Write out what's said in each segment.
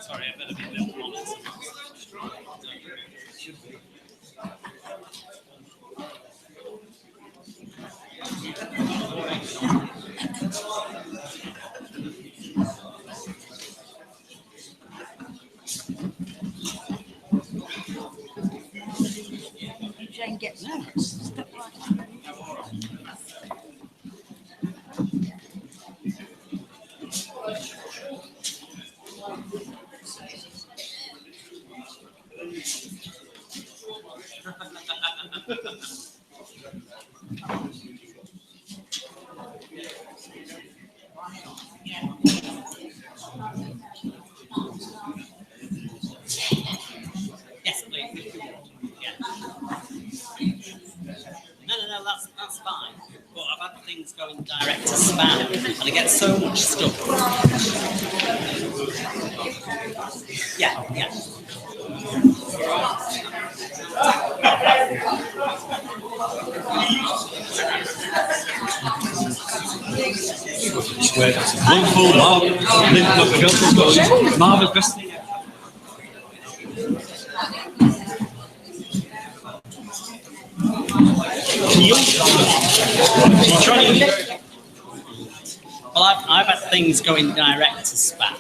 Sorry, I better be a little honest. Jane gets no. Yes, please. Yeah. No, that's fine. But I've had things going direct to spam, and I get so much stuff. Yeah. Wonderful, marvellous, best thing. Well, I've had things going direct to spam,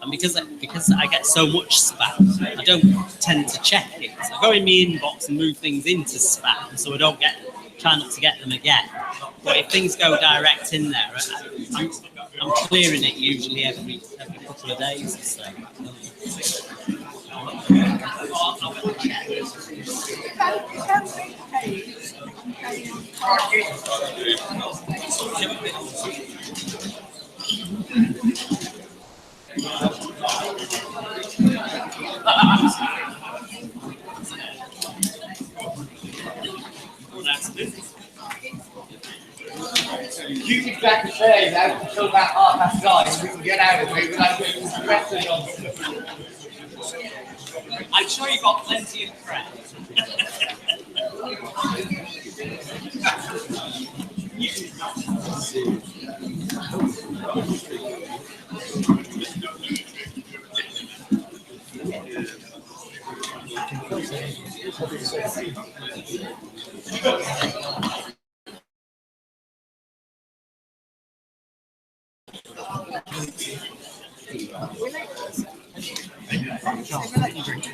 and because I get so much spam, I don't tend to check it. So I go in my inbox and move things into spam, so I try not to get them again. But if things go direct in there, I'm clearing it usually every couple of days or so. You can back the chair now until about 9:30 and we can get out of here without getting questions on. I'm sure you've got plenty of prep.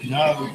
No,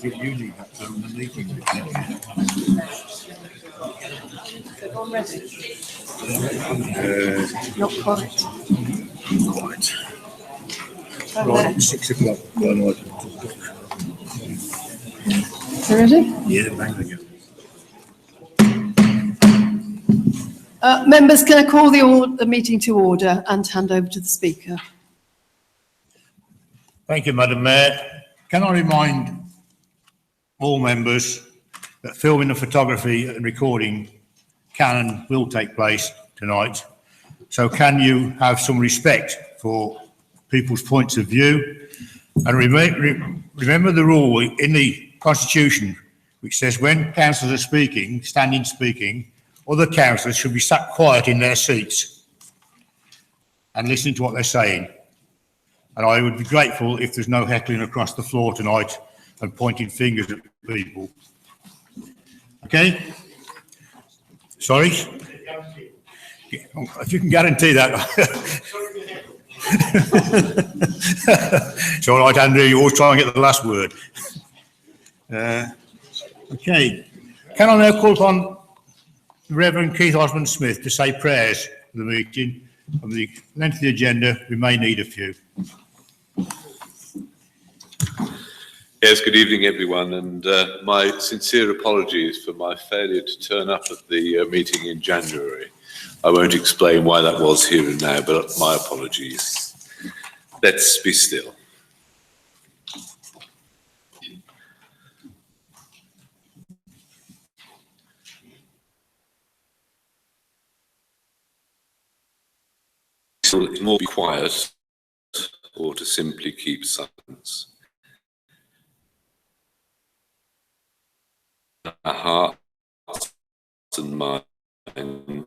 you need that to run the meeting. Not quite. Right, 6 o'clock. So ready? Yeah, bang again. Members, can I call the meeting to order and hand over to the Speaker? Thank you, Madam Mayor. Can I remind all members that filming and photography and recording can and will take place tonight. So can you have some respect for people's points of view? And remember the rule in the Constitution which says when councillors are speaking, standing speaking, other councillors should be sat quiet in their seats and listening to what they're saying. And I would be grateful if there's no heckling across the floor tonight and pointing fingers at people. Okay? Sorry? If you can guarantee that. It's all right, Andrew, you always try and get the last word. Okay. Can I now call upon the Reverend Keith Osmond Smith to say prayers for the meeting? Of the length of the agenda, we may need a few. Yes, good evening, everyone, and my sincere apologies for my failure to turn up at the meeting in January. I won't explain why that was here and now, but my apologies. Let's be still. So it's more be quiet or to simply keep silence. Our hearts and minds in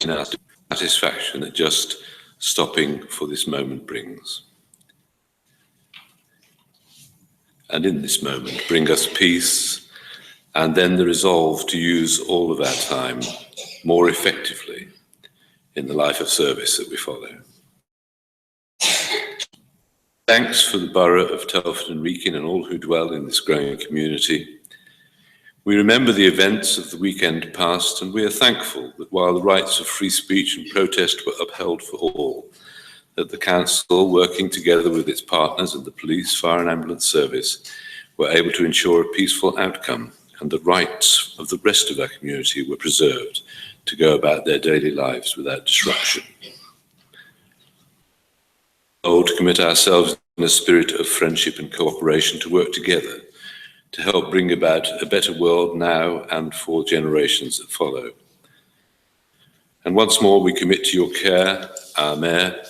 our satisfaction that just stopping for this moment brings. And in this moment, bring us peace, and then the resolve to use all of our time more effectively in the life of service that we follow. Thanks for the borough of Telford and Wrekin and all who dwell in this growing community. We remember the events of the weekend past, and we are thankful that while the rights of free speech and protest were upheld for all, that the council, working together with its partners and the police, fire and ambulance service, were able to ensure a peaceful outcome, and the rights of the rest of our community were preserved to go about their daily lives without disruption. To commit ourselves in a spirit of friendship and cooperation to work together to help bring about a better world now and for generations that follow. And once more, we commit to your care our mayor,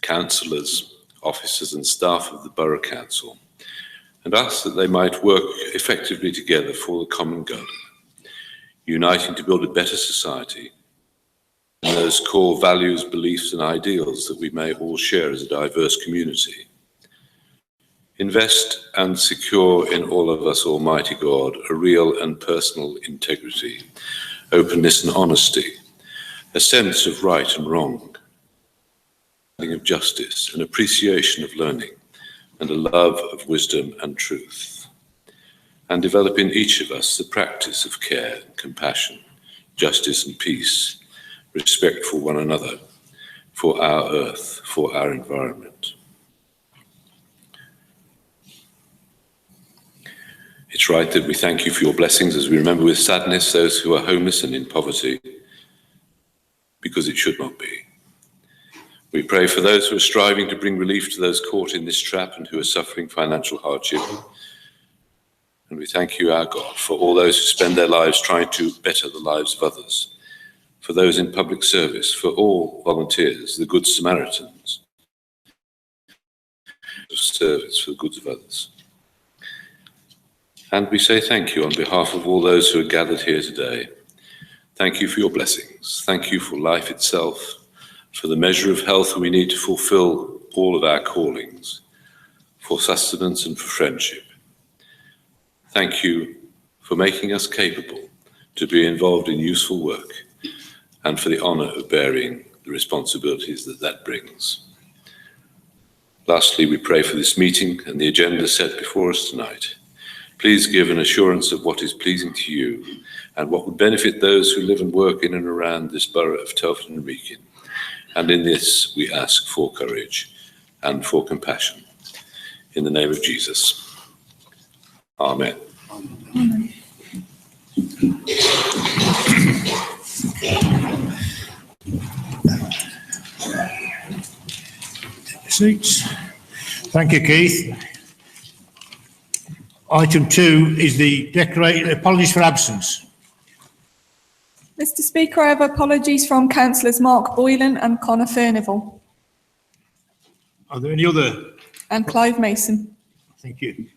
councillors, officers and staff of the Borough Council, and ask that they might work effectively together for the common good, uniting to build a better society and those core values, beliefs and ideals that we may all share as a diverse community. Invest and secure in all of us, Almighty God, a real and personal integrity, openness and honesty, a sense of right and wrong, of justice, an appreciation of learning, and a love of wisdom and truth. And develop in each of us the practice of care, compassion, justice and peace, respect for one another, for our earth, for our environment. It's right that we thank you for your blessings as we remember with sadness those who are homeless and in poverty, because it should not be. We pray for those who are striving to bring relief to those caught in this trap and who are suffering financial hardship. And we thank you, our God, for all those who spend their lives trying to better the lives of others, for those in public service, for all volunteers, the Good Samaritans, of service for the goods of others. And we say thank you on behalf of all those who are gathered here today. Thank you for your blessings. Thank you for life itself, for the measure of health we need to fulfill all of our callings, for sustenance and for friendship. Thank you for making us capable to be involved in useful work and for the honour of bearing the responsibilities that that brings. Lastly, we pray for this meeting and the agenda set before us tonight. Please give an assurance of what is pleasing to you and what would benefit those who live and work in and around this borough of Telford and Wrekin. And in this, we ask for courage and for compassion. In the name of Jesus. Amen. Amen. Seats. Thank you, Keith. Item 2 is the apologies for absence. Mr. Speaker, I have apologies from Councillors Mark Boylan and Conor Furnival. Are there any other? And Clive Mason. Thank you.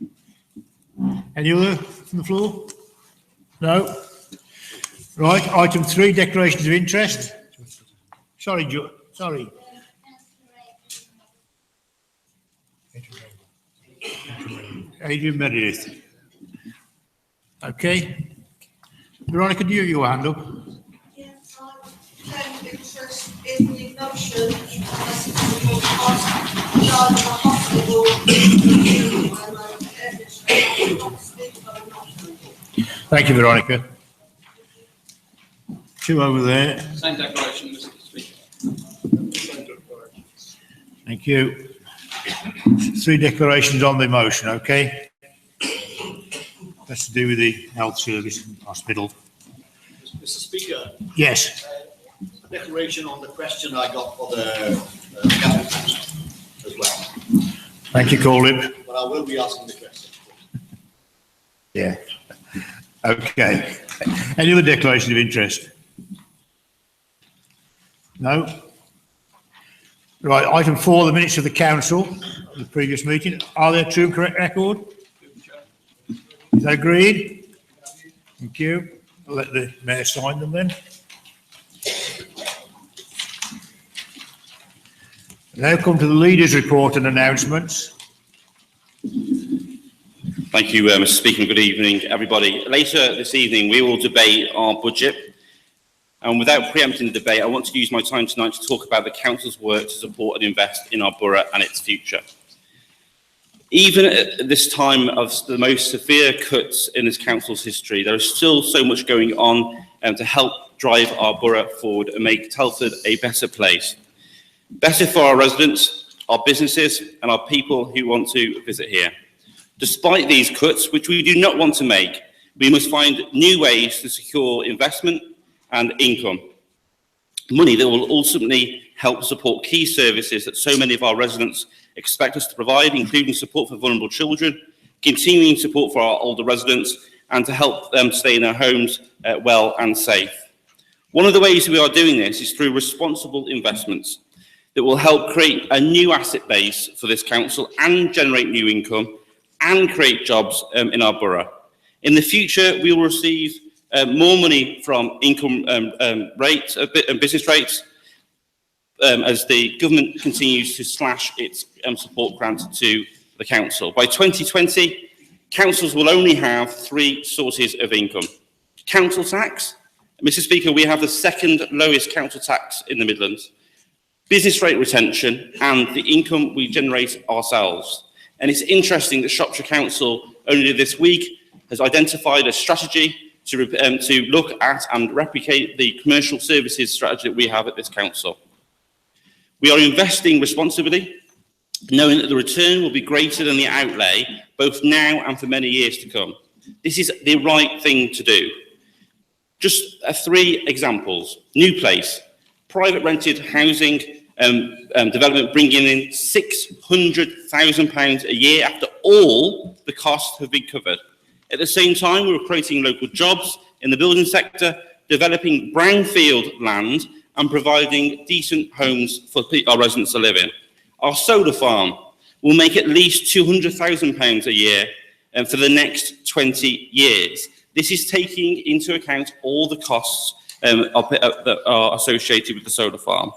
Any other from the floor? No? Right, item 3, declarations of interest. Sorry, Joe. Sorry. Adrian Meredith. Okay. Veronica, do you have your hand up? Yes, I'm interest in the notion Thank you, Veronica. 2 over there. Same declaration, Mr. Speaker. Thank you. 3 declarations on the motion, okay? That's to do with the health service hospital. Mr. Speaker, Yes, a declaration on the question I got for the council tax as well, thank you, Colin. but I will be asking the question. Yeah. Okay. Any other declarations of interest? No? Right, item 4, the minutes of the council, the previous meeting. Are there true and correct record? Is that agreed? Thank you. I'll let the mayor sign them then. Now come to the leaders' report and announcements. Thank you, Mr. Speaker. Good evening, everybody. Later this evening, we will debate our budget. And without preempting the debate, I want to use my time tonight to talk about the council's work to support and invest in our borough and its future. Even at this time of the most severe cuts in this council's history, there is still so much going on to help drive our borough forward and make Telford a better place. Better for our residents, our businesses, and our people who want to visit here. Despite these cuts, which we do not want to make, we must find new ways to secure investment and income. Money that will ultimately help support key services that so many of our residents expect us to provide, including support for vulnerable children, continuing support for our older residents, and to help them stay in their homes well and safe. One of the ways we are doing this is through responsible investments that will help create a new asset base for this council and generate new income and create jobs in our borough. In the future, we will receive more money from income rates and business rates as the government continues to slash its support grant to the council. By 2020, councils will only have 3 sources of income. Council tax. Mr. Speaker, we have the 2nd lowest council tax in the Midlands. Business rate retention and the income we generate ourselves. And it's interesting that Shropshire Council only this week has identified a strategy to look at and replicate the commercial services strategy that we have at this council. We are investing responsibly, knowing that the return will be greater than the outlay, both now and for many years to come. This is the right thing to do. Just 3 examples. New Place, private rented housing development bringing in £600,000 a year after all the costs have been covered. At the same time, we're creating local jobs in the building sector, developing brownfield land and providing decent homes for our residents to live in. Our solar farm will make at least £200,000 a year for the next 20 years. This is taking into account all the costs that are associated with the solar farm.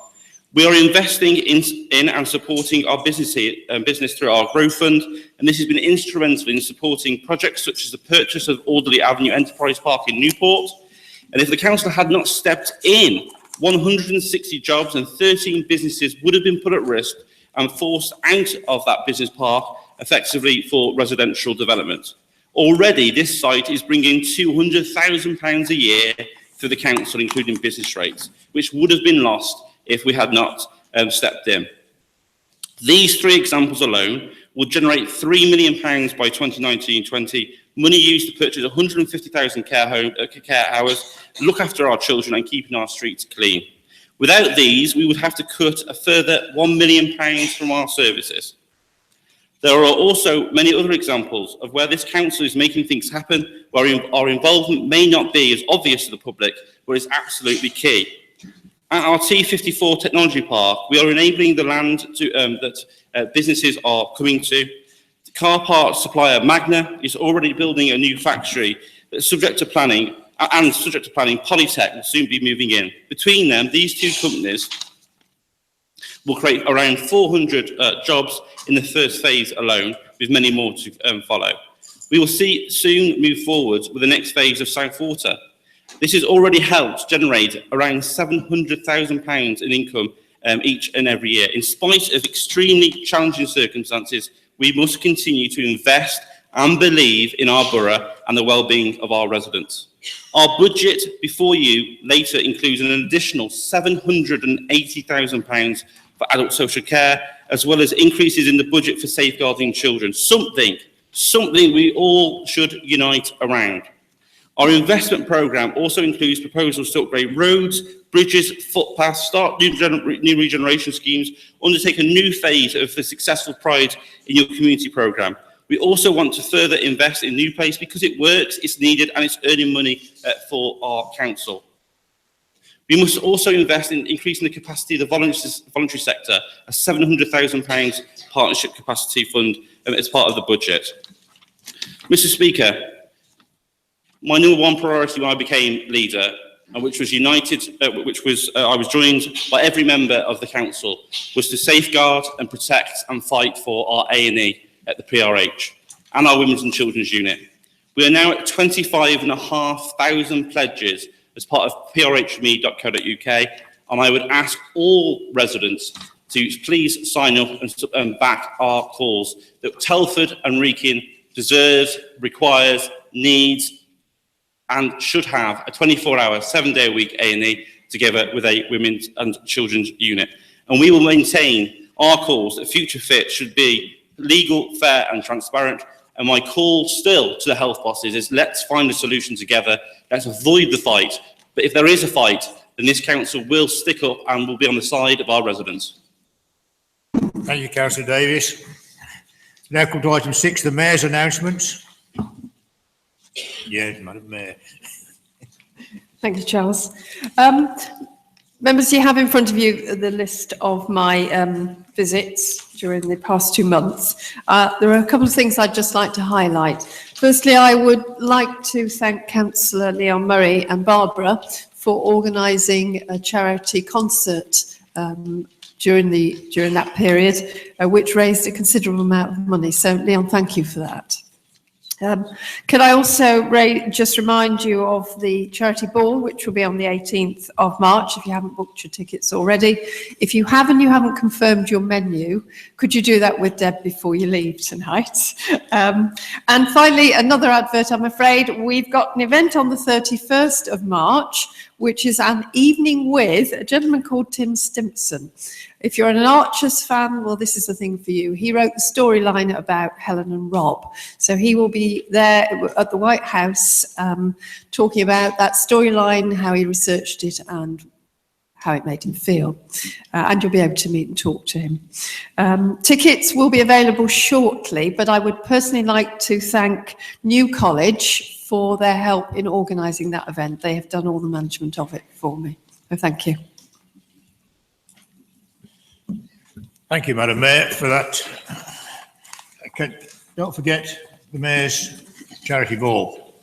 We are investing in and supporting our business through our Growth Fund, and this has been instrumental in supporting projects such as the purchase of Alderley Avenue Enterprise Park in Newport. And if the council had not stepped in, 160 jobs and 13 businesses would have been put at risk and forced out of that business park effectively for residential development. Already, this site is bringing £200,000 a year to the council, including business rates, which would have been lost if we had not stepped in. These 3 examples alone will generate £3 million by 2019-20, money used to purchase 150,000 care hours, look after our children and keeping our streets clean. Without these, we would have to cut a further £1 million from our services. There are also many other examples of where this council is making things happen, where our involvement may not be as obvious to the public, but is absolutely key. At our T54 Technology Park, we are enabling the land that businesses are coming to. The car parts supplier Magna is already building a new factory that's subject to planning, Polytech will soon be moving in. Between them, these 2 companies will create around 400 jobs in the first phase alone, with many more to follow. We will soon move forward with the next phase of South Water. This has already helped generate around £700,000 in income each and every year. In spite of extremely challenging circumstances, we must continue to invest and believe in our borough and the well-being of our residents. Our budget before you later includes an additional £780,000 for adult social care as well as increases in the budget for safeguarding children. Something we all should unite around. Our investment programme also includes proposals to upgrade roads, bridges, footpaths, start new regeneration schemes, undertake a new phase of the successful Pride in Your Community programme. We also want to further invest in New Place because it works, it's needed, and it's earning money for our council. We must also invest in increasing the capacity of the voluntary sector, a £700,000 partnership capacity fund as part of the budget. Mr. Speaker, my number one priority when I became leader, which was I was joined by every member of the council, was to safeguard and protect and fight for our A&E at the PRH and our Women's and Children's Unit. We are now at 25,500 pledges as part of prhme.co.uk, and I would ask all residents to please sign up and back our cause that Telford and Wrekin deserves, requires, needs, and should have a 24-hour, 7-day-a-week A&E together with a Women's and Children's Unit. And we will maintain our cause that Future Fit should be legal, fair and transparent. And my call still to the health bosses is let's find a solution together. Let's avoid the fight. But if there is a fight, then this council will stick up and will be on the side of our residents. Thank you, Councillor Davis. Now come to item 6, the Mayor's announcements. Yes, Madam Mayor. Thank you, Charles. Members, you have in front of you the list of my visits during the past 2 months. There are a couple of things I'd just like to highlight. Firstly, I would like to thank Councillor Leon Murray and Barbara for organising a charity concert during that period, which raised a considerable amount of money. So, Leon, thank you for that. Can I also just remind you of the charity ball, which will be on the 18th of March, if you haven't booked your tickets already. If you haven't confirmed your menu, could you do that with Deb before you leave tonight? And finally, another advert, I'm afraid. We've got an event on the 31st of March, which is an evening with a gentleman called Tim Stimpson. If you're an Archers fan, well, this is the thing for you. He wrote the storyline about Helen and Rob. So he will be there at the White House talking about that storyline, how he researched it and how it made him feel. And you'll be able to meet and talk to him. Tickets will be available shortly, but I would personally like to thank New College for their help in organising that event. They have done all the management of it for me. So thank you. Thank you, Madam Mayor, for that. Don't forget the Mayor's charity ball.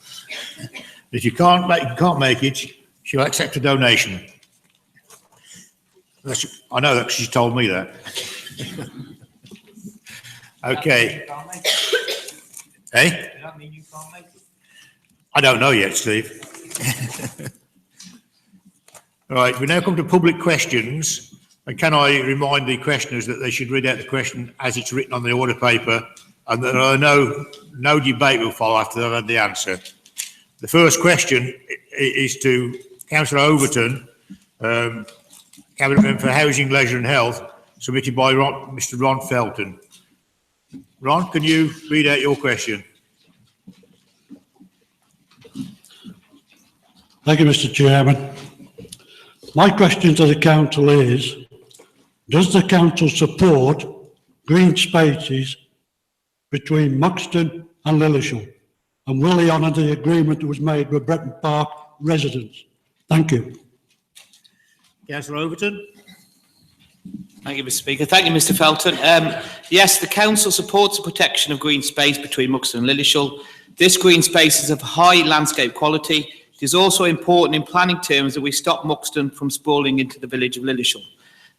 If you can't make it, she'll accept a donation. I know that because she told me that. Okay. Eh? Does that mean you can't make it? I don't know yet, Steve. Right, we now come to public questions. And can I remind the questioners that they should read out the question as it's written on the order paper, and that no debate will follow after they've had the answer. The first question is to Councillor Overton, Cabinet Member for Housing, Leisure and Health, submitted by Mr. Ron Felton. Ron, can you read out your question? Thank you, Mr. Chairman. My question to the council is, does the council support green spaces between Muxton and Lillishall? And will they honour the agreement that was made with Bretton Park residents? Thank you. Councillor Overton. Thank you, Mr. Speaker. Thank you, Mr. Felton. Yes, the council supports the protection of green space between Muxton and Lillishall. This green space is of high landscape quality. It is also important in planning terms that we stop Muxton from sprawling into the village of Lillishall.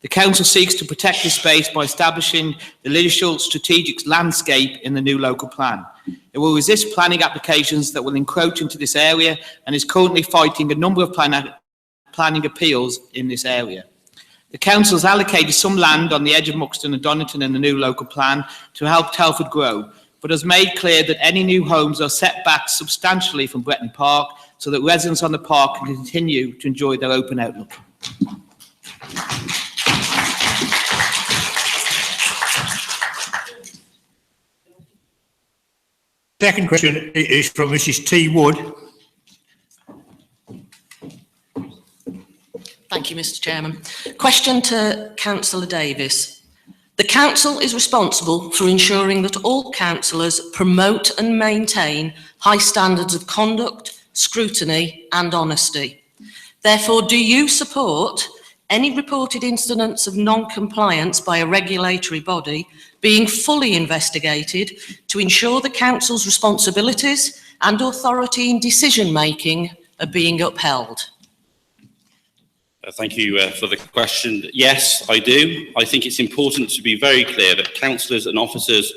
The council seeks to protect this space by establishing the Lillishall strategic landscape in the new local plan. It will resist planning applications that will encroach into this area and is currently fighting a number of planning appeals in this area. The council has allocated some land on the edge of Muxton and Donington in the new local plan to help Telford grow, but has made clear that any new homes are set back substantially from Bretton Park so that residents on the park can continue to enjoy their open outlook. Second question is from Mrs T Wood. Thank you, Mr. Chairman. Question to Councillor Davis. The council is responsible for ensuring that all councillors promote and maintain high standards of conduct, scrutiny and honesty. Therefore, do you support any reported incidents of non-compliance by a regulatory body being fully investigated to ensure the council's responsibilities and authority in decision-making are being upheld? Thank you for the question. Yes, I do. I think it's important to be very clear that councillors and officers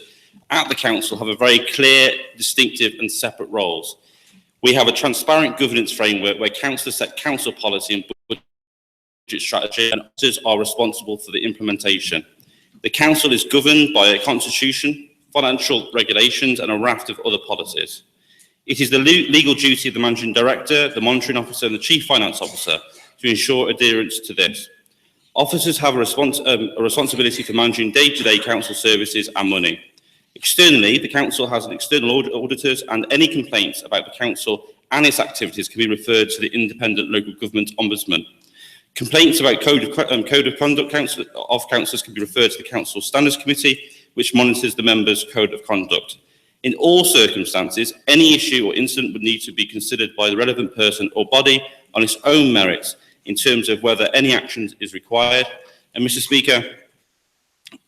at the council have a very clear, distinctive and separate roles. We have a transparent governance framework where councillors set council policy and budget strategy and officers are responsible for the implementation. The council is governed by a constitution, financial regulations and a raft of other policies. It is the legal duty of the managing director, the monitoring officer and the chief finance officer to ensure adherence to this. Officers have a responsibility for managing day-to-day council services and money. Externally, the council has an external auditors and any complaints about the council and its activities can be referred to the independent local government ombudsman. Complaints about code of conduct of councillors can be referred to the council standards committee, which monitors the members' code of conduct. In all circumstances, any issue or incident would need to be considered by the relevant person or body on its own merits in terms of whether any action is required. And Mr. Speaker,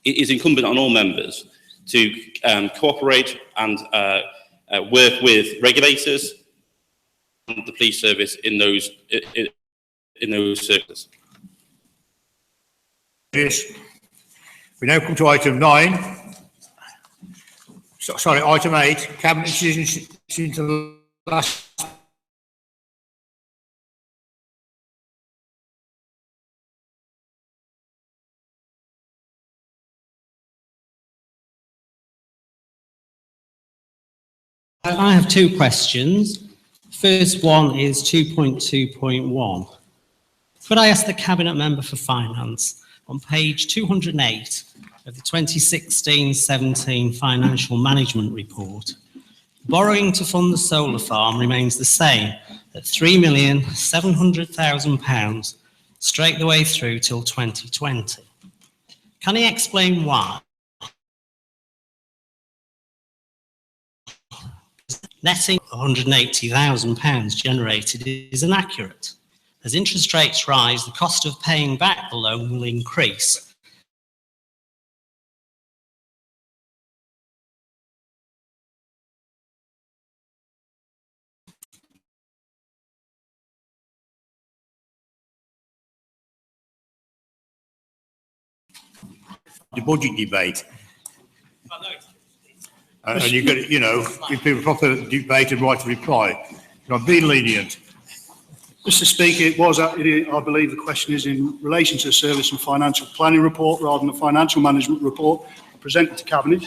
it is incumbent on all members to cooperate and work with regulators and the police service in those circles. Yes. We now come to item 9. Sorry, item 8. Cabinet decisions since the last. I have 2 questions. First one is 2.2.1. Could I ask the Cabinet Member for Finance, on page 208 of the 2016-17 Financial Management Report, borrowing to fund the solar farm remains the same at £3,700,000 straight the way through till 2020. Can he explain why? Netting £180,000 generated is inaccurate. As interest rates rise, the cost of paying back the loan will increase. The budget debate. And you've got to, give people proper debate and right to reply. I've been lenient. Mr. Speaker, I believe the question is in relation to the service and financial planning report rather than the financial management report presented to Cabinet.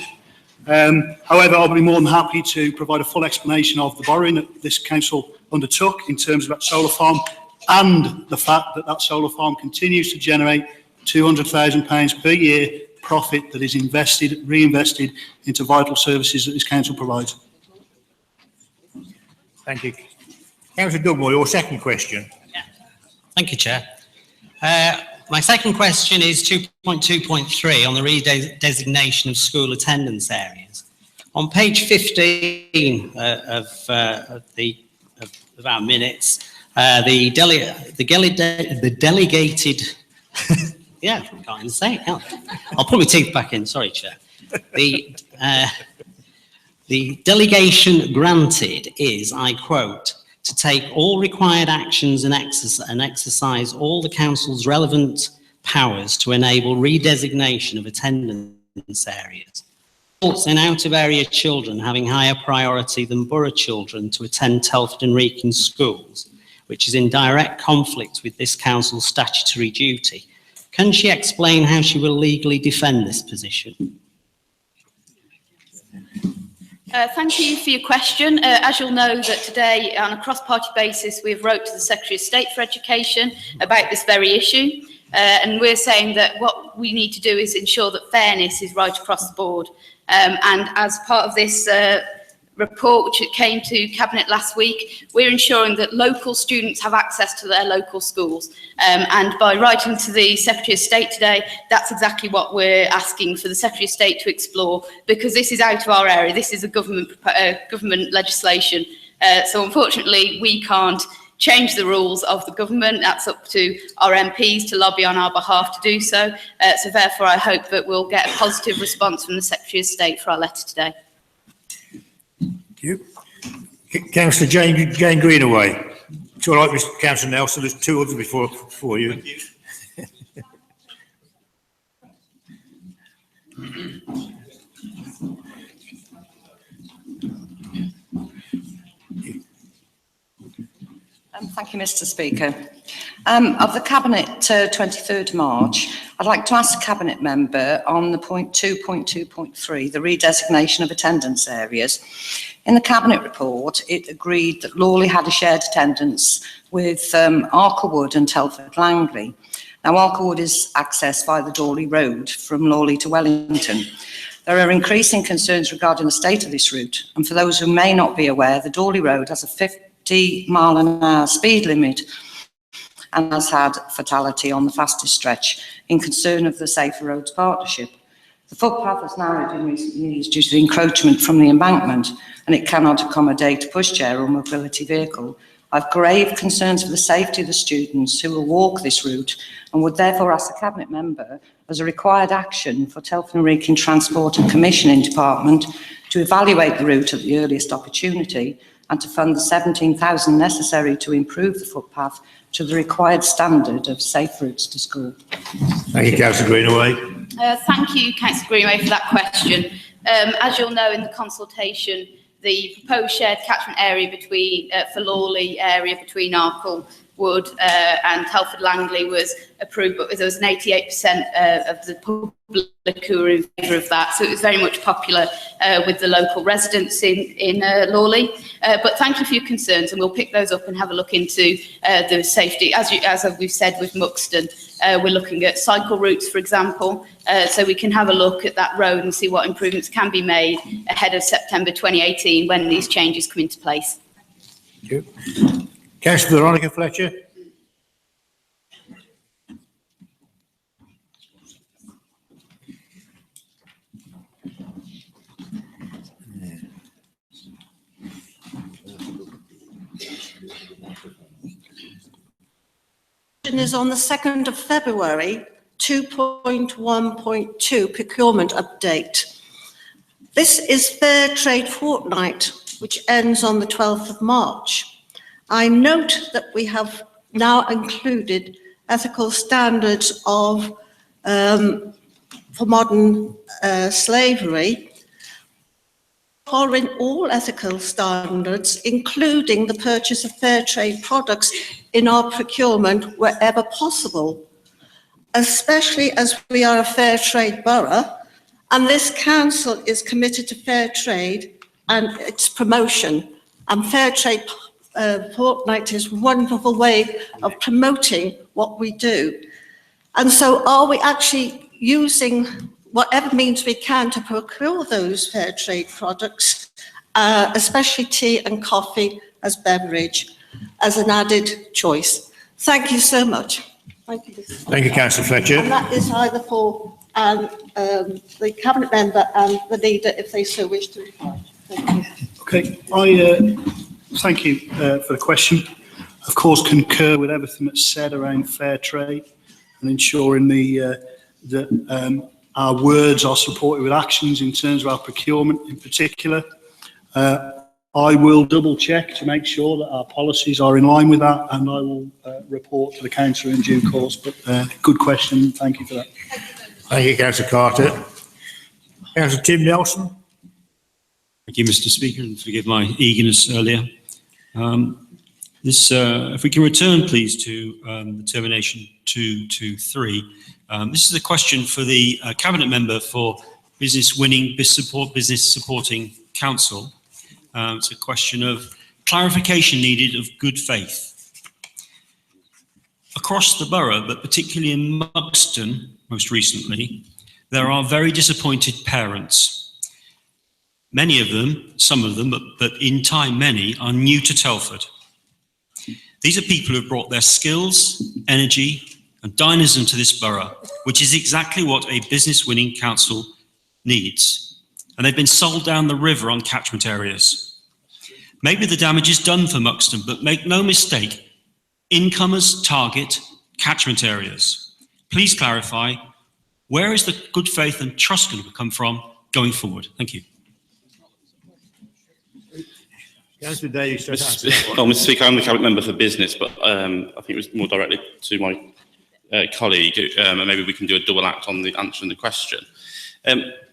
However, I'll be more than happy to provide a full explanation of the borrowing that this council undertook in terms of that solar farm and the fact that that solar farm continues to generate £200,000 per year profit that is reinvested into vital services that this council provides. Thank you. Councillor Dugmore, your second question. Thank you, Chair. My second question is 2.2.3 on the redesignation of school attendance areas. On page 15 of our minutes, the delegated yeah, I can't even say it. I'll put my teeth back in. Sorry, Chair. The delegation granted is, I quote, to take all required actions and exercise all the council's relevant powers to enable redesignation of attendance areas. Results in out-of-area children having higher priority than borough children to attend Telford and Wrekin schools, which is in direct conflict with this council's statutory duty. Can she explain how she will legally defend this position? Thank you for your question. As you'll know, that today, on a cross-party basis, we have wrote to the Secretary of State for Education about this very issue, and we're saying that what we need to do is ensure that fairness is right across the board. And as part of this report, which came to Cabinet last week, we're ensuring that local students have access to their local schools. And by writing to the Secretary of State today, that's exactly what we're asking for the Secretary of State to explore, because this is out of our area. This is a government legislation. So unfortunately, we can't change the rules of the government. That's up to our MPs to lobby on our behalf to do so. So therefore, I hope that we'll get a positive response from the Secretary of State for our letter today. Thank you. Councillor Jane Greenaway. It's all right, Mr. Councillor Nelson. There's two others before you. Thank you. Thank you, Mr. Speaker. Of the Cabinet 23rd March, I'd like to ask a Cabinet member on the point 2.2.3, the redesignation of attendance areas. In the Cabinet report, it agreed that Lawley had a shared attendance with Arklewood and Telford Langley. Now, Arklewood is accessed via the Dawley Road from Lawley to Wellington. There are increasing concerns regarding the state of this route, and for those who may not be aware, the Dawley Road has a 50-mile-an-hour speed limit and has had fatality on the fastest stretch in concern of the Safer Roads Partnership. The footpath has narrowed in recent years due to the encroachment from the embankment, and it cannot accommodate a pushchair or mobility vehicle. I've grave concerns for the safety of the students who will walk this route, and would therefore ask the Cabinet member, as a required action for Telford and Wrekin Transport and Commissioning Department, to evaluate the route at the earliest opportunity and to fund the 17,000 necessary to improve the footpath to the required standard of safe routes to school. Thank you, Councillor Greenaway. Thank you, Councillor Greenaway, for that question. As you'll know, in the consultation, the proposed shared catchment area between for Lawley area between Arklewood and Telford Langley was approved, but there was an 88% of the public who were in favour of that. So it was very much popular with the local residents in Lawley. But thank you for your concerns, and we'll pick those up and have a look into the safety. As we've said with Muxton, we're looking at cycle routes, for example, so we can have a look at that road and see what improvements can be made ahead of September 2018 when these changes come into place. Thank you. Councillor Veronica Fletcher. Is on the 2nd of February, 2.1.2 procurement update. This is Fair Trade Fortnight, which ends on the 12th of March. I note that we have now included ethical standards of for modern slavery, following all ethical standards, including the purchase of fair trade products in our procurement wherever possible, especially as we are a fair trade borough, and this council is committed to fair trade and its promotion. And Fair Trade Fortnight is a wonderful way of promoting what we do. And so are we actually using whatever means we can to procure those fair trade products, especially tea and coffee as beverage, as an added choice? Thank you so much. Thank you. Thank you, Councillor Fletcher. And that is either for the Cabinet member and the leader, if they so wish to reply. Thank you. Okay, thank you for the question. Of course, concur with everything that's said around fair trade and ensuring that our words are supported with actions in terms of our procurement in particular. I will double check to make sure that our policies are in line with that, and I will report to the council in due course. But good question, thank you for that. Thank you, Councillor Carter. Councillor Tim Nelson. Thank you, Mr. Speaker, and forgive my eagerness earlier. If we can return, please, to the termination 223. This is a question for the Cabinet member for Business Supporting Council. It's a question of clarification needed of good faith. Across the borough, but particularly in Muxton, most recently, there are very disappointed parents. Many of them, some of them, but in time many, are new to Telford. These are people who have brought their skills, energy and dynamism to this borough, which is exactly what a business-winning council needs. And they've been sold down the river on catchment areas. Maybe the damage is done for Muxton, but make no mistake, incomers target catchment areas. Please clarify, where is the good faith and trust going to come from going forward? Thank you. Councillor Davies. Mr. Speaker, I'm the Cabinet Member for Business, but I think it was more directly to my colleague, and maybe we can do a double act on the answering the question.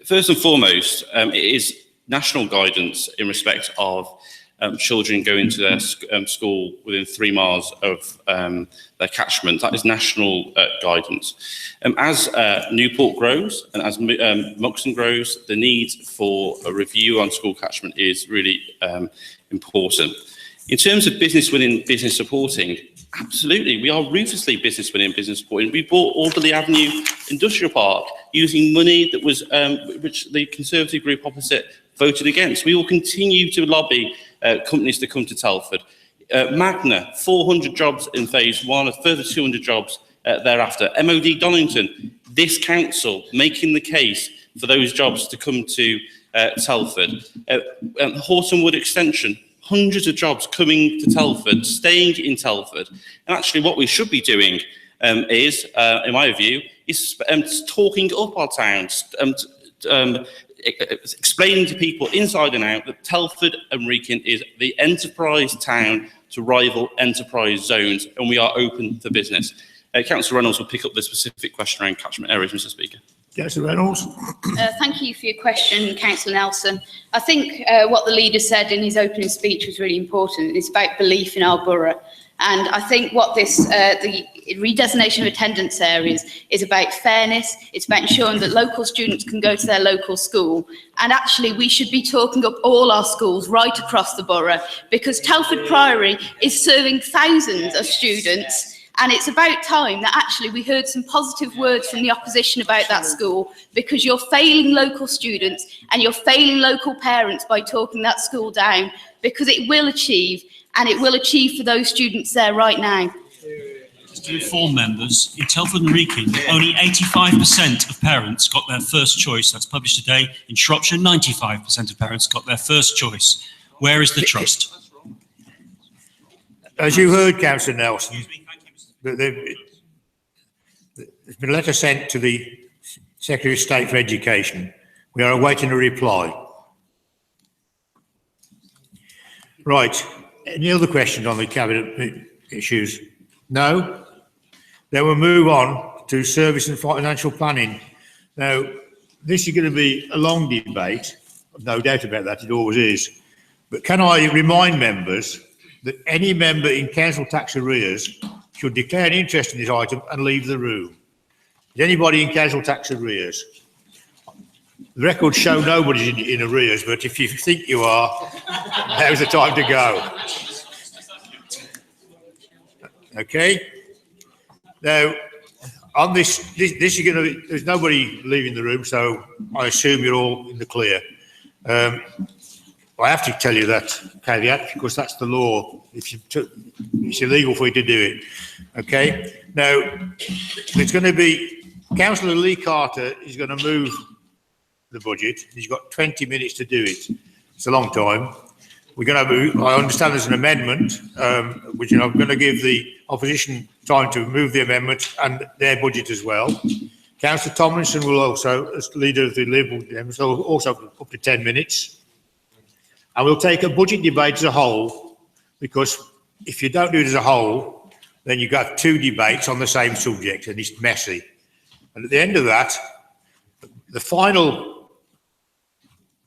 First and foremost, it is national guidance in respect of children going to their school within 3 miles of their catchment. That is national guidance. As Newport grows and as Muxton grows, the need for a review on school catchment is really important. In terms of business winning, business supporting, absolutely, we are ruthlessly business winning, business supporting. We bought Alderley Avenue Industrial Park using money that was which the Conservative group opposite voted against. We will continue to lobby companies to come to Telford. Magna, 400 jobs in phase 1, a further 200 jobs thereafter. MOD Donington, this council making the case for those jobs to come to Telford. Horton Wood Extension, hundreds of jobs coming to Telford, staying in Telford. And actually what we should be doing is, in my view, is talking up our towns, explaining to people inside and out that Telford and Wrekin is the enterprise town to rival enterprise zones, and we are open for business. Councillor Reynolds will pick up the specific question around catchment areas, Mr. Speaker. Councillor Reynolds. Thank you for your question, Councillor Nelson. I think what the leader said in his opening speech was really important. It's about belief in our borough. And I think what this, the redesignation of attendance areas is about fairness. It's about ensuring that local students can go to their local school. And actually, we should be talking up all our schools right across the borough, because Telford Priory is serving thousands of students. And it's about time that actually we heard some positive words from the opposition about that school, because you're failing local students and you're failing local parents by talking that school down, because it will achieve, and it will achieve for those students there right now. Just to inform members, in Telford and Wrekin, only 85% of parents got their first choice. That's published today. In Shropshire, 95% of parents got their first choice. Where is the trust? As you heard, Councillor Nelson, there's been a letter sent to the Secretary of State for Education. We are awaiting a reply. Right. Any other questions on the Cabinet issues? No? Then we'll move on to service and financial planning. Now, this is going to be a long debate, no doubt about that, it always is. But can I remind members that any member in council tax arrears should declare an interest in this item and leave the room? Is anybody in council tax arrears? The records show nobody's in arrears, but if you think you are, now's the time to go. Okay. Now, on this is going to be, there's nobody leaving the room, so I assume you're all in the clear. I have to tell you that caveat because that's the law. It's illegal for you to do it. Okay. Now, there's going to be Councillor Lee Carter is going to move the budget. He's got 20 minutes to do it. It's a long time. We're going to move. I understand there's an amendment, which I'm going to give the opposition time to move the amendment and their budget as well. Councillor Tomlinson will also, as leader of the Liberal Dems, will also up to 10 minutes. And we'll take a budget debate as a whole, because if you don't do it as a whole, then you've got two debates on the same subject and it's messy. And at the end of that, the final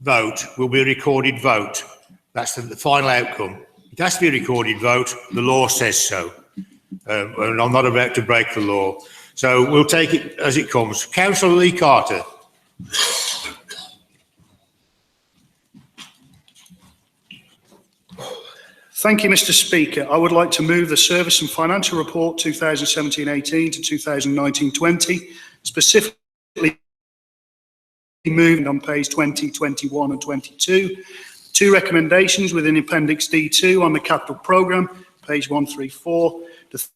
vote will be a recorded vote. That's the final outcome. It has to be a recorded vote. The law says so. And I'm not about to break the law. So we'll take it as it comes. Councillor Lee Carter. Thank you, Mr. Speaker. I would like to move the Service and Financial Report 2017-18 to 2019-20, specifically moved on page 20, 21 and 22. 2 recommendations within Appendix D2 on the capital programme, page 134. The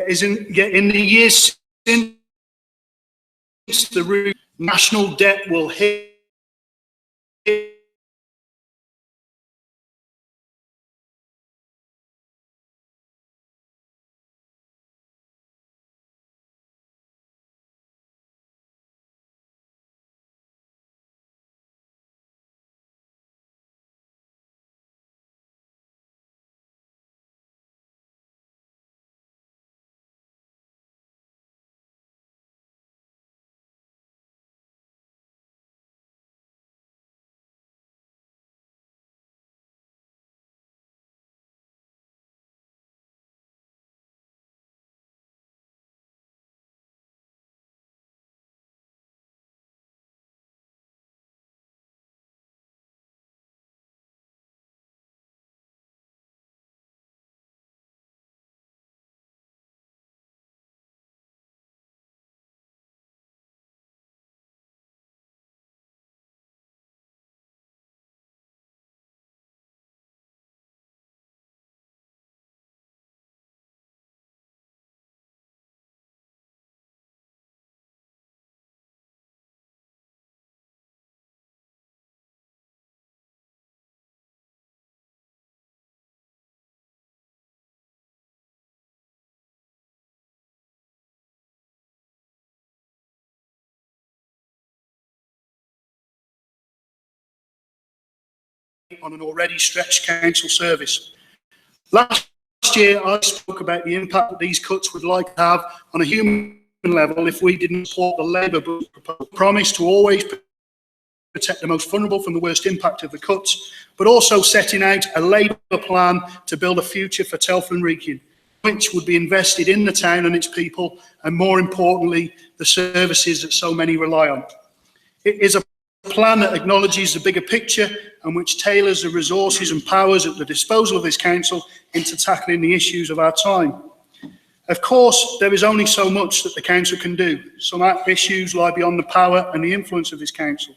in the years since the national debt will hit on an already stretched council service. Last year, I spoke about the impact that these cuts would likely have on a human level if we didn't support the Labour proposal. Promise to always protect the most vulnerable from the worst impact of the cuts, but also setting out a Labour plan to build a future for Telford and Wrekin, which would be invested in the town and its people, and more importantly, the services that so many rely on. It is a plan that acknowledges the bigger picture and which tailors the resources and powers at the disposal of this council into tackling the issues of our time. Of course, there is only so much that the council can do. Some issues lie beyond the power and the influence of this council.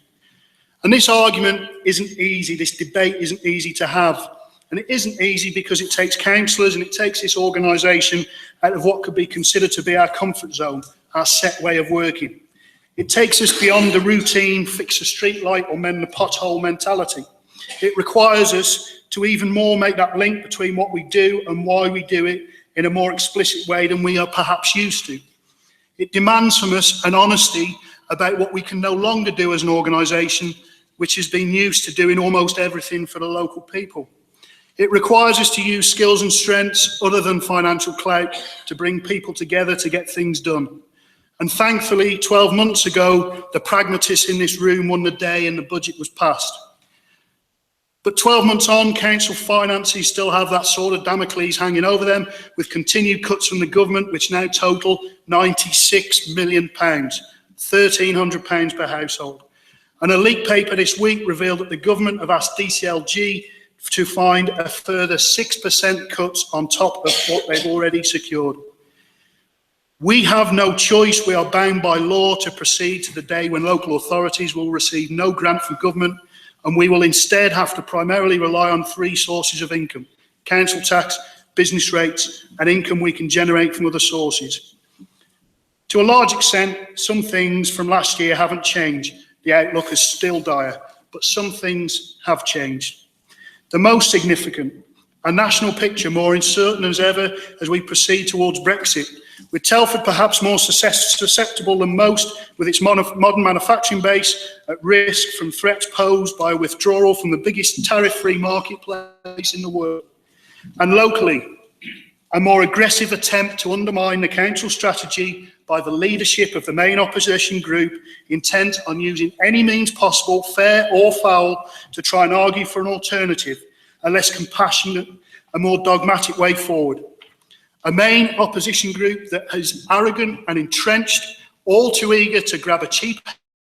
And this argument isn't easy, this debate isn't easy to have. And it isn't easy because it takes councillors and it takes this organisation out of what could be considered to be our comfort zone, our set way of working. It takes us beyond the routine, fix a street light or mend the pothole mentality. It requires us to even more make that link between what we do and why we do it in a more explicit way than we are perhaps used to. It demands from us an honesty about what we can no longer do as an organisation which has been used to doing almost everything for the local people. It requires us to use skills and strengths other than financial clout to bring people together to get things done. And thankfully, 12 months ago, the pragmatists in this room won the day and the budget was passed. But 12 months on, council finances still have that sword of Damocles hanging over them, with continued cuts from the government, which now total £96 million, £1,300 per household. And a leaked paper this week revealed that the government have asked DCLG to find a further 6% cuts on top of what they've already secured. We have no choice. We are bound by law to proceed to the day when local authorities will receive no grant from government, and we will instead have to primarily rely on 3 sources of income: council tax, business rates, and income we can generate from other sources. To a large extent, some things from last year haven't changed. The outlook is still dire, but some things have changed. The most significant, a national picture more uncertain as ever as we proceed towards Brexit, with Telford perhaps more susceptible than most with its modern manufacturing base at risk from threats posed by a withdrawal from the biggest tariff-free marketplace in the world. And locally, a more aggressive attempt to undermine the council strategy by the leadership of the main opposition group intent on using any means possible, fair or foul, to try and argue for an alternative, a less compassionate, a more dogmatic way forward. A main opposition group that is arrogant and entrenched, all too eager to grab a cheap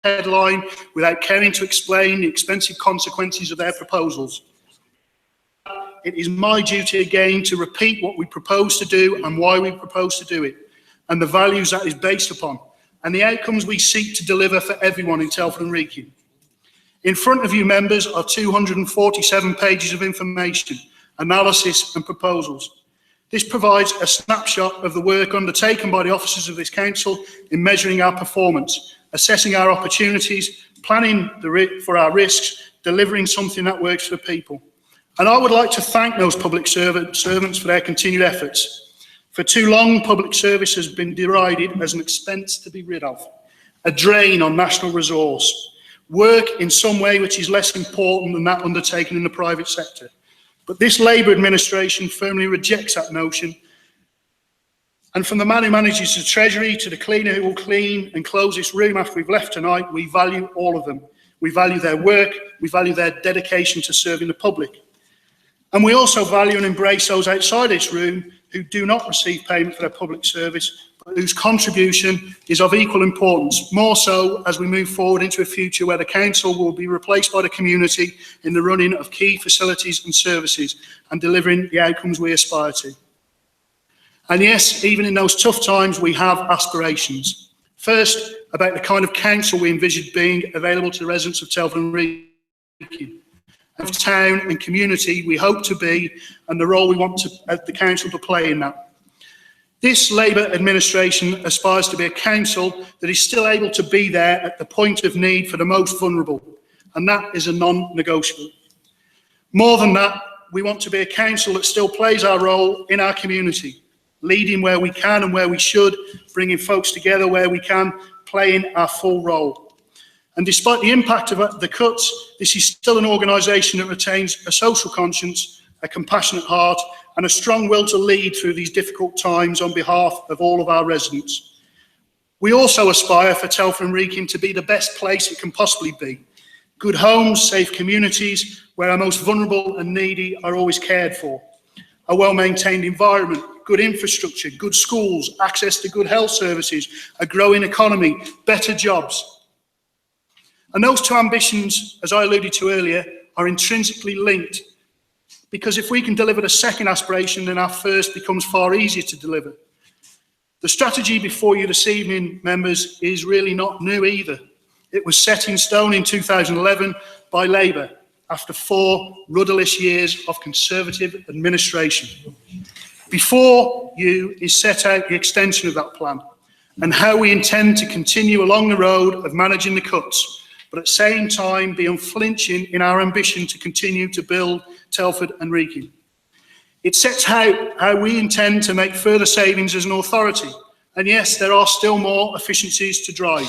headline without caring to explain the expensive consequences of their proposals. It is my duty again to repeat what we propose to do and why we propose to do it, and the values that is based upon, and the outcomes we seek to deliver for everyone in Telford and Wrekin. In front of you, members, are 247 pages of information, analysis and proposals. This provides a snapshot of the work undertaken by the officers of this council in measuring our performance, assessing our opportunities, planning for our risks, delivering something that works for people. And I would like to thank those public servants for their continued efforts. For too long, public service has been derided as an expense to be rid of, a drain on national resource, work in some way which is less important than that undertaken in the private sector. But this Labour administration firmly rejects that notion. And from the man who manages the Treasury to the cleaner who will clean and close this room after we've left tonight, we value all of them. We value their work, we value their dedication to serving the public. And we also value and embrace those outside this room who do not receive payment for their public service, but whose contribution is of equal importance, more so as we move forward into a future where the council will be replaced by the community in the running of key facilities and services and delivering the outcomes we aspire to. And yes, even in those tough times, we have aspirations. First, about the kind of council we envisage being available to the residents of Telford and Wrekin, of town and community we hope to be, and the role we want the council to play in that. This Labour administration aspires to be a council that is still able to be there at the point of need for the most vulnerable, and that is a non-negotiable. More than that, we want to be a council that still plays our role in our community, leading where we can and where we should, bringing folks together where we can, playing our full role. And despite the impact of the cuts, this is still an organisation that retains a social conscience, a compassionate heart, and a strong will to lead through these difficult times on behalf of all of our residents. We also aspire for Telford and Wrekin to be the best place it can possibly be. Good homes, safe communities, where our most vulnerable and needy are always cared for. A well-maintained environment, good infrastructure, good schools, access to good health services, a growing economy, better jobs. And those two ambitions, as I alluded to earlier, are intrinsically linked, because if we can deliver the second aspiration, then our first becomes far easier to deliver. The strategy before you this evening, members, is really not new either. It was set in stone in 2011 by Labour after 4 rudderless years of Conservative administration. Before you is set out the extension of that plan and how we intend to continue along the road of managing the cuts, but at the same time be unflinching in our ambition to continue to build Telford and Wrekin. It sets out how we intend to make further savings as an authority. And yes, there are still more efficiencies to drive.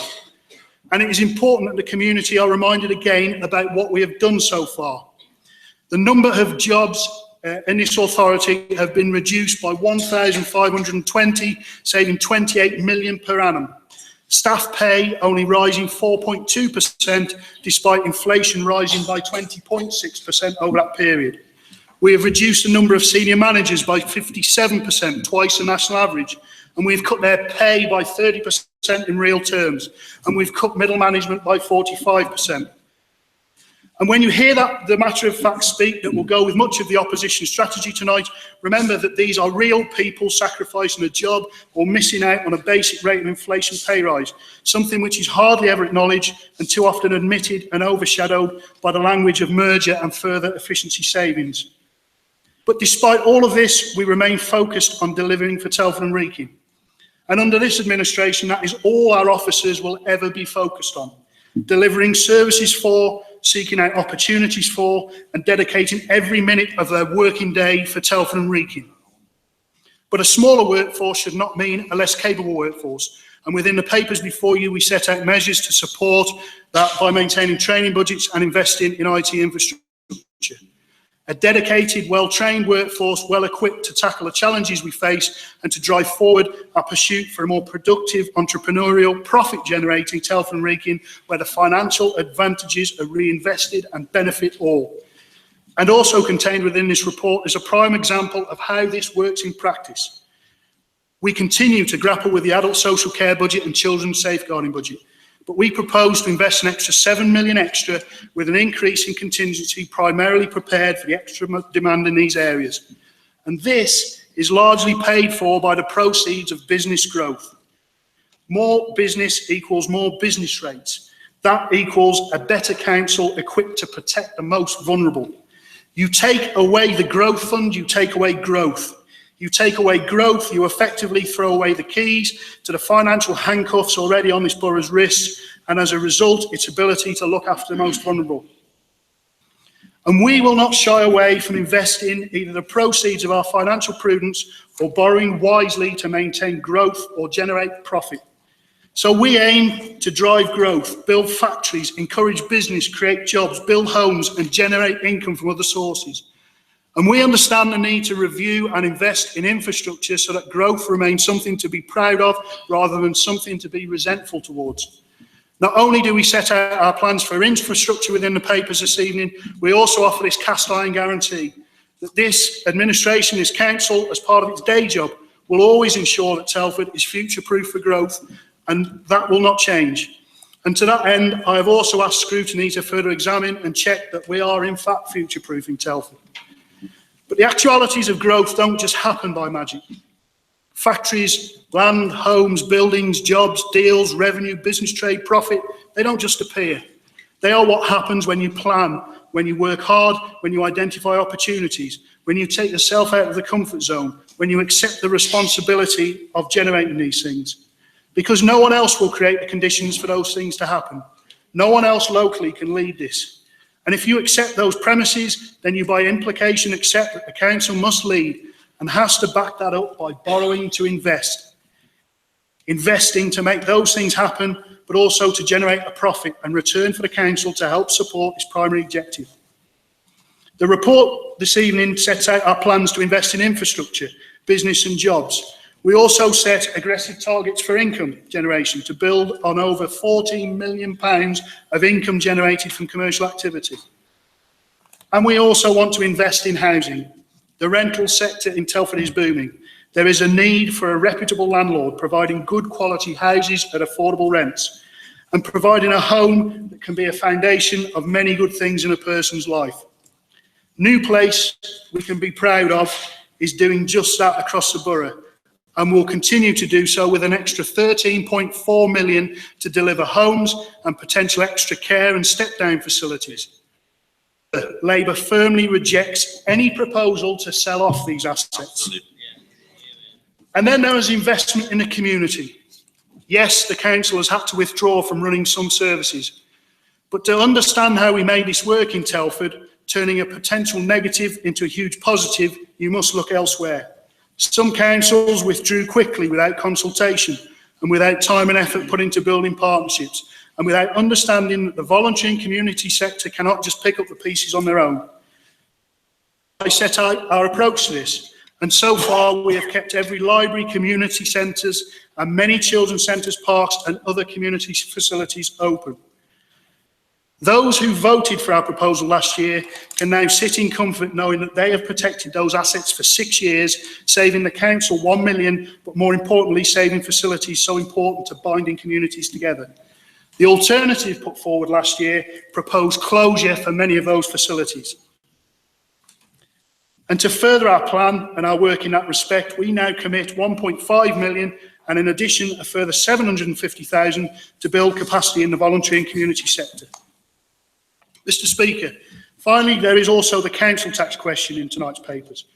And it is important that the community are reminded again about what we have done so far. The number of jobs in this authority have been reduced by 1,520, saving 28 million per annum. Staff pay only rising 4.2%, despite inflation rising by 20.6% over that period. We have reduced the number of senior managers by 57%, twice the national average, and we've cut their pay by 30% in real terms, and we've cut middle management by 45%. And when you hear that, the matter of fact speak that will go with much of the opposition strategy tonight, remember that these are real people sacrificing a job or missing out on a basic rate of inflation pay rise, something which is hardly ever acknowledged and too often admitted and overshadowed by the language of merger and further efficiency savings. But despite all of this, we remain focused on delivering for Telford and Wrekin. And under this administration, that is all our officers will ever be focused on. Delivering services for, seeking out opportunities for, and dedicating every minute of their working day for Telford and Wrekin. But a smaller workforce should not mean a less capable workforce. And within the papers before you, we set out measures to support that by maintaining training budgets and investing in IT infrastructure. A dedicated, well-trained workforce, well-equipped to tackle the challenges we face and to drive forward our pursuit for a more productive, entrepreneurial, profit-generating Telford and Wrekin, where the financial advantages are reinvested and benefit all. And also contained within this report is a prime example of how this works in practice. We continue to grapple with the adult social care budget and children's safeguarding budget, but we propose to invest an extra 7 million extra with an increase in contingency primarily prepared for the extra demand in these areas. And this is largely paid for by the proceeds of business growth. More business equals more business rates. That equals a better council equipped to protect the most vulnerable. You take away the growth fund, you take away growth. You take away growth, you effectively throw away the keys to the financial handcuffs already on this borough's wrists, and as a result, its ability to look after the most vulnerable. And we will not shy away from investing either the proceeds of our financial prudence or borrowing wisely to maintain growth or generate profit. So we aim to drive growth, build factories, encourage business, create jobs, build homes, and generate income from other sources. And we understand the need to review and invest in infrastructure so that growth remains something to be proud of rather than something to be resentful towards. Not only do we set out our plans for infrastructure within the papers this evening, we also offer this cast iron guarantee that this administration, this council, as part of its day job, will always ensure that Telford is future-proof for growth, and that will not change. And to that end, I have also asked scrutiny to further examine and check that we are in fact future-proofing Telford. But the actualities of growth don't just happen by magic. Factories, land, homes, buildings, jobs, deals, revenue, business trade, profit, they don't just appear. They are what happens when you plan, when you work hard, when you identify opportunities, when you take yourself out of the comfort zone, when you accept the responsibility of generating these things. Because no one else will create the conditions for those things to happen. No one else locally can lead this. And if you accept those premises, then you by implication accept that the council must lead and has to back that up by borrowing to invest. Investing to make those things happen, but also to generate a profit and return for the council to help support its primary objective. The report this evening sets out our plans to invest in infrastructure, business and jobs. We also set aggressive targets for income generation to build on over £14 million of income generated from commercial activity. And we also want to invest in housing. The rental sector in Telford is booming. There is a need for a reputable landlord providing good quality houses at affordable rents and providing a home that can be a foundation of many good things in a person's life. New Place we can be proud of is doing just that across the borough, and will continue to do so with an extra 13.4 million to deliver homes and potential extra care and step-down facilities. Labour firmly rejects any proposal to sell off these assets. And then there is investment in the community. Yes, the council has had to withdraw from running some services, but to understand how we made this work in Telford, turning a potential negative into a huge positive, you must look elsewhere. Some councils withdrew quickly without consultation and without time and effort put into building partnerships and without understanding that the voluntary and community sector cannot just pick up the pieces on their own. I set out our approach to this, and so far we have kept every library, community centres and many children's centres, parks and other community facilities open. Those who voted for our proposal last year can now sit in comfort knowing that they have protected those assets for 6 years, saving the council 1 million, but more importantly, saving facilities so important to binding communities together. The alternative put forward last year proposed closure for many of those facilities. And to further our plan and our work in that respect, we now commit 1.5 million and in addition a further 750,000 to build capacity in the voluntary and community sector. Mr. Speaker, finally, there is also the council tax question in tonight's papers.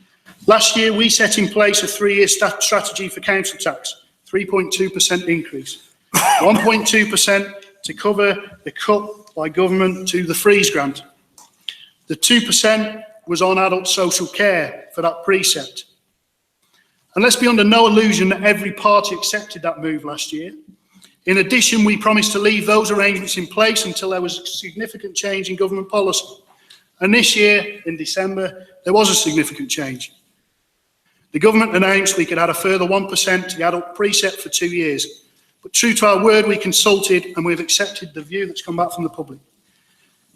Last year, we set in place a 3-year strategy for council tax, 3.2% increase, 1.2% to cover the cut by government to the freeze grant. The 2% was on adult social care for that precept. And let's be under no illusion that every party accepted that move last year. In addition, we promised to leave those arrangements in place until there was a significant change in government policy. And this year, in December, there was a significant change. The government announced we could add a further 1% to the adult precept for 2 years. But true to our word, we consulted and we've accepted the view that's come back from the public.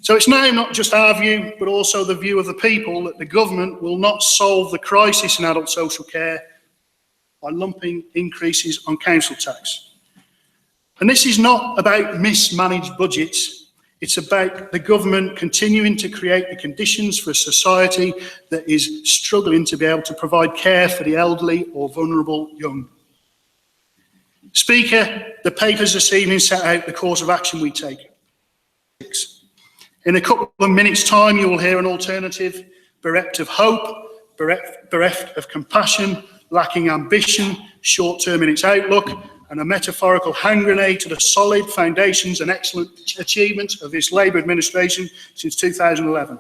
So it's now not just our view, but also the view of the people that the government will not solve the crisis in adult social care by lumping increases on council tax. And this is not about mismanaged budgets. It's about the government continuing to create the conditions for a society that is struggling to be able to provide care for the elderly or vulnerable young. Speaker, the papers this evening set out the course of action we take. In a couple of minutes' time, you will hear an alternative bereft of hope, bereft of compassion, lacking ambition, short-term in its outlook, and a metaphorical hand grenade to the solid foundations and excellent achievements of this Labour administration since 2011.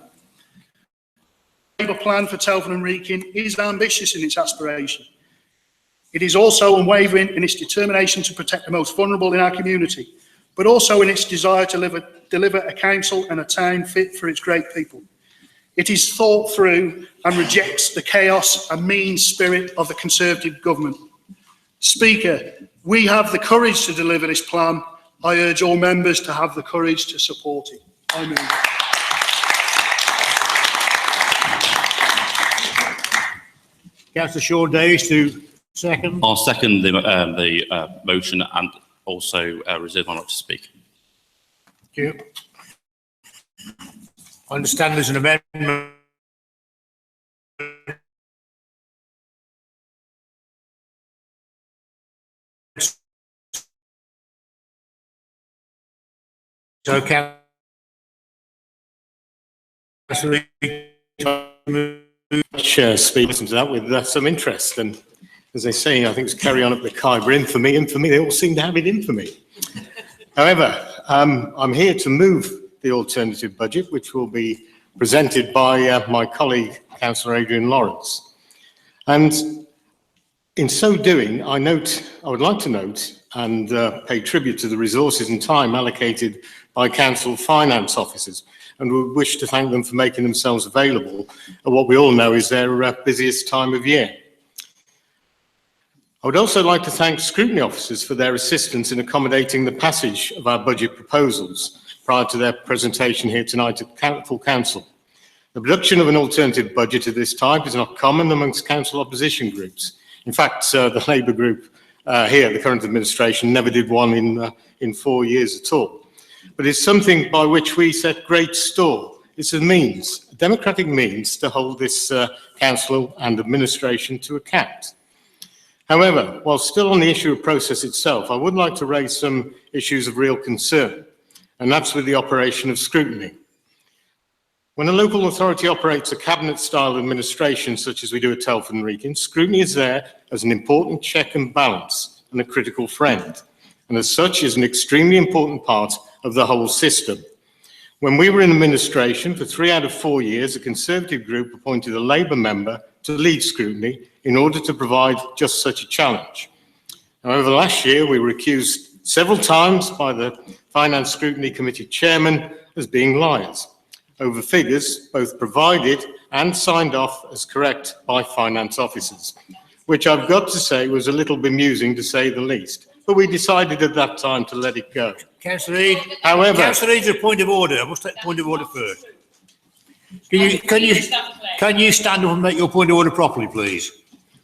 The Labour plan for Telford and Wrekin is ambitious in its aspiration. It is also unwavering in its determination to protect the most vulnerable in our community, but also in its desire to deliver a council and a town fit for its great people. It is thought through and rejects the chaos and mean spirit of the Conservative government. Speaker, we have the courage to deliver this plan. I urge all members to have the courage to support it. I move. Councillor Sean Davies to second. I'll second the motion and also reserve my right to speak. Thank you. I understand there's an amendment. So speak, listen to that with some interest, and as they say, I think it's carry on up the Khyber, infamy, they all seem to have it in for me. However, I'm here to move the alternative budget, which will be presented by my colleague, Councillor Adrian Lawrence. And in so doing, I would like to note and pay tribute to the resources and time allocated by council finance officers, and we wish to thank them for making themselves available at what we all know is their busiest time of year. I would also like to thank scrutiny officers for their assistance in accommodating the passage of our budget proposals prior to their presentation here tonight at full council. The production of an alternative budget of this type is not common amongst council opposition groups. In fact, the Labour group here, the current administration, never did one in 4 years at all. But it's something by which we set great store. It's a means, a democratic means to hold this council and administration to account. However, while still on the issue of process itself, I would like to raise some issues of real concern, and that's with the operation of scrutiny. When a local authority operates a cabinet-style administration, such as we do at Telford and Wrekin, scrutiny is there as an important check and balance and a critical friend, and as such is an extremely important part of the whole system. When we were in administration for 3 out of 4 years, a Conservative group appointed a Labour member to lead scrutiny in order to provide just such a challenge. However, last year we were accused several times by the Finance Scrutiny Committee chairman as being liars over figures both provided and signed off as correct by finance officers, which I've got to say was a little bemusing to say the least. But we decided at that time to let it go. Councillor Reid, however, Councillor Reid's a point of order. I must take point of order first. Can you stand up and make your point of order properly, please?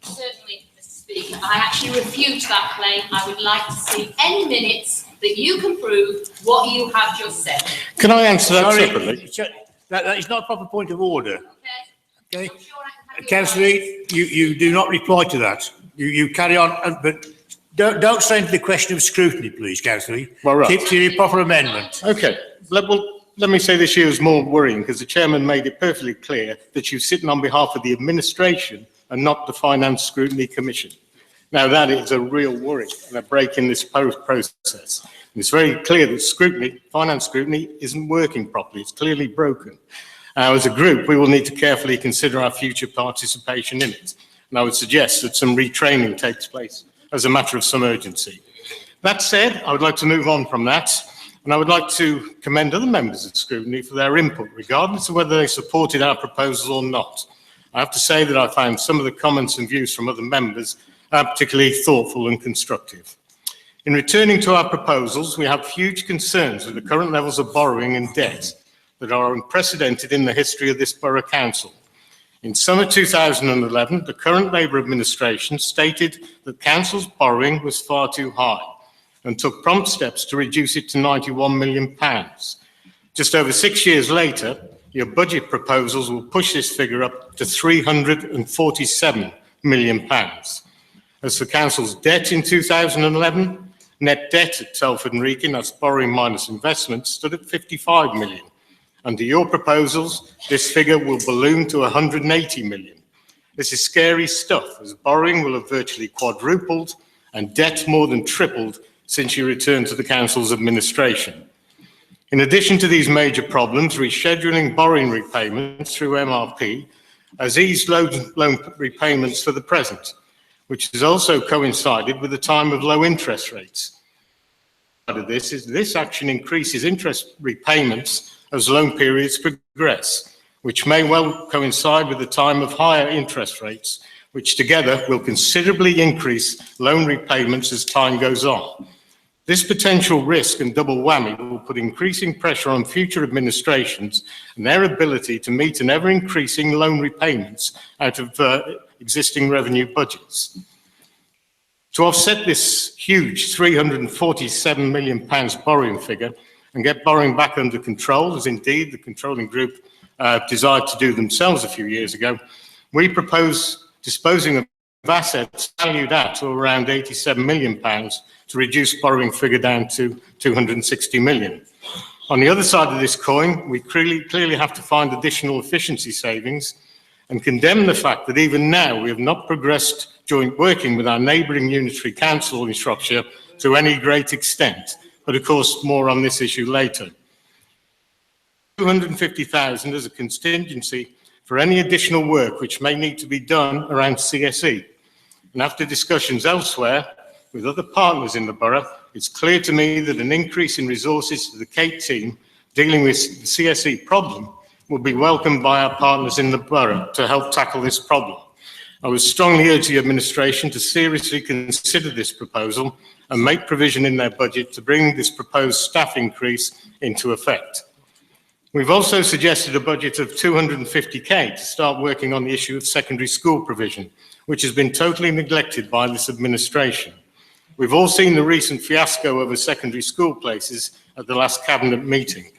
Certainly, Mr. Speaker. I actually refute that claim. I would like to see any minutes that you can prove what you have just said. Can I answer that separately? That is not a proper point of order. Okay. Councillor Reid, you do not reply to that. You carry on, but don't stray into the question of scrutiny, please, Councillor Reid. Well, right. Keep to your proper amendment. Okay. Let me say this year is more worrying because the chairman made it perfectly clear that she's sitting on behalf of the administration and not the Finance Scrutiny Commission. Now that is a real worry and a break in this process. And it's very clear that scrutiny, finance scrutiny, isn't working properly. It's clearly broken. As a group, we will need to carefully consider our future participation in it. and I would suggest that some retraining takes place as a matter of some urgency. That said, I would like to move on from that, and I would like to commend other members of scrutiny for their input, regardless of whether they supported our proposals or not. I have to say that I found some of the comments and views from other members particularly thoughtful and constructive. In returning to our proposals, we have huge concerns with the current levels of borrowing and debt that are unprecedented in the history of this Borough Council. In summer 2011, the current Labour administration stated that Council's borrowing was far too high and took prompt steps to reduce it to £91 million. Just over 6 years later, your budget proposals will push this figure up to £347 million. As for Council's debt in 2011, net debt at Telford and Wrekin, that's borrowing minus investment, stood at 55 million. Under your proposals, this figure will balloon to 180 million. This is scary stuff, as borrowing will have virtually quadrupled and debt more than tripled since you returned to the Council's administration. In addition to these major problems, rescheduling borrowing repayments through MRP has eased loan repayments for the present, which has also coincided with the time of low interest rates. Part of this is this action increases interest repayments as loan periods progress, which may well coincide with the time of higher interest rates, which together will considerably increase loan repayments as time goes on. This potential risk and double whammy will put increasing pressure on future administrations and their ability to meet an ever-increasing loan repayments out of existing revenue budgets. To offset this huge £347 million borrowing figure and get borrowing back under control, as indeed the controlling group desired to do themselves a few years ago, we propose disposing of assets valued at or around £87 million to reduce borrowing figure down to £260 million. On the other side of this coin, we clearly have to find additional efficiency savings and condemn the fact that even now we have not progressed joint working with our neighbouring unitary council in Shropshire to any great extent. But of course, more on this issue later. 250,000 as a contingency for any additional work which may need to be done around CSE. And after discussions elsewhere with other partners in the borough, it's clear to me that an increase in resources to the Kate team dealing with the CSE problem will be welcomed by our partners in the borough to help tackle this problem. I would strongly urge the administration to seriously consider this proposal and make provision in their budget to bring this proposed staff increase into effect. We've also suggested a budget of 250k to start working on the issue of secondary school provision, which has been totally neglected by this administration. We've all seen the recent fiasco over secondary school places at the last cabinet meeting.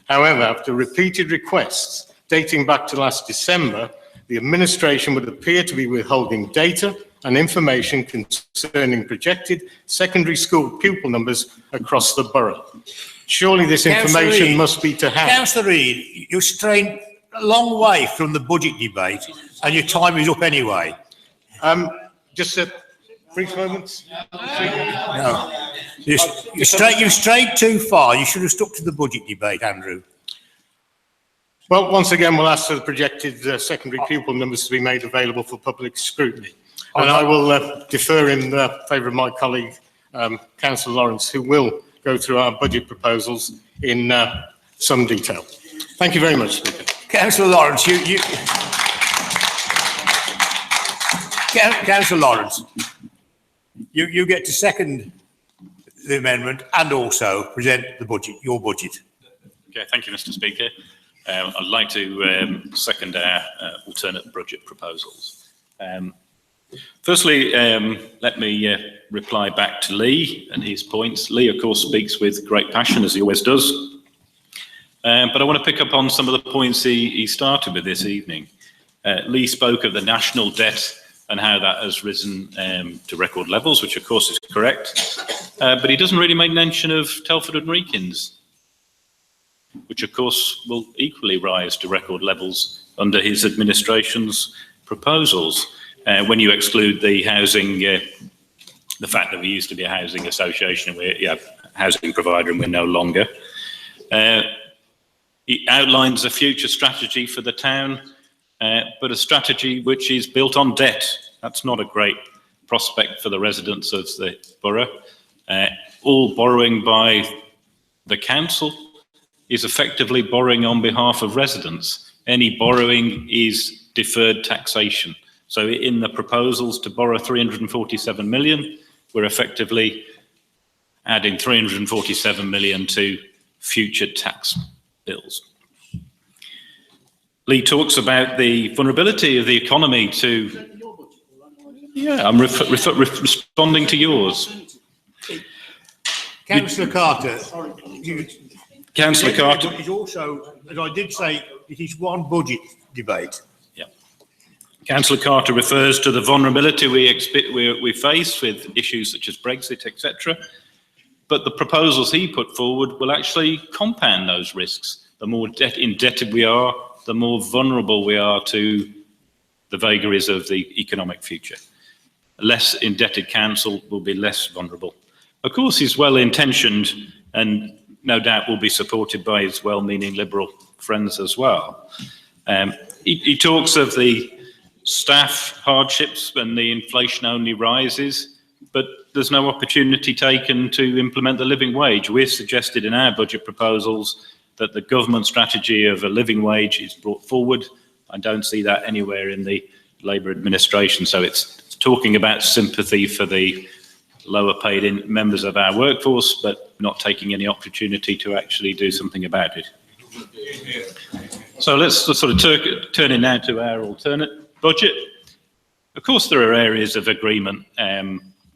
However, after repeated requests dating back to last December, the administration would appear to be withholding data and information concerning projected secondary school pupil numbers across the borough. Surely this information must be to hand. Councillor Reid, you're straying a long way from the budget debate and your time is up anyway. Just a brief moment. No. You strayed too far. You should have stuck to the budget debate, Andrew. Well, once again, we'll ask for the projected secondary pupil numbers to be made available for public scrutiny. And I will defer in favour of my colleague, Councillor Lawrence, who will go through our budget proposals in some detail. Thank you very much, Speaker. Councillor Lawrence, Councillor Lawrence, you get to second the amendment and also present the budget, your budget. Okay, thank you, Mr. Speaker. I'd like to second our alternate budget proposals. Firstly, let me reply back to Lee and his points. Lee, of course, speaks with great passion, as he always does. But I want to pick up on some of the points he started with this evening. Lee spoke of the national debt and how that has risen to record levels, which of course is correct. But he doesn't really make mention of Telford and Wrekin's, which of course will equally rise to record levels under his administration's proposals. When you exclude the housing, the fact that we used to be a housing association and we're a housing provider and we're no longer. It outlines a future strategy for the town, but a strategy which is built on debt That's not a great prospect for the residents of the borough. All borrowing by the council is effectively borrowing on behalf of residents. Any borrowing is deferred taxation. So in the proposals to borrow 347 million, we're effectively adding 347 million to future tax bills. Lee talks about the vulnerability of the economy to... Yeah, I'm responding to yours. Councillor Carter. Councillor Carter. It is also, as I did say, it is one budget debate. Yeah. Councillor Carter refers to the vulnerability we face with issues such as Brexit, etc. But the proposals he put forward will actually compound those risks. The more indebted we are, the more vulnerable we are to the vagaries of the economic future. A less indebted council will be less vulnerable. Of course, he's well-intentioned and no doubt will be supported by his well-meaning Liberal friends as well. He talks of the staff hardships when the inflation only rises, but there's no opportunity taken to implement the living wage. We've suggested in our budget proposals that the government strategy of a living wage is brought forward. I don't see that anywhere in the Labour administration. So it's talking about sympathy for the lower paid members of our workforce, but not taking any opportunity to actually do something about it. So let's sort of turn it now to our alternate budget. Of course, there are areas of agreement.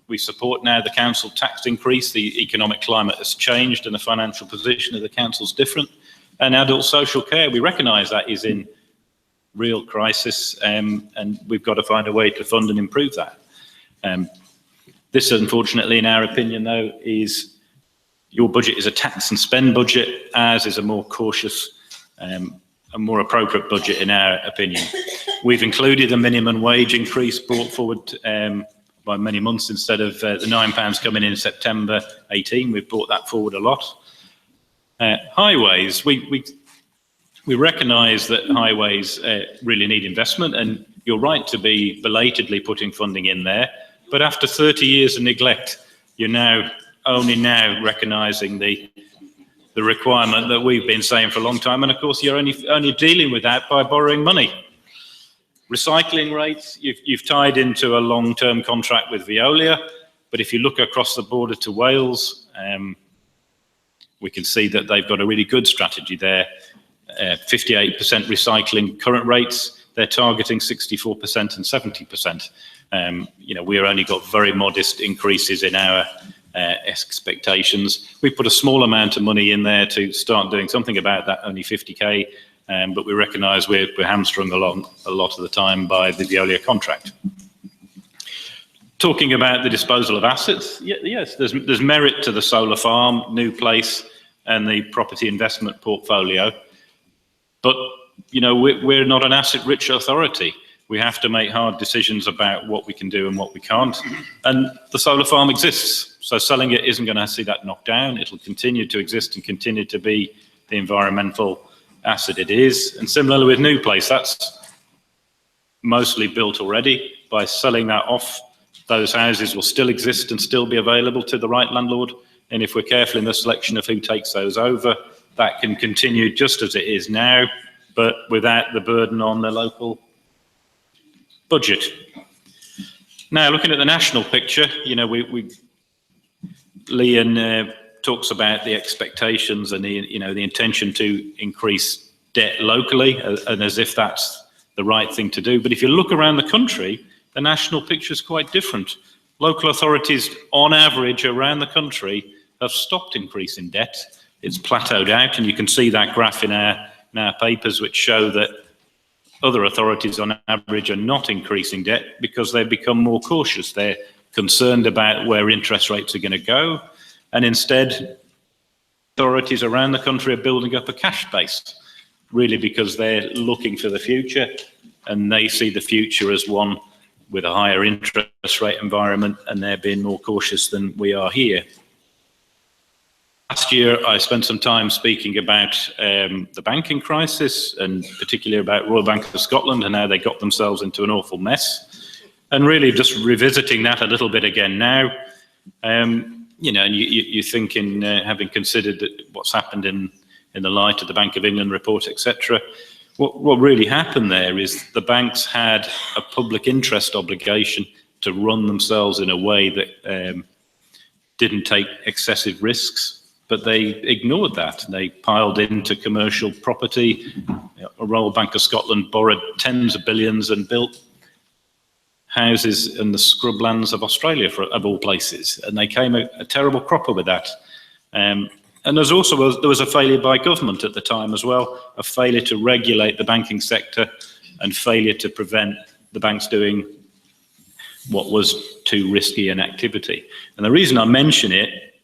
We support now the council tax increase. The economic climate has changed and the financial position of the council is different. And adult social care, we recognise that is in real crisis, and we've got to find a way to fund and improve that. This, unfortunately, in our opinion, though, is your budget is a tax and spend budget. Ours is a more cautious, a more appropriate budget, in our opinion. We've included a minimum wage increase brought forward by many months instead of the £9 coming in September 18. We've brought that forward a lot. Highways, we recognise that highways really need investment, and you're right to be belatedly putting funding in there. But after 30 years of neglect, you're now only now recognising the requirement that we've been saying for a long time. And of course, you're only dealing with that by borrowing money. Recycling rates, you've tied into a long-term contract with Veolia. But if you look across the border to Wales, we can see that they've got a really good strategy there. 58% recycling current rates. They're targeting 64% and 70%. We've only got very modest increases in our expectations. We put a small amount of money in there to start doing something about that, only 50k, but we recognise we're hamstrung along a lot of the time by the Veolia contract. Talking about the disposal of assets, yes, there's merit to the solar farm, new place, and the property investment portfolio, but we're not an asset-rich authority. We have to make hard decisions about what we can do and what we can't. And the solar farm exists, so selling it isn't going to see that knocked down. It'll continue to exist and continue to be the environmental asset it is. And similarly with New Place, that's mostly built already. By selling that off, those houses will still exist and still be available to the right landlord. And if we're careful in the selection of who takes those over, that can continue just as it is now, but without the burden on the local budget. Now, looking at the national picture, Leon talks about the expectations and the intention to increase debt locally, and as if that's the right thing to do. But if you look around the country, the national picture is quite different. Local authorities, on average, around the country, have stopped increasing debt. It's plateaued out, and you can see that graph in our papers, which show that other authorities on average are not increasing debt because they've become more cautious. They're concerned about where interest rates are going to go. And instead, authorities around the country are building up a cash base, really because they're looking for the future and they see the future as one with a higher interest rate environment, and they're being more cautious than we are here. Last year, I spent some time speaking about the banking crisis, and particularly about Royal Bank of Scotland and how they got themselves into an awful mess. And really just revisiting that a little bit again now, you know, and you're thinking, having considered that what's happened in the light of the Bank of England report, etc., what really happened there is the banks had a public interest obligation to run themselves in a way that didn't take excessive risks, but they ignored that. They piled into commercial property. Royal Bank of Scotland borrowed tens of billions and built houses in the scrublands of Australia, of all places, and they came a terrible cropper with that. And there was a failure by government at the time as well, a failure to regulate the banking sector and failure to prevent the banks doing what was too risky an activity. And the reason I mention it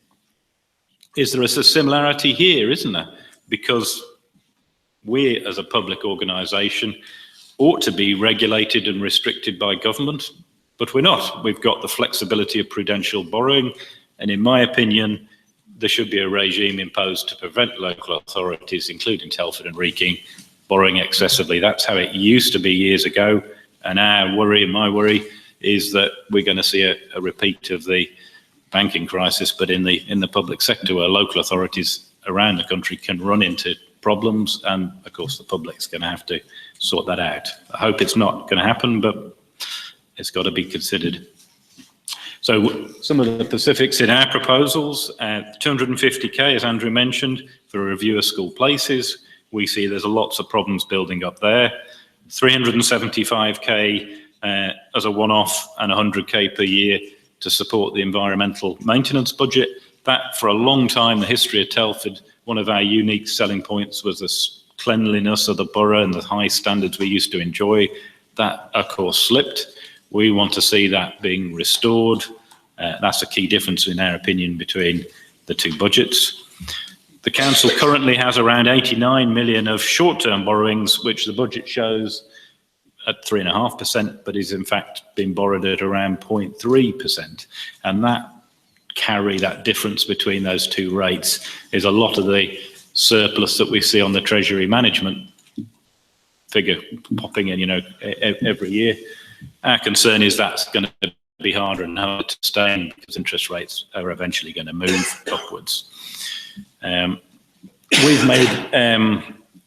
is there is a similarity here, isn't there? Because we, as a public organisation, ought to be regulated and restricted by government, but we're not. We've got the flexibility of prudential borrowing, and in my opinion, there should be a regime imposed to prevent local authorities, including Telford and Wrekin, borrowing excessively. That's how it used to be years ago, and our worry and my worry is that we're going to see a repeat of the banking crisis, but in the public sector, where local authorities around the country can run into problems, and of course the public's going to have to sort that out. I hope it's not going to happen, but it's got to be considered. So some of the specifics in our proposals, 250k, as Andrew mentioned, for a review of school places. We see there's lots of problems building up there. 375k as a one-off and 100k per year to support the environmental maintenance budget. That, for a long time, the history of Telford, one of our unique selling points was the cleanliness of the borough and the high standards we used to enjoy. That, of course, slipped. We want to see that being restored. That's a key difference, in our opinion, between the two budgets. The council currently has around 89 million of short-term borrowings, which the budget shows at 3.5%, but is in fact being borrowed at around 0.3%. And that difference between those two rates is a lot of the surplus that we see on the Treasury management figure popping in, every year. Our concern is that's going to be harder and harder to sustain because interest rates are eventually going to move upwards. We've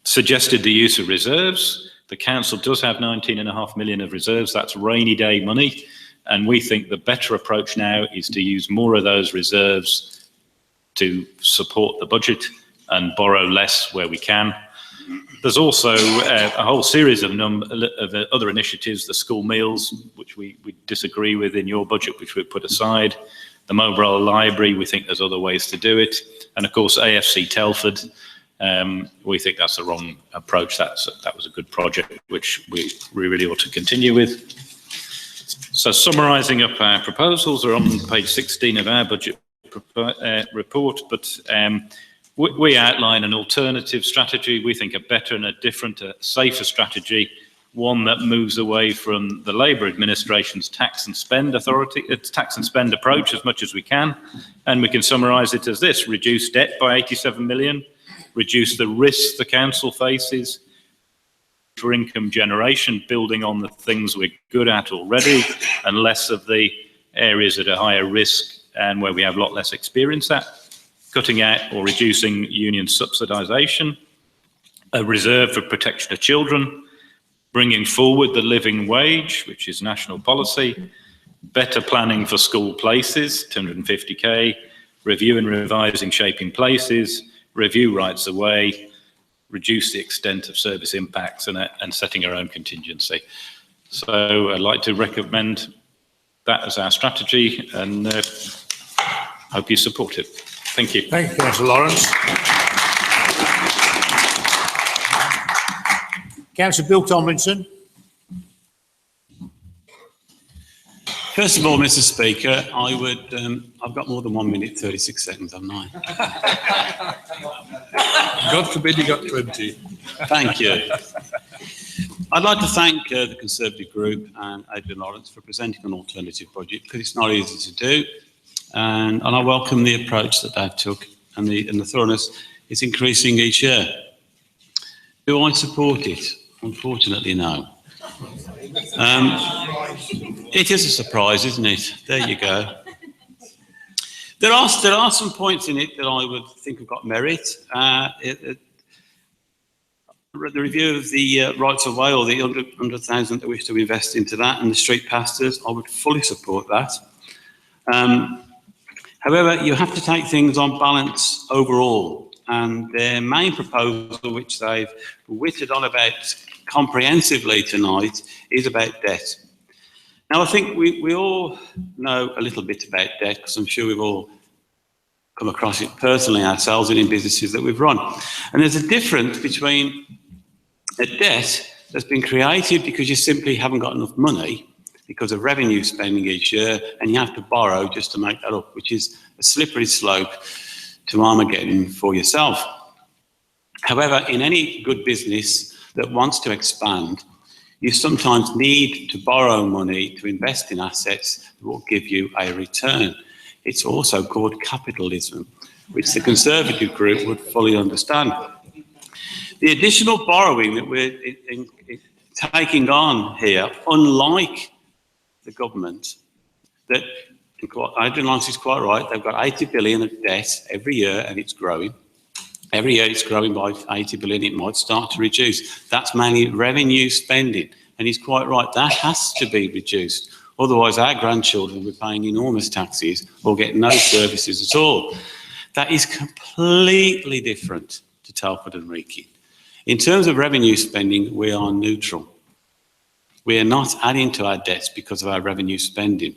suggested the use of reserves. The council does have 19.5 million of reserves. That's rainy day money. And we think the better approach now is to use more of those reserves to support the budget and borrow less where we can. There's also a whole series of other initiatives, the school meals, which we disagree with in your budget, which we put aside. The mobile library, we think there's other ways to do it. And of course, AFC Telford, we think that's the wrong approach. That was a good project, which we really ought to continue with. So summarising up our proposals are on page 16 of our budget report, but we outline an alternative strategy. We think a better and a different, a safer strategy, one that moves away from the Labour administration's tax and spend approach as much as we can. And we can summarise it as this: reduce debt by 87 million, reduce the risks the council faces for income generation, building on the things we're good at already, and less of the areas that are higher risk and where we have a lot less experience at. Cutting out or reducing union subsidisation, a reserve for protection of children, bringing forward the living wage, which is national policy, better planning for school places, 250k, review and revising shaping places, review rights of way, reduce the extent of service impacts, and setting our own contingency. So I'd like to recommend that as our strategy, and hope you support it. Thank you. Thank you, Councillor Lawrence. Councillor Bill Tomlinson. First of all, Mr. Speaker, I would, I've got more than 1 minute, 36 seconds, haven't I? God forbid you got 20. Thank you. I'd like to thank the Conservative Group and Adrian Lawrence for presenting an alternative budget, because it's not easy to do. And I welcome the approach that they took and the thoroughness. It's increasing each year. Do I support it? Unfortunately, no. It is a surprise, isn't it? There you go. There are some points in it that I would think have got merit. The review of the rights of way, or the 100,000 that we wish to invest into that, and the street pastors, I would fully support that. However, you have to take things on balance overall, and their main proposal, which they've whittled on about comprehensively tonight, is about debt. Now, I think we all know a little bit about debt, because I'm sure we've all come across it personally ourselves and in businesses that we've run. And there's a difference between a debt that's been created because you simply haven't got enough money because of revenue spending each year, and you have to borrow just to make that up, which is a slippery slope to Armageddon for yourself. However, in any good business that wants to expand, you sometimes need to borrow money to invest in assets that will give you a return. It's also called capitalism, which the Conservative group would fully understand. The additional borrowing that we're taking on here, unlike the government, that Adrian Lance is quite right, they've got 80 billion of debt every year and it's growing. Every year it's growing by 80 billion, it might start to reduce. That's mainly revenue spending, and he's quite right, that has to be reduced. Otherwise our grandchildren will be paying enormous taxes or get no services at all. That is completely different to Telford and Wrekin. In terms of revenue spending, we are neutral. We are not adding to our debts because of our revenue spending.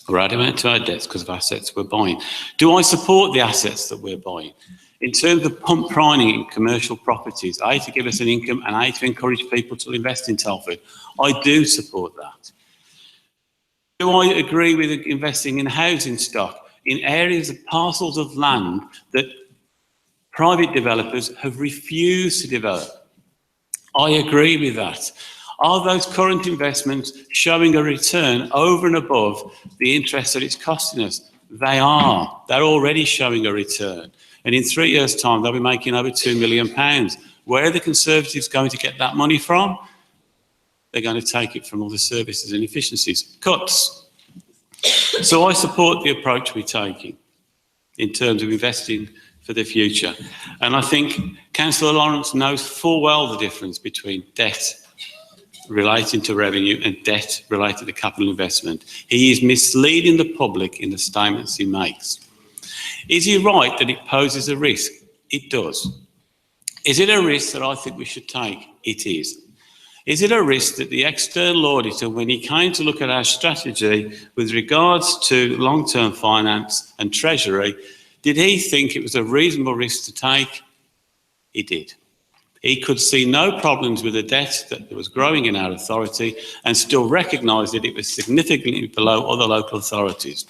We're adding to our debts because of assets we're buying. Do I support the assets that we're buying? In terms of pump priming in commercial properties, A, to give us an income, and A, to encourage people to invest in Telford, I do support that. Do I agree with investing in housing stock in areas of parcels of land that private developers have refused to develop? I agree with that. Are those current investments showing a return over and above the interest that it's costing us? They are. They're already showing a return. And in 3 years' time, they'll be making over £2 million. Where are the Conservatives going to get that money from? They're going to take it from all the services and efficiencies. Cuts. So I support the approach we're taking in terms of investing for the future. And I think Councillor Lawrence knows full well the difference between debt relating to revenue and debt related to capital investment. He is misleading the public in the statements he makes. Is he right that it poses a risk? It does. Is it a risk that I think we should take? It is. Is it a risk that the external auditor, when he came to look at our strategy with regards to long-term finance and treasury, did he think it was a reasonable risk to take? He did. He could see no problems with the debt that was growing in our authority and still recognised that it was significantly below other local authorities.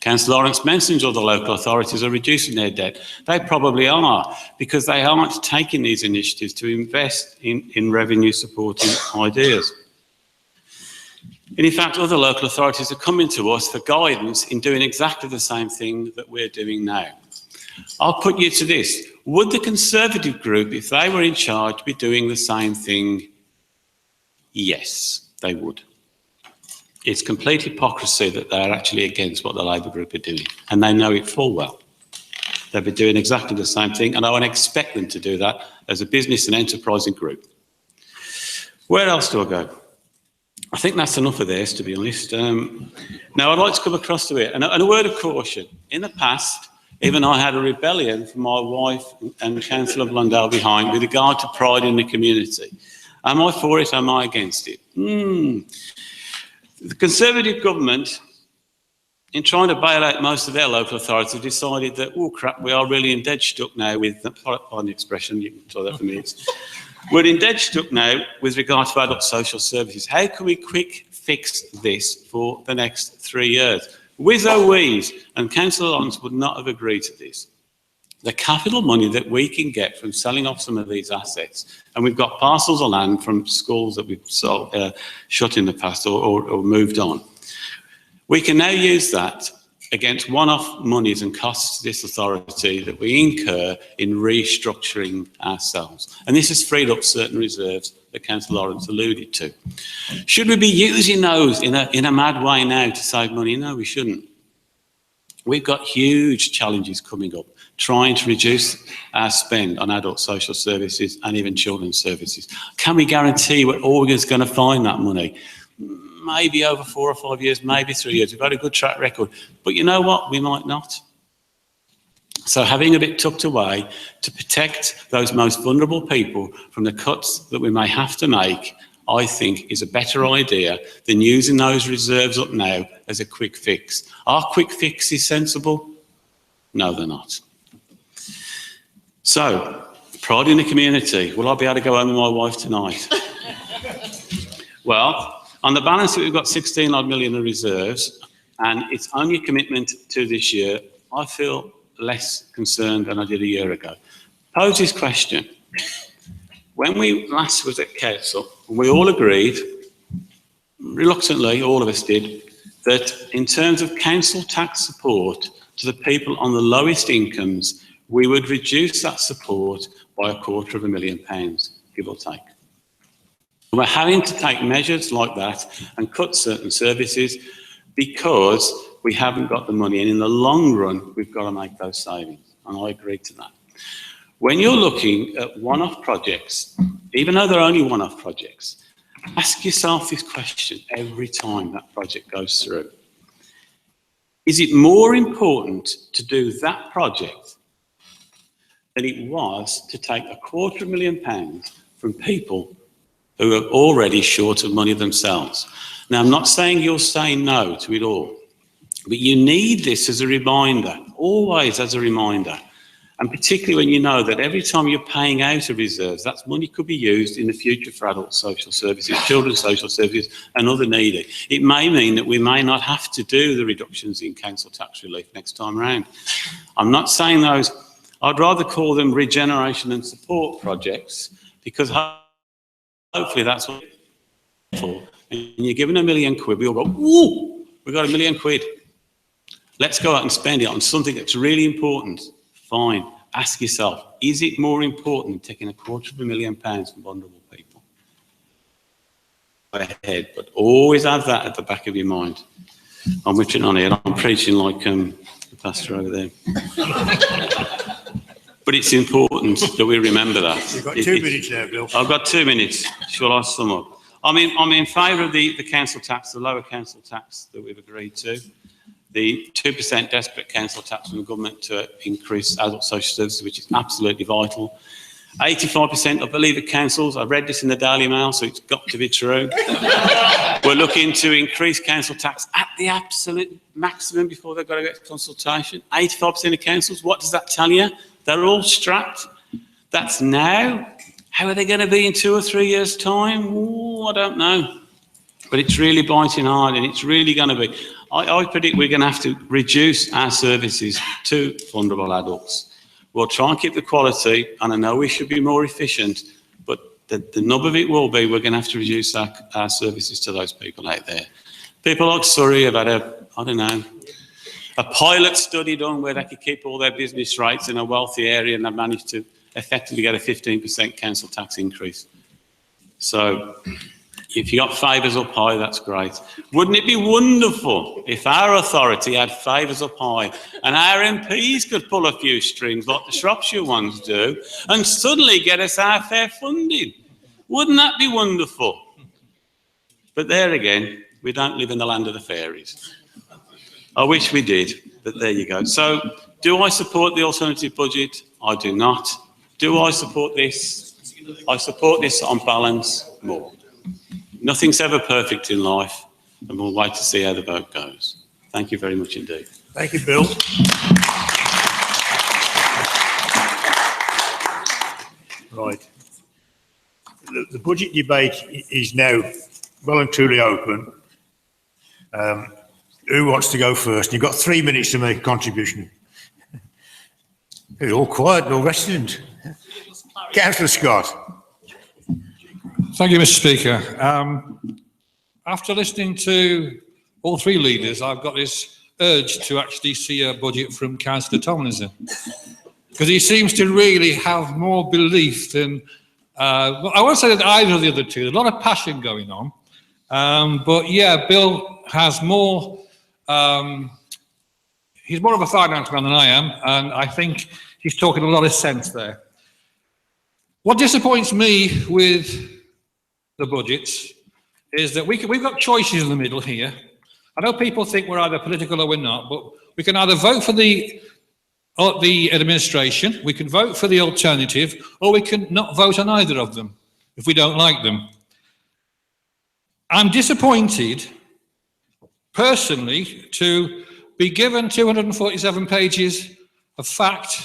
Councillor Lawrence mentions other local authorities are reducing their debt. They probably are, because they aren't taking these initiatives to invest in revenue supporting ideas. And in fact, other local authorities are coming to us for guidance in doing exactly the same thing that we're doing now. I'll put you to this. Would the Conservative group, if they were in charge, be doing the same thing? Yes, they would. It's complete hypocrisy that they're actually against what the Labour group are doing, and they know it full well. They'll be doing exactly the same thing, and I would expect them to do that as a business and enterprising group. Where else do I go? I think that's enough of this, to be honest. Now, I'd like to come across to it, and a word of caution. In the past, even I had a rebellion from my wife and Councillor Blundell behind with regard to pride in the community. Am I for it? Am I against it? The Conservative government, in trying to bail out most of their local authorities, decided that, oh crap, we are really in dead stuck now with, pardon the expression, you can try that for me. We're in dead stuck now with regard to adult social services. How can we quick fix this for the next 3 years? Whiz oh whiz, and Councillor Lawrence would not have agreed to this. The capital money that we can get from selling off some of these assets, and we've got parcels of land from schools that we've sold, shut in the past or moved on. We can now use that against one-off monies and costs to this authority that we incur in restructuring ourselves. And this has freed up certain reserves that Councillor Lawrence alluded to. Should we be using those in a mad way now to save money? No, we shouldn't. We've got huge challenges coming up, trying to reduce our spend on adult social services and even children's services. Can we guarantee we're always going to find that money? Maybe over 4 or 5 years, maybe 3 years. We've got a good track record. But you know what? We might not. So having a bit tucked away to protect those most vulnerable people from the cuts that we may have to make, I think is a better idea than using those reserves up now as a quick fix. Are quick fixes sensible? No, they're not. So, pride in the community. Will I be able to go home with my wife tonight? Well, on the balance, we've got 16 odd million of reserves, and it's only a commitment to this year. I feel less concerned than I did a year ago. Pose this question. When we last was at council, we all agreed, reluctantly, all of us did, that in terms of council tax support to the people on the lowest incomes, we would reduce that support by £250,000, give or take. We're having to take measures like that and cut certain services because we haven't got the money, and in the long run, we've got to make those savings, and I agree to that. When you're looking at one-off projects, even though they're only one-off projects, ask yourself this question every time that project goes through. Is it more important to do that project than it was to take £250,000 from people who are already short of money themselves? Now, I'm not saying you'll say no to it all, but you need this as a reminder, always as a reminder. And particularly when you know that every time you're paying out of reserves, that money could be used in the future for adult social services, children's social services, and other needy. It may mean that we may not have to do the reductions in council tax relief next time round. I'm not saying those, I'd rather call them regeneration and support projects, because hopefully that's what it's for. And you're given £1 million, we all go, ooh, we've got £1 million. Let's go out and spend it on something that's really important. Fine. Ask yourself, is it more important than taking £250,000 from vulnerable people? Go ahead, but always have that at the back of your mind. I'm witching on here. I'm preaching like the pastor over there. But it's important that we remember that. You've got 2 minutes there, Bill. I've got 2 minutes. Shall I sum up? I'm in favour of the council tax, the lower council tax that we've agreed to. The 2% desperate council tax from the government to increase adult social services, which is absolutely vital. 85%, I believe, of councils, I've read this in the Daily Mail, so it's got to be true. We're looking to increase council tax at the absolute maximum before they've got to get consultation. 85% of councils, what does that tell you? They're all strapped. That's now. How are they going to be in 2 or 3 years' time? Ooh, I don't know. But it's really biting hard, and it's really going to be. I predict we're going to have to reduce our services to vulnerable adults. We'll try and keep the quality, and I know we should be more efficient, but the nub of it will be we're going to have to reduce our services to those people out there. People like Surrey have had a pilot study done where they could keep all their business rates in a wealthy area, and they've managed to effectively get a 15% council tax increase. So if you got favours up high, that's great. Wouldn't it be wonderful if our authority had favours up high and our MPs could pull a few strings like the Shropshire ones do and suddenly get us our fair funding? Wouldn't that be wonderful? But there again, we don't live in the land of the fairies. I wish we did, but there you go. So, do I support the alternative budget? I do not. Do I support this? I support this on balance more. Nothing's ever perfect in life, and we'll wait to see how the vote goes. Thank you very much indeed. Thank you, Bill. Right. The budget debate is now well and truly open. Who wants to go first? You've got 3 minutes to make a contribution. You're all quiet, no resident. Councillor Scott. Thank you, Mr. Speaker. After listening to all 3 leaders, I've got this urge to actually see a budget from Councillor Tomlinson, because he seems to really have more belief than But I won't say that either of the other two. There's a lot of passion going on. But yeah, Bill has more, he's more of a finance man than I am, and I think he's talking a lot of sense there. What disappoints me with the budgets is that we've got choices in the middle here. I know people think we're either political or we're not, but we can either vote for the administration, we can vote for the alternative, or we can not vote on either of them if we don't like them. I'm disappointed, personally, to be given 247 pages of fact,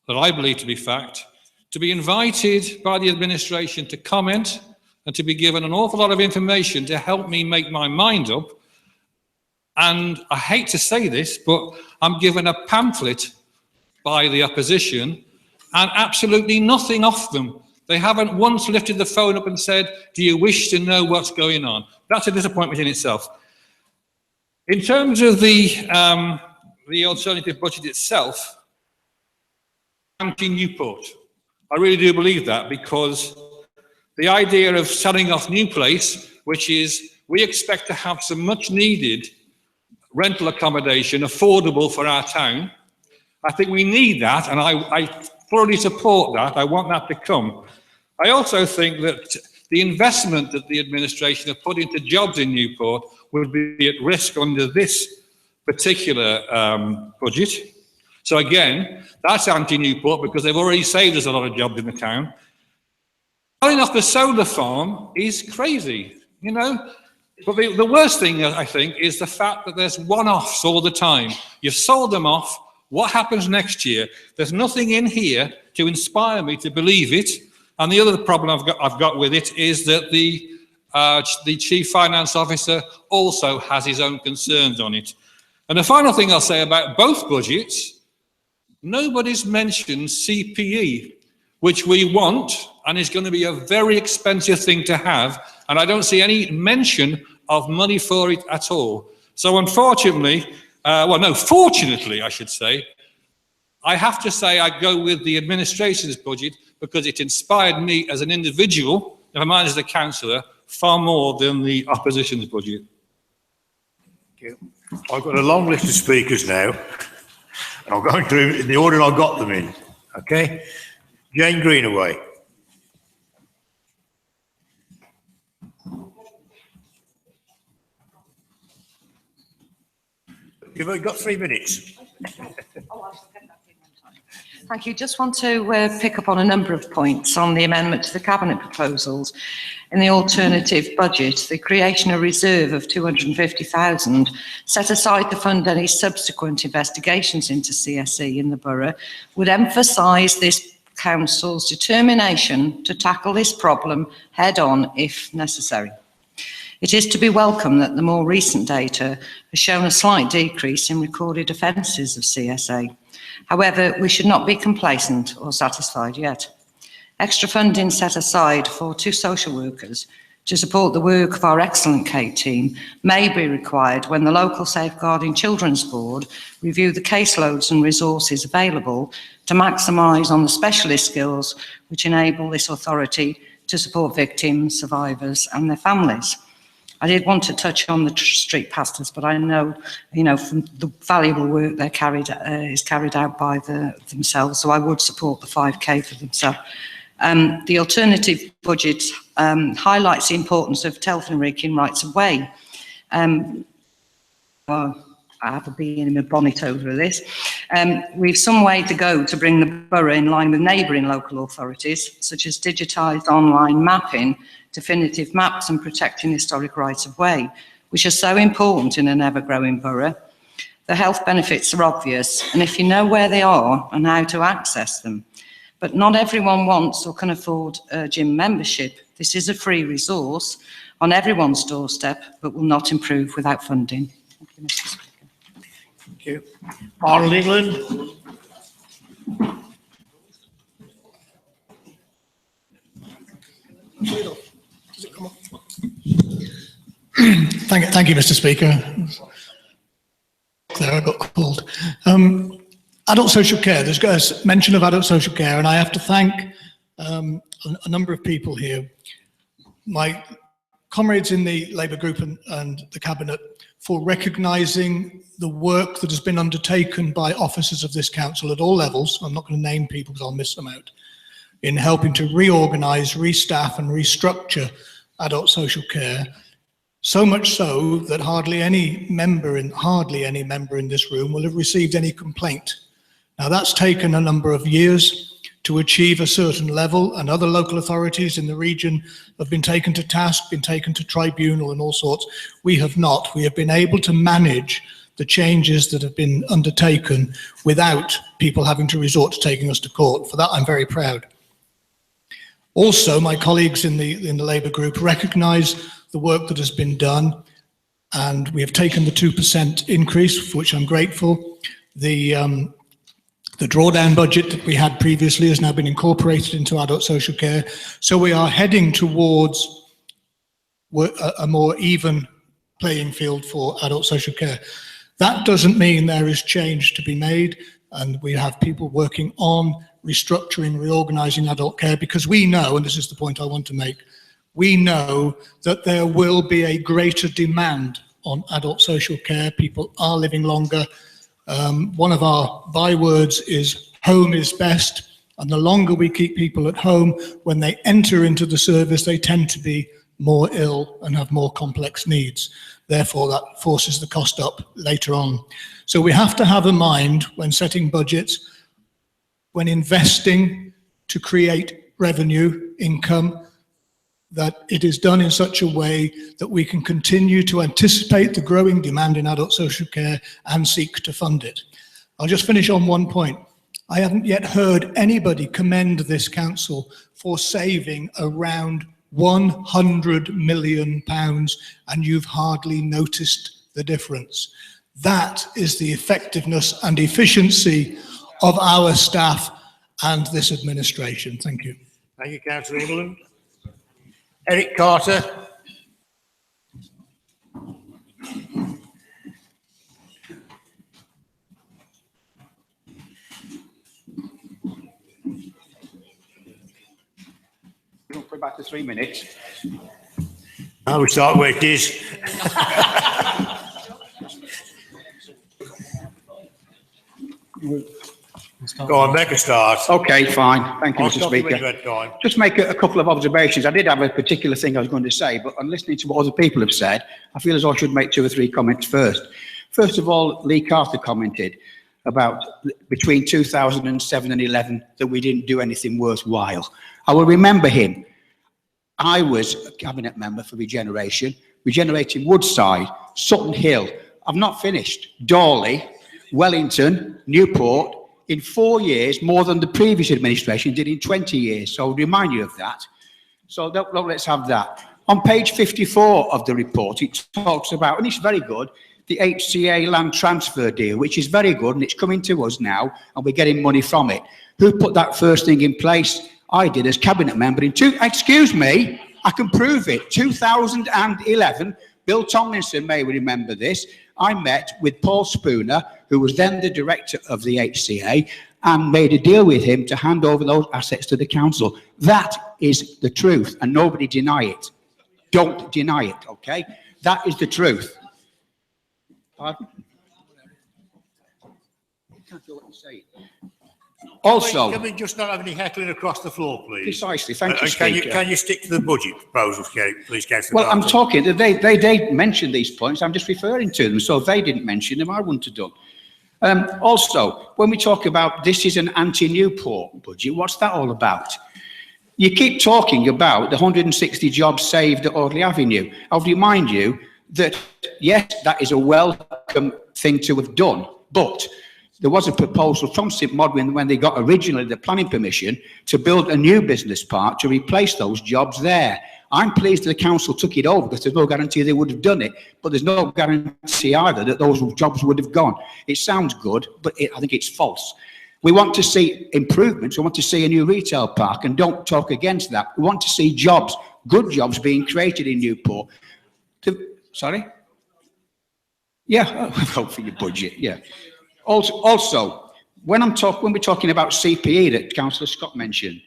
that I believe to be fact, to be invited by the administration to comment, and to be given an awful lot of information to help me make my mind up. And I hate to say this, but I'm given a pamphlet by the opposition and absolutely nothing off them. They haven't once lifted the phone up and said, do you wish to know what's going on? That's a disappointment in itself. In terms of the alternative budget itself, anti-Newport. I really do believe that, because the idea of selling off New Place, which is we expect to have some much needed rental accommodation affordable for our town. I think we need that, and I fully support that. I want that to come. I also think that the investment that the administration have put into jobs in Newport would be at risk under this particular budget. So again, that's anti-Newport, because they've already saved us a lot of jobs in the town. Selling off the solar farm is crazy, you know. But the worst thing, I think, is the fact that there's one-offs all the time. You've sold them off. What happens next year? There's nothing in here to inspire me to believe it. And the other problem I've got with it is that the Chief Finance Officer also has his own concerns on it. And the final thing I'll say about both budgets, nobody's mentioned CPE, which we want, and is going to be a very expensive thing to have, and I don't see any mention of money for it at all. So unfortunately, fortunately, I should say, I have to say I go with the administration's budget because it inspired me as an individual, never mind as a councillor, far more than the opposition's budget. Thank you. I've got a long list of speakers now, and I'm going through in the order I got them in. Okay? Jane Greenaway. You've got 3 minutes. Thank you. Just want to pick up on a number of points on the amendment to the Cabinet proposals. In the alternative budget, the creation of a reserve of 250,000 set aside to fund any subsequent investigations into CSE in the borough would emphasise this council's determination to tackle this problem head on if necessary. It is to be welcomed that the more recent data has shown a slight decrease in recorded offences of CSA. However, we should not be complacent or satisfied yet. Extra funding set aside for 2 social workers to support the work of our excellent Kate team may be required when the local Safeguarding Children's Board review the caseloads and resources available to maximise on the specialist skills which enable this authority to support victims, survivors and their families. I did want to touch on the street pastors, but I know, from the valuable work is carried out by themselves, so I would support the 5K for themselves. The alternative budget highlights the importance of Telford and Wrekin rights of way. Well, I have a bee in my bonnet over this. We've some way to go to bring the borough in line with neighbouring local authorities, such as digitised online mapping, definitive maps and protecting historic rights of way, which are so important in an ever-growing borough. The health benefits are obvious, and if you know where they are and how to access them. But not everyone wants or can afford a gym membership. This is a free resource on everyone's doorstep, but will not improve without funding. Thank you, Mr. Speaker. Thank you. Arnold England. Thank you, Mr. Speaker. There, I got called. Adult social care. There's a mention of adult social care, and I have to thank a number of people here, my comrades in the Labour group and the Cabinet, for recognising the work that has been undertaken by officers of this council at all levels. I'm not going to name people because I'll miss them out, in helping to reorganise, restaff and restructure adult social care. So much so that hardly any member in this room will have received any complaint. Now that's taken a number of years to achieve a certain level, and other local authorities in the region have been taken to task, been taken to tribunal and all sorts. We have not. We have been able to manage the changes that have been undertaken without people having to resort to taking us to court. For that, I'm very proud. Also, my colleagues in the Labour group recognise the work that has been done, and we have taken the 2% increase, for which I'm grateful. The drawdown budget that we had previously has now been incorporated into adult social care. So we are heading towards a more even playing field for adult social care. That doesn't mean there is change to be made, and we have people working on restructuring, reorganising adult care, because we know, and this is the point I want to make, we know that there will be a greater demand on adult social care. People are living longer. One of our bywords is home is best, and the longer we keep people at home, when they enter into the service, they tend to be more ill and have more complex needs. Therefore, that forces the cost up later on. So we have to have a mind when setting budgets, when investing to create revenue, income, that it is done in such a way that we can continue to anticipate the growing demand in adult social care and seek to fund it. I'll just finish on one point. I haven't yet heard anybody commend this council for saving around £100 million, and you've hardly noticed the difference. That is the effectiveness and efficiency of our staff and this administration. Thank you. Thank you, Councillor England. Eric Carter. Don't put back to 3 minutes. I will start where it is. Go on, make a start. Okay, fine. Thank you, I'll Mr. stop you when Speaker. you've had time. Just make a couple of observations. I did have a particular thing I was going to say, but on listening to what other people have said, I feel as though I should make 2 or 3 comments first. First of all, Lee Carter commented about between 2007 and 11 that we didn't do anything worthwhile. I will remember him. I was a cabinet member for Regeneration, regenerating Woodside, Sutton Hill. I've not finished. Dawley, Wellington, Newport, in 4 years, more than the previous administration did in 20 years. So I'll remind you of that. So let's have that. On page 54 of the report, it talks about, and it's very good, the HCA land transfer deal, which is very good, and it's coming to us now, and we're getting money from it. Who put that first thing in place? I did as cabinet member excuse me, I can prove it. 2011, Bill Tomlinson may remember this. I met with Paul Spooner, who was then the director of the HCA, and made a deal with him to hand over those assets to the council. That is the truth, and nobody deny it. Don't deny it, okay? That is the truth. Pardon? Also, can we just not have any heckling across the floor, please? Precisely. Thank you, Speaker. Can you stick to the budget proposals, please, Councillor? Well, I'm talking. They mentioned these points. I'm just referring to them. So if they didn't mention them, I wouldn't have done. Also, when we talk about this is an anti-Newport budget, what's that all about? You keep talking about the 160 jobs saved at Audley Avenue. I'll remind you that, yes, that is a welcome thing to have done, but there was a proposal from St Modwin when they got originally the planning permission to build a new business park to replace those jobs there. I'm pleased the council took it over because there's no guarantee they would have done it, but there's no guarantee either that those jobs would have gone. It sounds good, but I think it's false. We want to see improvements. We want to see a new retail park, and don't talk against that. We want to see jobs, good jobs being created in Newport. Sorry? Yeah, vote for your budget, yeah. Also, when we're talking about CPE that Councillor Scott mentioned,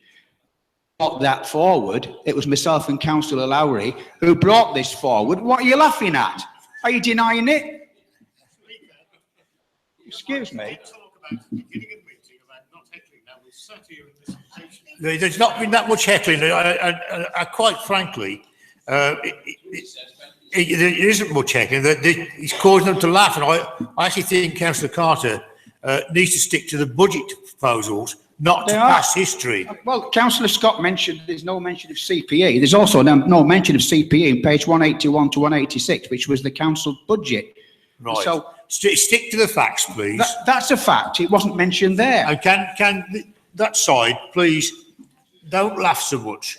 brought that forward. It was myself and Councillor Lowry who brought this forward. What are you laughing at? Are you denying it? Excuse me. There's not been that much heckling. I quite frankly, it isn't much heckling. It's causing them to laugh, and I actually think Councillor Carter needs to stick to the budget proposals, not to past history. Well, Councillor Scott mentioned there's no mention of CPE. There's also no mention of CPE in page 181 to 186, which was the council budget. Right. So stick to the facts, please. That's a fact. It wasn't mentioned there. And can that side, please, don't laugh so much.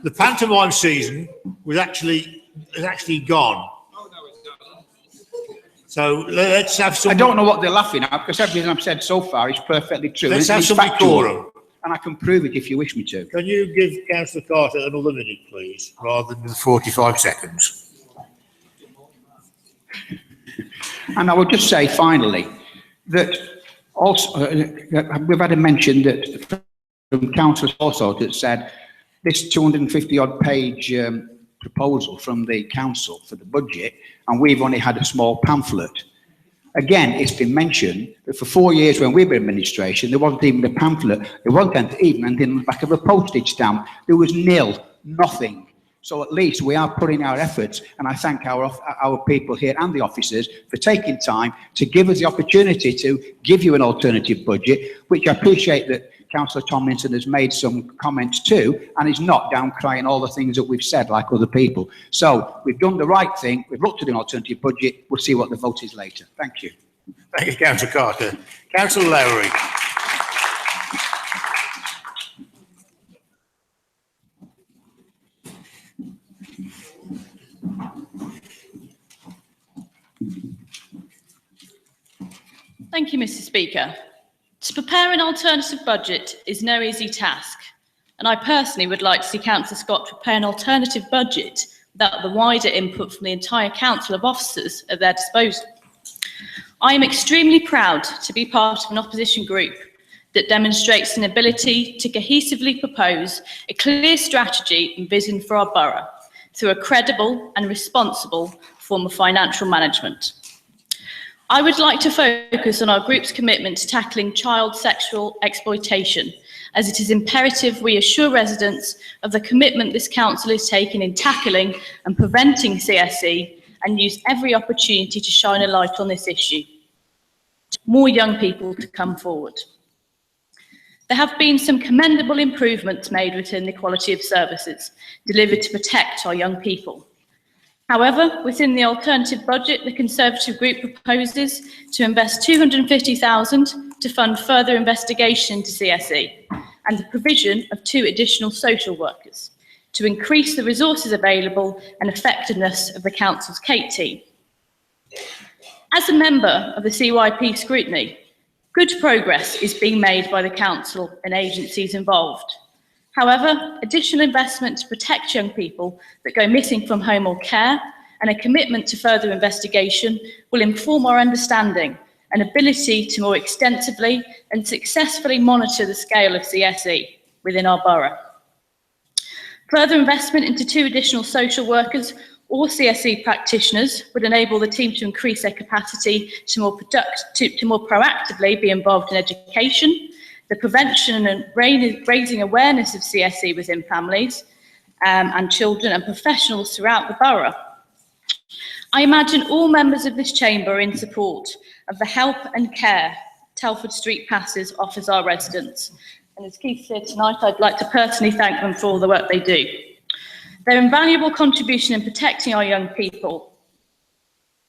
The pantomime season is actually gone. So let's have some. I don't know what they're laughing at, because everything I've said so far is perfectly true. Let's have It's some factual, decorum. and I can prove it if you wish me to. Can you give Councillor Carter another minute, please, rather than 45 seconds? And I would just say finally that also we've had a mention that from councillors also that said this 250 odd page proposal from the council for the budget, and we've only had a small pamphlet. Again, it's been mentioned that for 4 years when we were administration, there wasn't even a pamphlet. There wasn't even anything on the back of a postage stamp. There was nil, nothing. So at least we are putting our efforts, and I thank our people here and the officers for taking time to give us the opportunity to give you an alternative budget, which I appreciate that Councillor Tomlinson has made some comments too, and is not down crying all the things that we've said like other people. So we've done the right thing. We've looked at an alternative budget. We'll see what the vote is later. Thank you. Thank you, Councillor Carter. Councillor Lowry. Thank you, Mr. Speaker. To prepare an alternative budget is no easy task, and I personally would like to see Councillor Scott prepare an alternative budget without the wider input from the entire Council of Officers at their disposal. I am extremely proud to be part of an opposition group that demonstrates an ability to cohesively propose a clear strategy and vision for our borough through a credible and responsible form of financial management. I would like to focus on our group's commitment to tackling child sexual exploitation, as it is imperative we assure residents of the commitment this council is taking in tackling and preventing CSE, and use every opportunity to shine a light on this issue. More young people to come forward. There have been some commendable improvements made within the quality of services delivered to protect our young people. However, within the alternative budget, the Conservative group proposes to invest £250,000 to fund further investigation into CSE and the provision of 2 additional social workers to increase the resources available and effectiveness of the Council's Kate team. As a member of the CYP scrutiny, good progress is being made by the Council and agencies involved. However, additional investment to protect young people that go missing from home or care and a commitment to further investigation will inform our understanding and ability to more extensively and successfully monitor the scale of CSE within our borough. Further investment into 2 additional social workers or CSE practitioners would enable the team to increase their capacity to more proactively be involved in education, the prevention and raising awareness of CSE within families and children and professionals throughout the borough. I imagine all members of this chamber are in support of the help and care Telford Street Passes offers our residents. And as Keith's here tonight, I'd like to personally thank them for all the work they do. Their invaluable contribution in protecting our young people.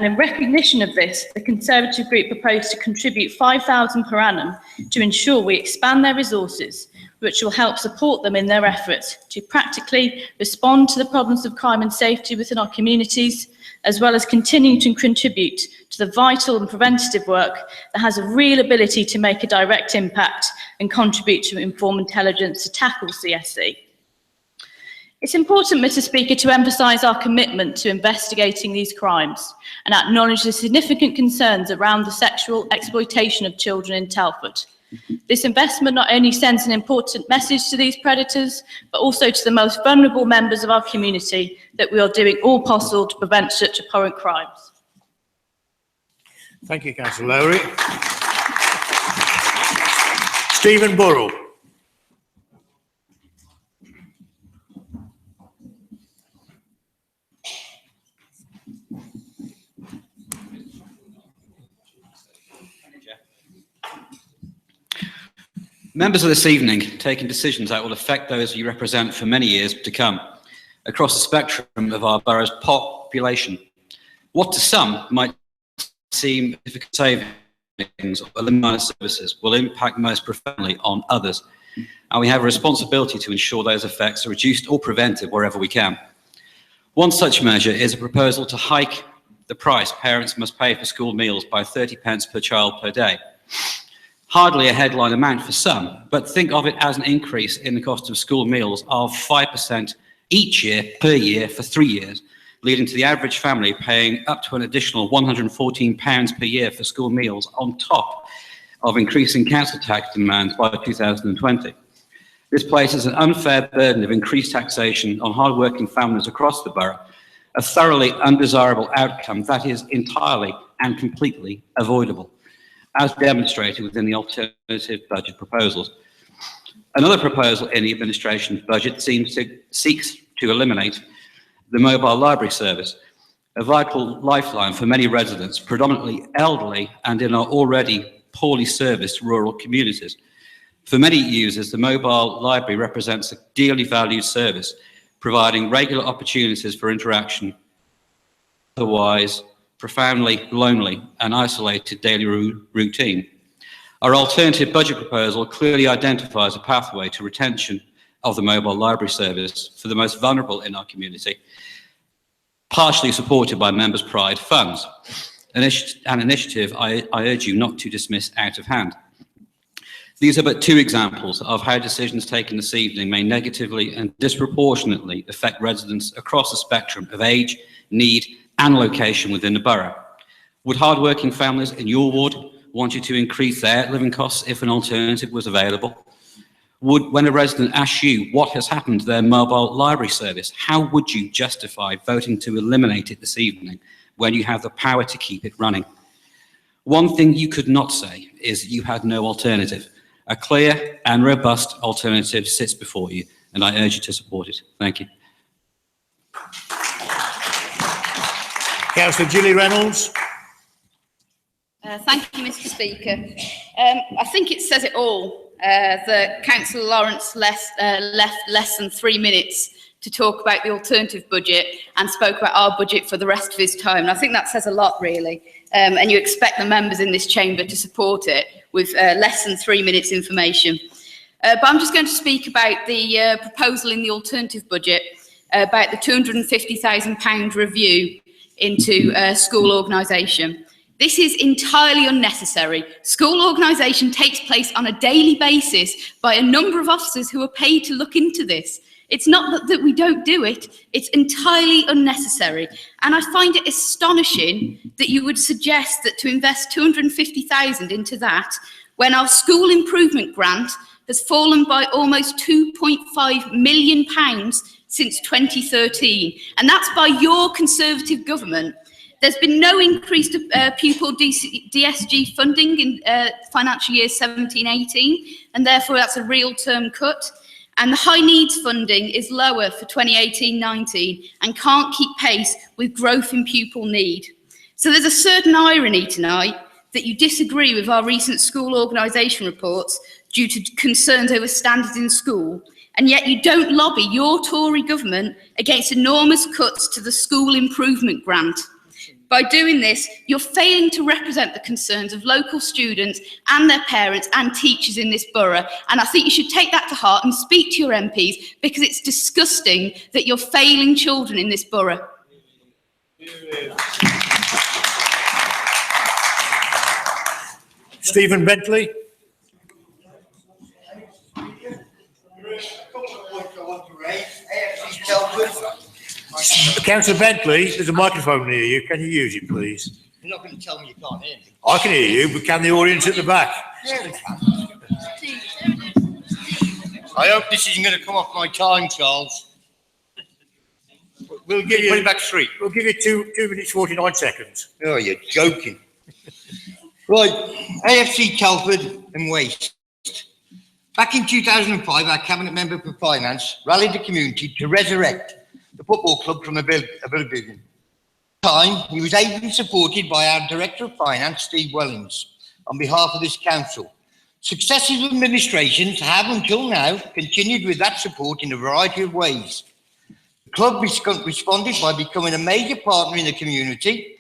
And in recognition of this, the Conservative group proposed to contribute £5,000 per annum to ensure we expand their resources, which will help support them in their efforts to practically respond to the problems of crime and safety within our communities, as well as continuing to contribute to the vital and preventative work that has a real ability to make a direct impact and contribute to informed intelligence to tackle CSE. It's important, Mr. Speaker, to emphasise our commitment to investigating these crimes and acknowledge the significant concerns around the sexual exploitation of children in Telford. This investment not only sends an important message to these predators, but also to the most vulnerable members of our community that we are doing all possible to prevent such abhorrent crimes. Thank you, Councillor Lowry. Stephen Burrell. Members of this evening taking decisions that will affect those you represent for many years to come across the spectrum of our borough's population. What to some might seem significant savings or eliminated services will impact most profoundly on others, and we have a responsibility to ensure those effects are reduced or prevented wherever we can. One such measure is a proposal to hike the price parents must pay for school meals by 30 pence per child per day. Hardly a headline amount for some, but think of it as an increase in the cost of school meals of 5% each year per year for 3 years, leading to the average family paying up to an additional £114 per year for school meals on top of increasing council tax demands by 2020. This places an unfair burden of increased taxation on hard-working families across the borough, a thoroughly undesirable outcome that is entirely and completely avoidable, as demonstrated within the alternative budget proposals. Another proposal in the administration's budget seeks to eliminate the mobile library service, a vital lifeline for many residents, predominantly elderly and in our already poorly serviced rural communities. For many users, the mobile library represents a dearly valued service, providing regular opportunities for interaction, otherwise profoundly lonely and isolated daily routine. Our alternative budget proposal clearly identifies a pathway to retention of the mobile library service for the most vulnerable in our community, partially supported by Members' Pride funds, an initiative I urge you not to dismiss out of hand. These are but two examples of how decisions taken this evening may negatively and disproportionately affect residents across the spectrum of age, need, and location within the borough. Would hard-working families in your ward want you to increase their living costs if an alternative was available? When a resident asks you what has happened to their mobile library service, how would you justify voting to eliminate it this evening when you have the power to keep it running? One thing you could not say is you had no alternative. A clear and robust alternative sits before you, and I urge you to support it. Thank you. Councillor Gilly Reynolds. Thank you, Mr. Speaker. I think it says it all that Councillor Lawrence left less than 3 minutes to talk about the alternative budget and spoke about our budget for the rest of his time. And I think that says a lot, really. And you expect the members in this chamber to support it with less than 3 minutes information. But I'm just going to speak about the proposal in the alternative budget about the £250,000 review into school organisation. This is entirely unnecessary. School organisation takes place on a daily basis by a number of officers who are paid to look into this. It's not that we don't do it, it's entirely unnecessary. And I find it astonishing that you would suggest that to invest 250,000 into that when our school improvement grant has fallen by almost £2.5 million since 2013. And that's by your Conservative government. There's been no increase to pupil DSG funding in financial year 17-18, and therefore that's a real term cut. And the high needs funding is lower for 2018-19 and can't keep pace with growth in pupil need. So there's a certain irony tonight that you disagree with our recent school organisation reports due to concerns over standards in school, and yet you don't lobby your Tory government against enormous cuts to the school improvement grant. By doing this, you're failing to represent the concerns of local students and their parents and teachers in this borough. And I think you should take that to heart and speak to your MPs, because it's disgusting that you're failing children in this borough. Stephen Bentley. Councillor Bentley, there's a microphone near you. Can you use it, please? You're not going to tell me you can't hear me. I can hear you, but can the audience at the back? Yeah, they can. I hope this isn't going to come off my time, Charles. We'll give you, Put it back straight. We'll give you 2 minutes 49 seconds. Oh, you're joking. Right, AFC Telford and Waste. Back in 2005, our Cabinet Member for Finance rallied the community to resurrect the football club from oblivion. At the time, he was ably supported by our Director of Finance, Steve Wellings, on behalf of this council. Successive administrations have, until now, continued with that support in a variety of ways. The club responded by becoming a major partner in the community,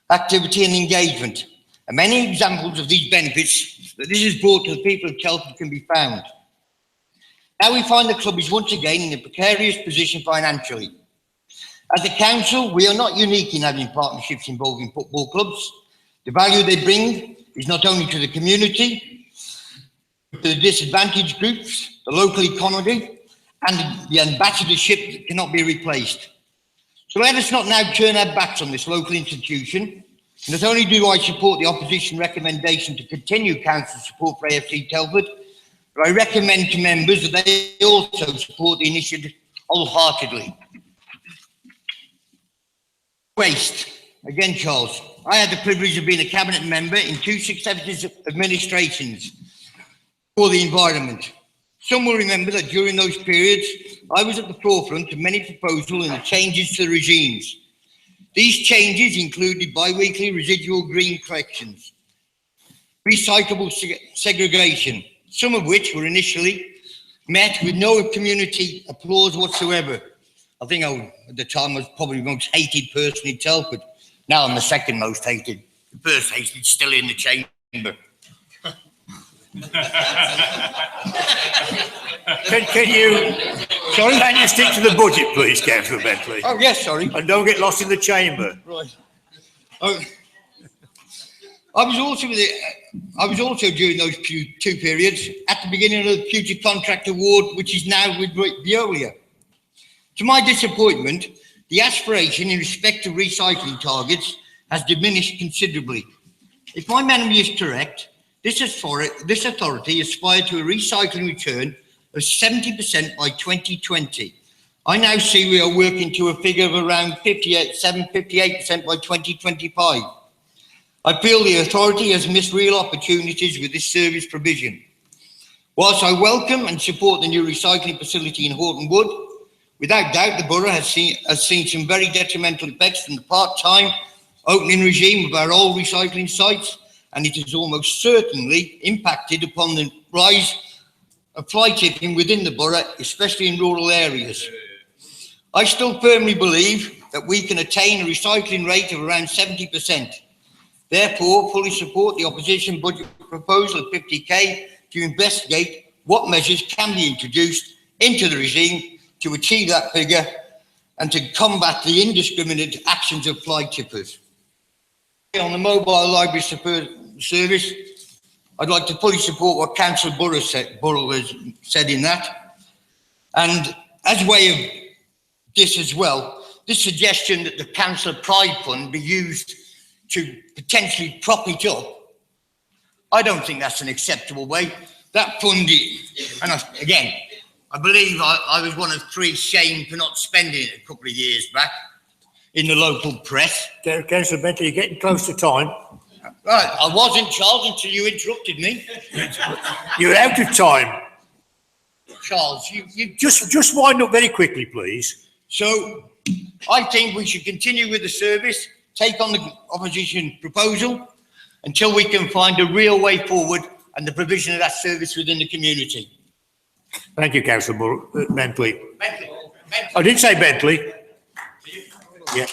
activity and engagement. And many examples of these benefits that this has brought to the people of Telford can be found. Now we find the club is once again in a precarious position financially. As a council, we are not unique in having partnerships involving football clubs. The value they bring is not only to the community, but to the disadvantaged groups, the local economy, and the ambassadorship that cannot be replaced. So let us not now turn our backs on this local institution. Not only do I support the opposition recommendation to continue council support for AFC Telford, but I recommend to members that they also support the initiative wholeheartedly. Waste. Again, Charles, I had the privilege of being a cabinet member in 2 successive administrations for the environment. Some will remember that during those periods, I was at the forefront of many proposals and the changes to the regimes. These changes included bi-weekly residual green collections, recyclable segregation, some of which were initially met with no community applause whatsoever. I think at the time I was probably the most hated person in Telford. Now I'm the second most hated. The first hated still in the chamber. Can you, sorry, can you stick to the budget, please, Councillor Bentley? Oh, yes, sorry. And don't get lost in the chamber. Right. I was also during those 2 periods at the beginning of the future contract award, which is now with Veolia. To my disappointment, the aspiration in respect to recycling targets has diminished considerably. If my memory is correct, this authority aspired to a recycling return of 70% by 2020. I now see we are working to a figure of around 58% by 2025. I feel the authority has missed real opportunities with this service provision. Whilst I welcome and support the new recycling facility in Horton Wood, without doubt the borough has seen some very detrimental effects from the part-time opening regime of our old recycling sites, and it has almost certainly impacted upon the rise of fly tipping within the borough, especially in rural areas. I still firmly believe that we can attain a recycling rate of around 70%. Therefore, fully support the opposition budget proposal of 50k to investigate what measures can be introduced into the regime to achieve that figure and to combat the indiscriminate actions of fly tippers. On the mobile library service, I'd like to fully support what Councillor Burrow has said in that. And as way of this as well, this suggestion that the Councillor Pride Fund be used to potentially prop it up, I don't think that's an acceptable way. That fund, again, I believe I was one of 3 shamed for not spending it a couple of years back in the local press. Councillor Bentley, you're getting close to time. Right, I wasn't, Charles, until you interrupted me. You're out of time. Charles, you just wind up very quickly, please. So, I think we should continue with the service, take on the opposition proposal until we can find a real way forward and the provision of that service within the community. Thank you, Councillor Bentley. I did say Bentley. Yeah.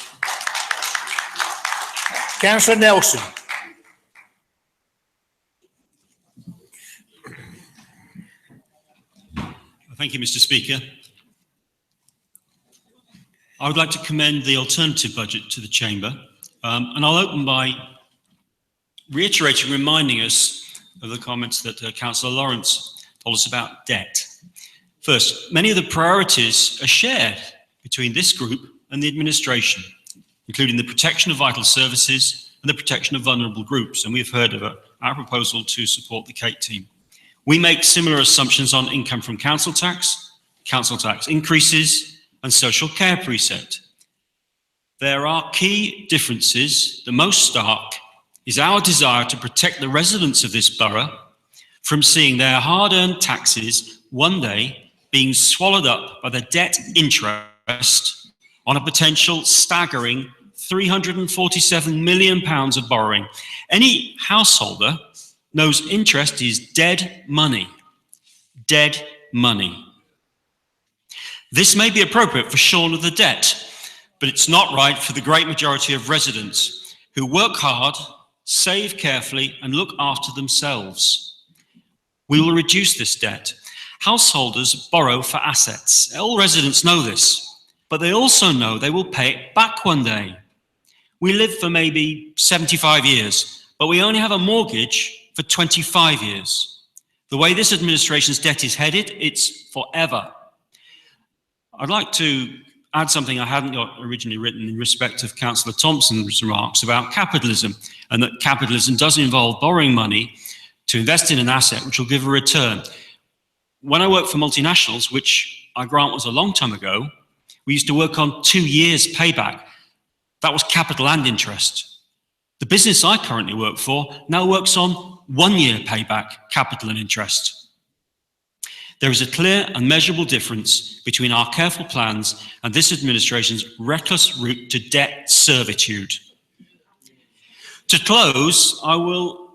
Councillor Nelson. Thank you, Mr. Speaker. I would like to commend the alternative budget to the Chamber, and I'll open by reiterating, reminding us of the comments that Councillor Lawrence told us about debt. First, many of the priorities are shared between this group and the administration, including the protection of vital services, and the protection of vulnerable groups. And we've heard of our proposal to support the Kate team. We make similar assumptions on income from council tax increases, and social care precept. There are key differences. The most stark is our desire to protect the residents of this borough from seeing their hard-earned taxes one day being swallowed up by the debt interest on a potential staggering £347 million of borrowing. Any householder knows interest is dead money. Dead money. This may be appropriate for Shaun of the debt, but it's not right for the great majority of residents who work hard, save carefully, and look after themselves. We will reduce this debt. Householders borrow for assets. All residents know this, but they also know they will pay it back one day. We live for maybe 75 years, but we only have a mortgage for 25 years. The way this administration's debt is headed, it's forever. I'd like to add something I hadn't got originally written in respect of Councillor Thompson's remarks about capitalism, and that capitalism does involve borrowing money to invest in an asset which will give a return. When I worked for multinationals, which I grant was a long time ago, we used to work on 2 years payback. That was capital and interest. The business I currently work for now works on 1 year payback, capital and interest. There is a clear and measurable difference between our careful plans and this administration's reckless route to debt servitude. To close, I will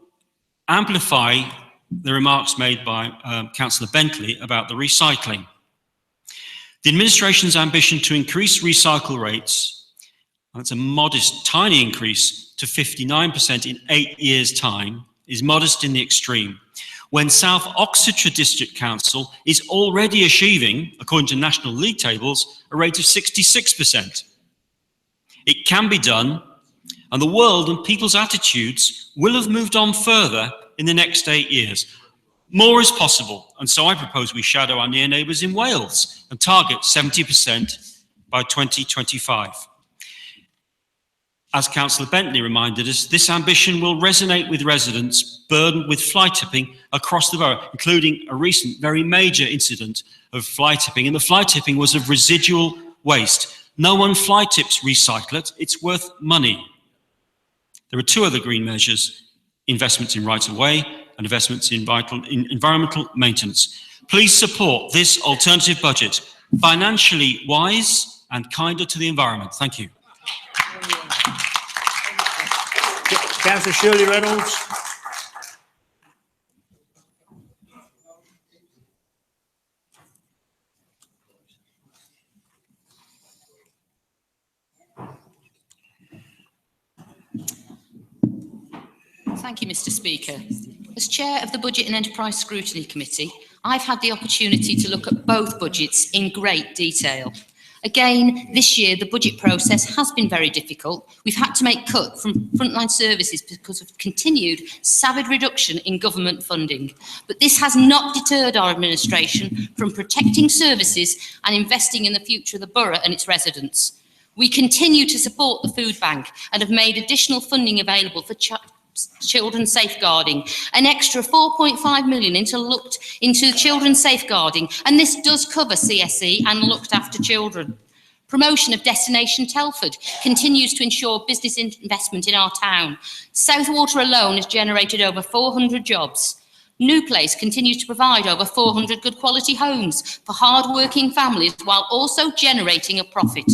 amplify the remarks made by Councillor Bentley about the recycling. The administration's ambition to increase recycle rates, and it's a modest, tiny increase to 59% in 8 years' time, is modest in the extreme, when South Oxfordshire District Council is already achieving, according to National League tables, a rate of 66%. It can be done, and the world and people's attitudes will have moved on further in the next 8 years. More is possible, and so I propose we shadow our near neighbours in Wales and target 70% by 2025. As Councillor Bentley reminded us, this ambition will resonate with residents burdened with fly tipping across the borough, including a recent very major incident of fly tipping, and the fly tipping was of residual waste. No one fly tips recycle it, it's worth money. There are 2 other green measures: investments in right-of-way and investments in environmental maintenance. Please support this alternative budget, financially wise and kinder to the environment. Thank you. Councillor Shirley Reynolds. Thank you, Mr. Speaker. As Chair of the Budget and Enterprise Scrutiny Committee, I've had the opportunity to look at both budgets in great detail. Again, this year, the budget process has been very difficult. We've had to make cuts from frontline services because of continued savage reduction in government funding. But this has not deterred our administration from protecting services and investing in the future of the borough and its residents. We continue to support the food bank and have made additional funding available for children's safeguarding, an extra 4.5 million into children's safeguarding, and this does cover CSE and looked after children. Promotion of Destination Telford continues to ensure business investment in our town. Southwater alone has generated over 400 jobs. New Place continues to provide over 400 good quality homes for hard-working families while also generating a profit.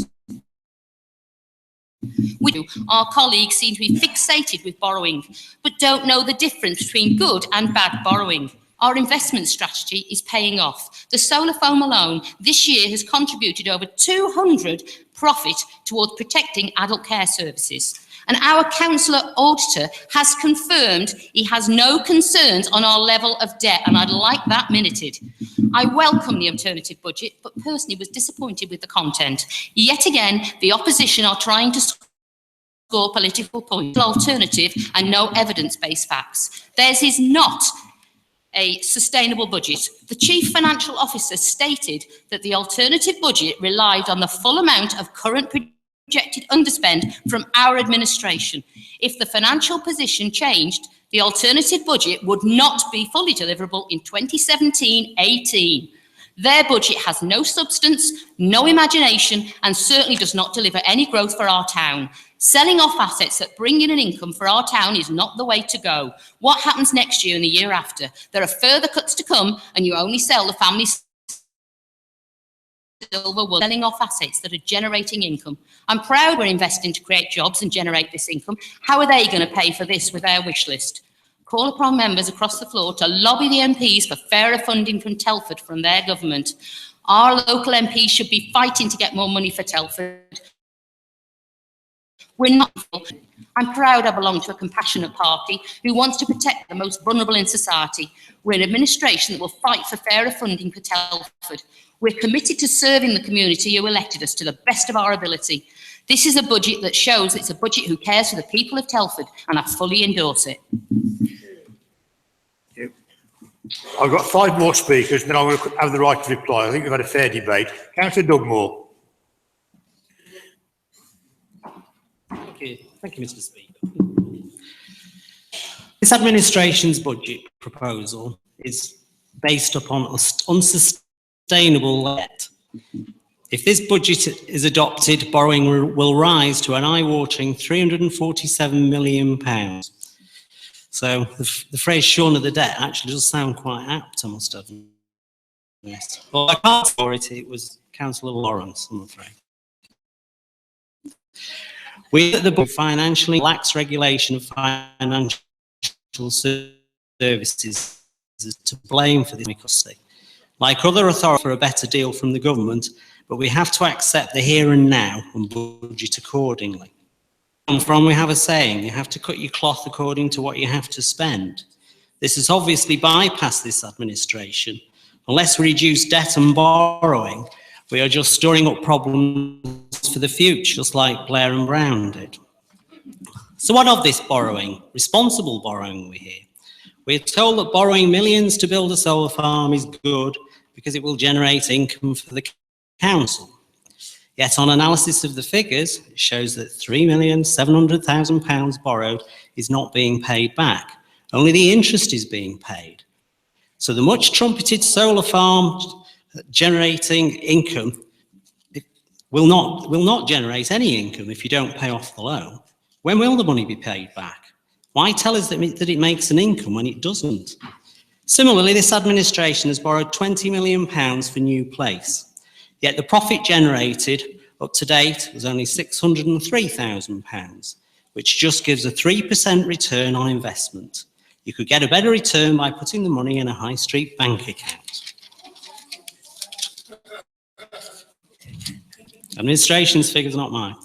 Our colleagues seem to be fixated with borrowing, but don't know the difference between good and bad borrowing. Our investment strategy is paying off. The solar foam alone this year has contributed over 200 profit towards protecting adult care services. And our councillor auditor has confirmed he has no concerns on our level of debt, and I'd like that minuted. I welcome the alternative budget, but personally was disappointed with the content. Yet again, the opposition are trying to score political points. Alternative and no evidence-based facts. Theirs is not a sustainable budget. The Chief Financial Officer stated that the alternative budget relied on the full amount of current projected underspend from our administration. If the financial position changed, the alternative budget would not be fully deliverable in 2017-18. Their budget has no substance, no imagination, and certainly does not deliver any growth for our town. Selling off assets that bring in an income for our town is not the way to go. What happens next year and the year after? There are further cuts to come, and you only sell the family silver wool, selling off assets that are generating income. I'm proud we're investing to create jobs and generate this income. How are they going to pay for this with their wish list? Call upon members across the floor to lobby the MPs for fairer funding from Telford from their government. Our local MPs should be fighting to get more money for Telford. We're not. I'm proud I belong to a compassionate party who wants to protect the most vulnerable in society. We're an administration that will fight for fairer funding for Telford. We're committed to serving the community who elected us to the best of our ability. This is a budget that shows it's a budget who cares for the people of Telford, and I fully endorse it. I've got 5 more speakers, then I'm going to have the right to reply. I think we've had a fair debate. Councillor Dugmore. Thank you, Mr. Speaker. This administration's budget proposal is based upon unsustainable debt. If this budget is adopted, borrowing will rise to an eye-watering £347 million. So the phrase "shorn of the debt" actually does sound quite apt, I must admit. Yes. Well, I can't for it. It was Councillor Lawrence, I'm afraid. We at the book financially lax regulation of financial services is to blame for this custody. Like other authorities for a better deal from the government, but we have to accept the here and now and budget accordingly. And from we have a saying, you have to cut your cloth according to what you have to spend. This has obviously bypassed this administration. Unless we reduce debt and borrowing, we are just storing up problems for the future, just like Blair and Brown did. So what of this borrowing, responsible borrowing we hear? We're told that borrowing millions to build a solar farm is good because it will generate income for the council. Yet on analysis of the figures, it shows that £3,700,000 borrowed is not being paid back. Only the interest is being paid. So the much trumpeted solar farm generating income will not generate any income if you don't pay off the loan. When will the money be paid back? Why tell us that it makes an income when it doesn't? Similarly, this administration has borrowed £20 million for New Place. Yet the profit generated up to date was only £603,000, which just gives a 3% return on investment. You could get a better return by putting the money in a high street bank account. Administration's figures, not mine.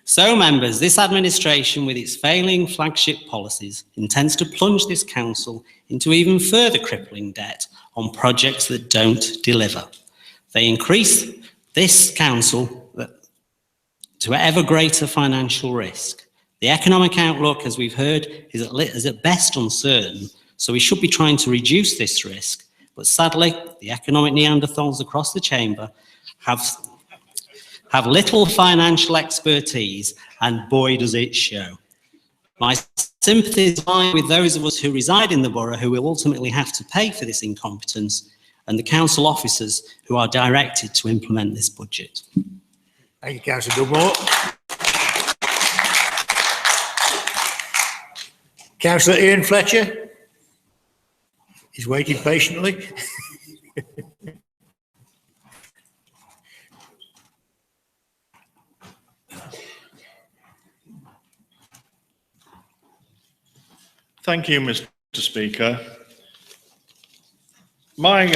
So, members, this administration, with its failing flagship policies, intends to plunge this council into even further crippling debt on projects that don't deliver. They increase this council to ever greater financial risk. The economic outlook, as we've heard, is at best uncertain, so we should be trying to reduce this risk. But sadly, the economic Neanderthals across the chamber have little financial expertise, and boy does it show. My sympathies lie with those of us who reside in the borough who will ultimately have to pay for this incompetence, and the council officers who are directed to implement this budget. Thank you, Councillor Dugmore. Councillor Ian Fletcher is waiting patiently. Thank you, Mr. Speaker. My,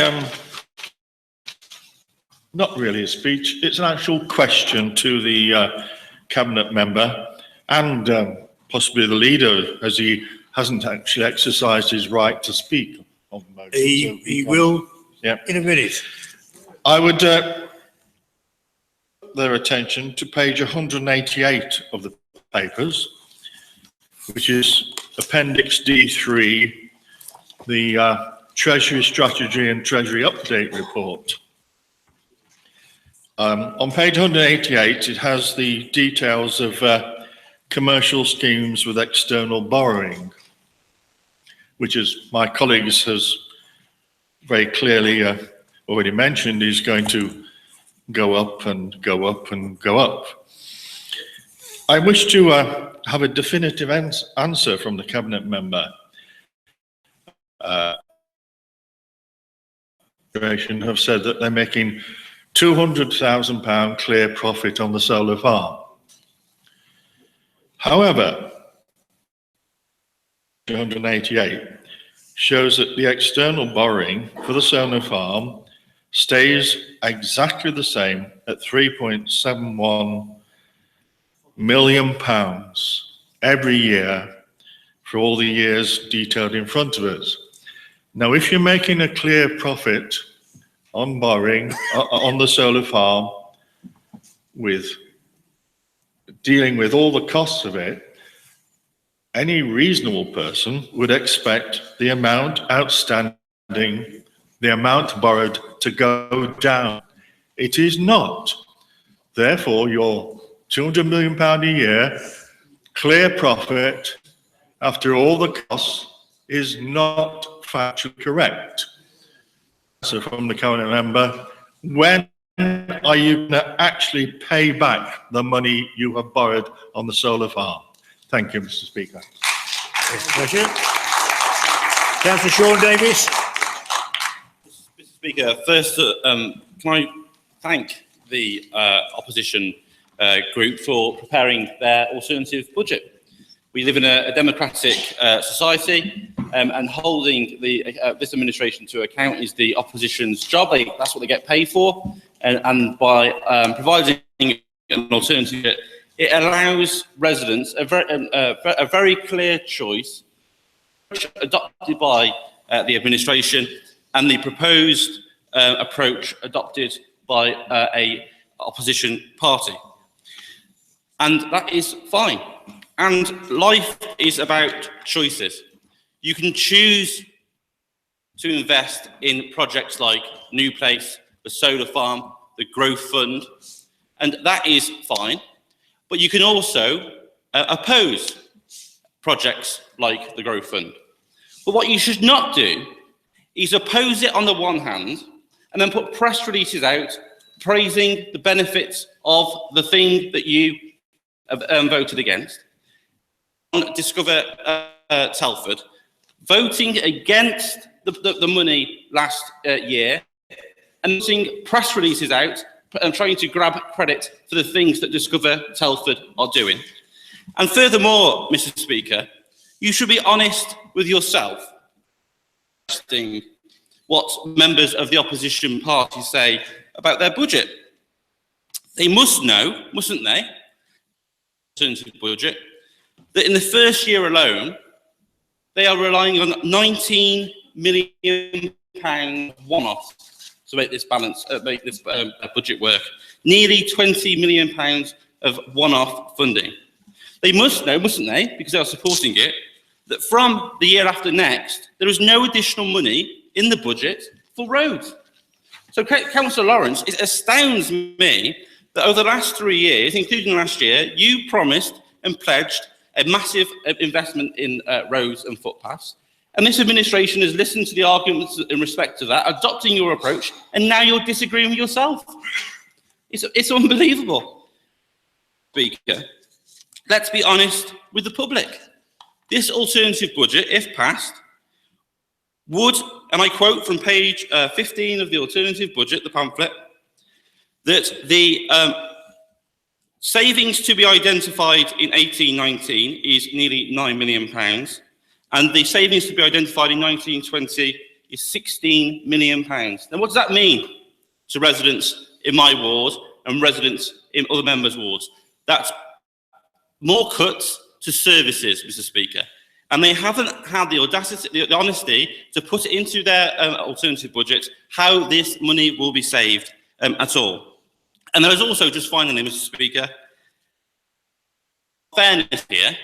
not really a speech, it's an actual question to the Cabinet member and possibly the leader, as he hasn't actually exercised his right to speak on the motion. He will in a minute. I would their attention to page 188 of the papers, which is Appendix D3, the Treasury Strategy and Treasury Update Report. On page 188, it has the details of commercial schemes with external borrowing, which, as my colleagues has very clearly already mentioned, is going to go up and go up and go up. I wish to have a definitive answer from the Cabinet member. Have said that they're making £200,000 clear profit on the solar farm. However, 288 shows that the external borrowing for the solar farm stays exactly the same at £3.71 million every year for all the years detailed in front of us. Now, if you're making a clear profit on borrowing on the solar farm, with dealing with all the costs of it, any reasonable person would expect the amount outstanding, the amount borrowed, to go down. It is not. Therefore, your £200 million a year clear profit after all the costs is not factually correct. So from the Cabinet member, when are you going to actually pay back the money you have borrowed on the solar farm? Thank you, Mr. Speaker. Pleasure. Councillor Sean Davis. Mr. Speaker, first, can I thank the opposition group for preparing their alternative budget. We live in a democratic society, and holding this administration to account is the opposition's job. That's what they get paid for, and by providing an alternative, it allows residents a very clear choice adopted by the administration and the proposed approach adopted by a opposition party. And that is fine. And life is about choices. You can choose to invest in projects like New Place, the solar farm, the growth fund, and that is fine. But you can also oppose projects like the growth fund. But what you should not do is oppose it on the one hand and then put press releases out praising the benefits of the thing that you have voted against. Discover Telford, voting against the money last year and putting press releases out and trying to grab credit for the things that Discover Telford are doing. And furthermore, Mr. Speaker, you should be honest with yourself. What members of the opposition party say about their budget. They must know, mustn't they, alternative budget, that in the first year alone, they are relying on £19 million one-off to make this budget work. Nearly £20 million of one-off funding. They must know, mustn't they, because they are supporting it, that from the year after next, there is no additional money in the budget for roads. So, Councillor Lawrence, it astounds me that over the last 3 years, including last year, you promised and pledged a massive investment in roads and footpaths. And this administration has listened to the arguments in respect to that, adopting your approach, and now you're disagreeing with yourself. It's unbelievable. Speaker, let's be honest with the public. This alternative budget, if passed, would, and I quote from page 15 of the alternative budget, the pamphlet, that the savings to be identified in 1819 is nearly £9 million, and the savings to be identified in 1920 is £16 million. Now, what does that mean to residents in my ward and residents in other members' wards? That's more cuts to services, Mr. Speaker. And they haven't had the audacity, the honesty to put it into their alternative budget how this money will be saved at all. And there is also, just finally, Mr. Speaker, fairness here,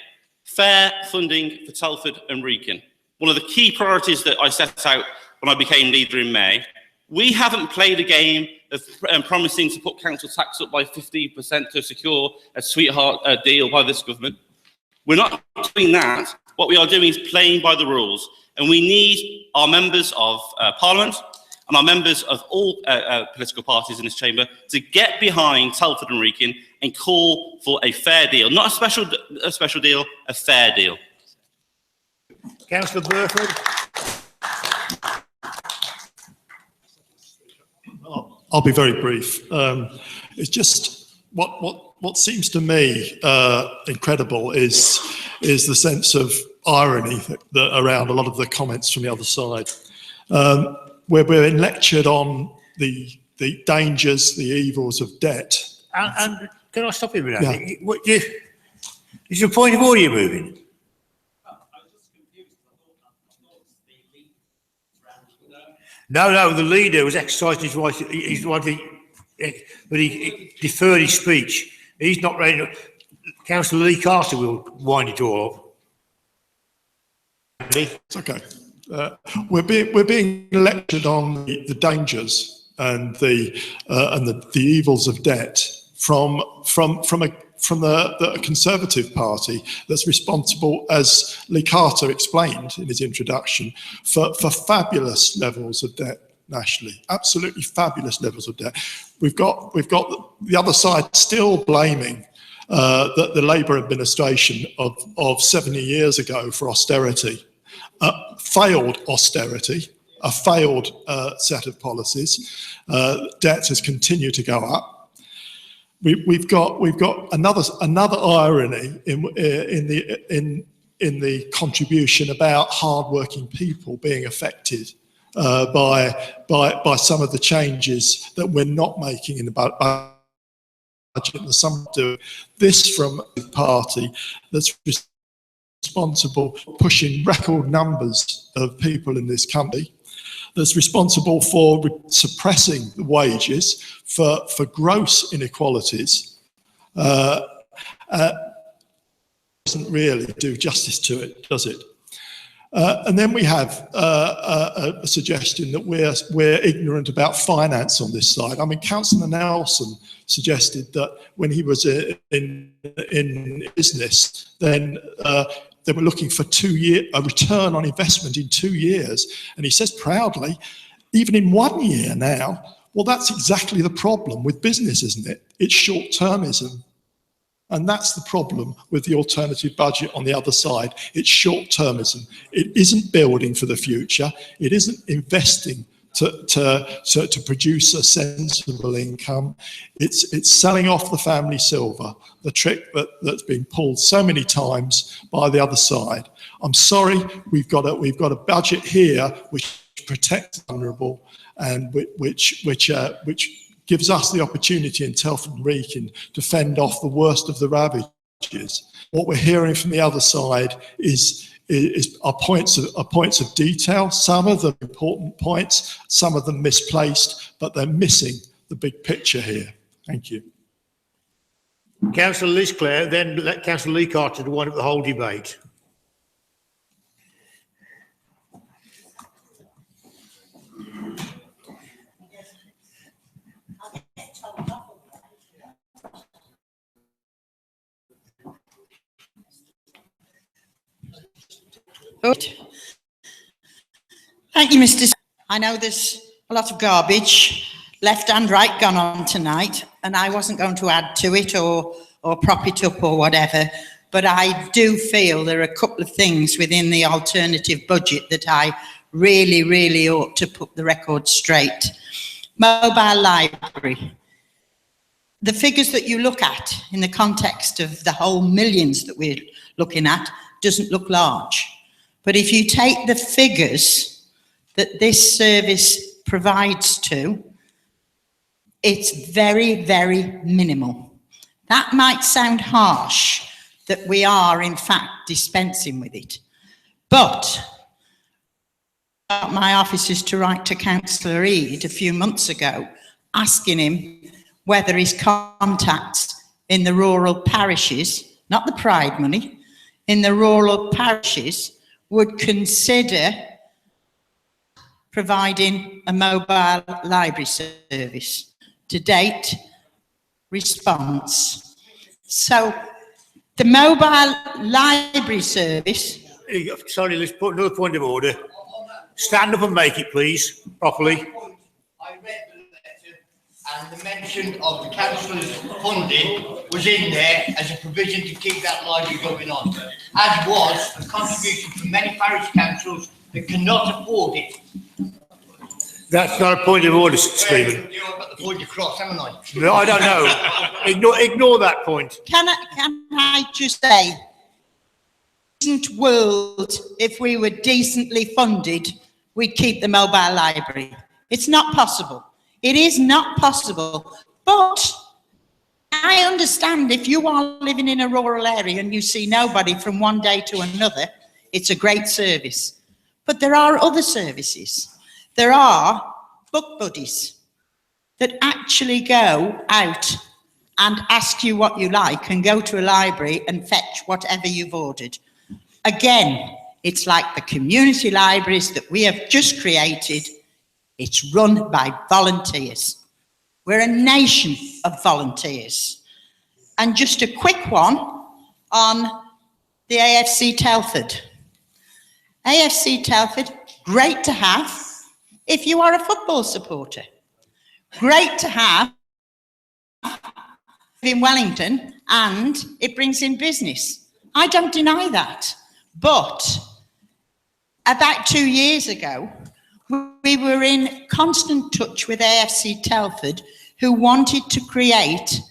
fair funding for Telford and Wrekin. One of the key priorities that I set out when I became leader in May. We haven't played a game of promising to put council tax up by 50% to secure a sweetheart deal by this government. We're not doing that. What we are doing is playing by the rules. And we need our members of Parliament and our members of all political parties in this chamber to get behind Telford and Wrekin and call for a fair deal. Not a special deal, a fair deal. Councillor Burford. I'll be very brief. It's just what seems to me incredible is the sense of irony that around a lot of the comments from the other side. We're being lectured on the dangers, the evils of debt. And can I stop you a minute? Yeah. Is your point of order you're moving? No, the leader was exercising his right, but he deferred his speech. He's not ready to. Councillor Lee Carter will wind it all up. It's okay. We're being lectured on the dangers and the evils of debt from the Conservative Party that's responsible, as Lee Carter explained in his introduction, for fabulous levels of debt nationally, absolutely fabulous levels of debt. We've got the other side still blaming the Labour administration of 70 years ago for austerity, failed austerity, a failed set of policies. Debt has continued to go up. We've got another irony in the contribution about hardworking people being affected by some of the changes that we're not making in the budget. And some do this from the party that's responsible for pushing record numbers of people in this country, that's responsible for suppressing the wages, for gross inequalities, doesn't really do justice to it, does it? And then we have a suggestion that we're ignorant about finance on this side. I mean, Councillor Nelson suggested that when he was in business, then they were looking for a return on investment in 2 years. And he says proudly, even in 1 year now. Well, that's exactly the problem with business, isn't it? It's short-termism. And that's the problem with the alternative budget on the other side. It's short-termism. It isn't building for the future. It isn't investing to produce a sensible income. It's selling off the family silver, the trick that's been pulled so many times by the other side. I'm sorry, we've got a budget here which protects the vulnerable and which gives us the opportunity in Telford and Wrekin to fend off the worst of the ravages. What we're hearing from the other side are points of detail. Some of them important points, some of them misplaced, but they're missing the big picture here. Thank you. Councillor Liz Clare, then let Councillor Lee Carter to wind up the whole debate. Thank you, Mr. I know there's a lot of garbage, left and right, gone on tonight, and I wasn't going to add to it or prop it up or whatever, but I do feel there are a couple of things within the alternative budget that I really ought to put the record straight. Mobile library. The figures that you look at in the context of the whole millions that we're looking at doesn't look large. But if you take the figures that this service provides to, it's very minimal. That might sound harsh, that we are in fact dispensing with it. But my office is to write to Councillor Eade a few months ago, asking him whether his contacts in the rural parishes, not the Pride money, in the rural parishes would consider providing a mobile library service. up-to-date response. So the mobile library service. Sorry, let's put another point of order. Stand up and make it, please, properly. I read the letter and the mention of the councillor's funding was in there as a provision to keep that library going on, as was a contribution from many parish councils that cannot afford it. That's not a point of order, Stephen. I've got the point across, haven't I? No, I don't know. Ignore that point. Can I just say, decent world, if we were decently funded, we'd keep the mobile library. It's not possible. It is not possible. But I understand if you are living in a rural area and you see nobody from one day to another, it's a great service. But there are other services. There are book buddies that actually go out and ask you what you like and go to a library and fetch whatever you've ordered. Again, it's like the community libraries that we have just created. It's run by volunteers. We're a nation of volunteers. And just a quick one on the AFC Telford. AFC Telford, great to have if you are a football supporter. Great to have in Wellington, and it brings in business. I don't deny that. But about 2 years ago, we were in constant touch with AFC Telford, who wanted to create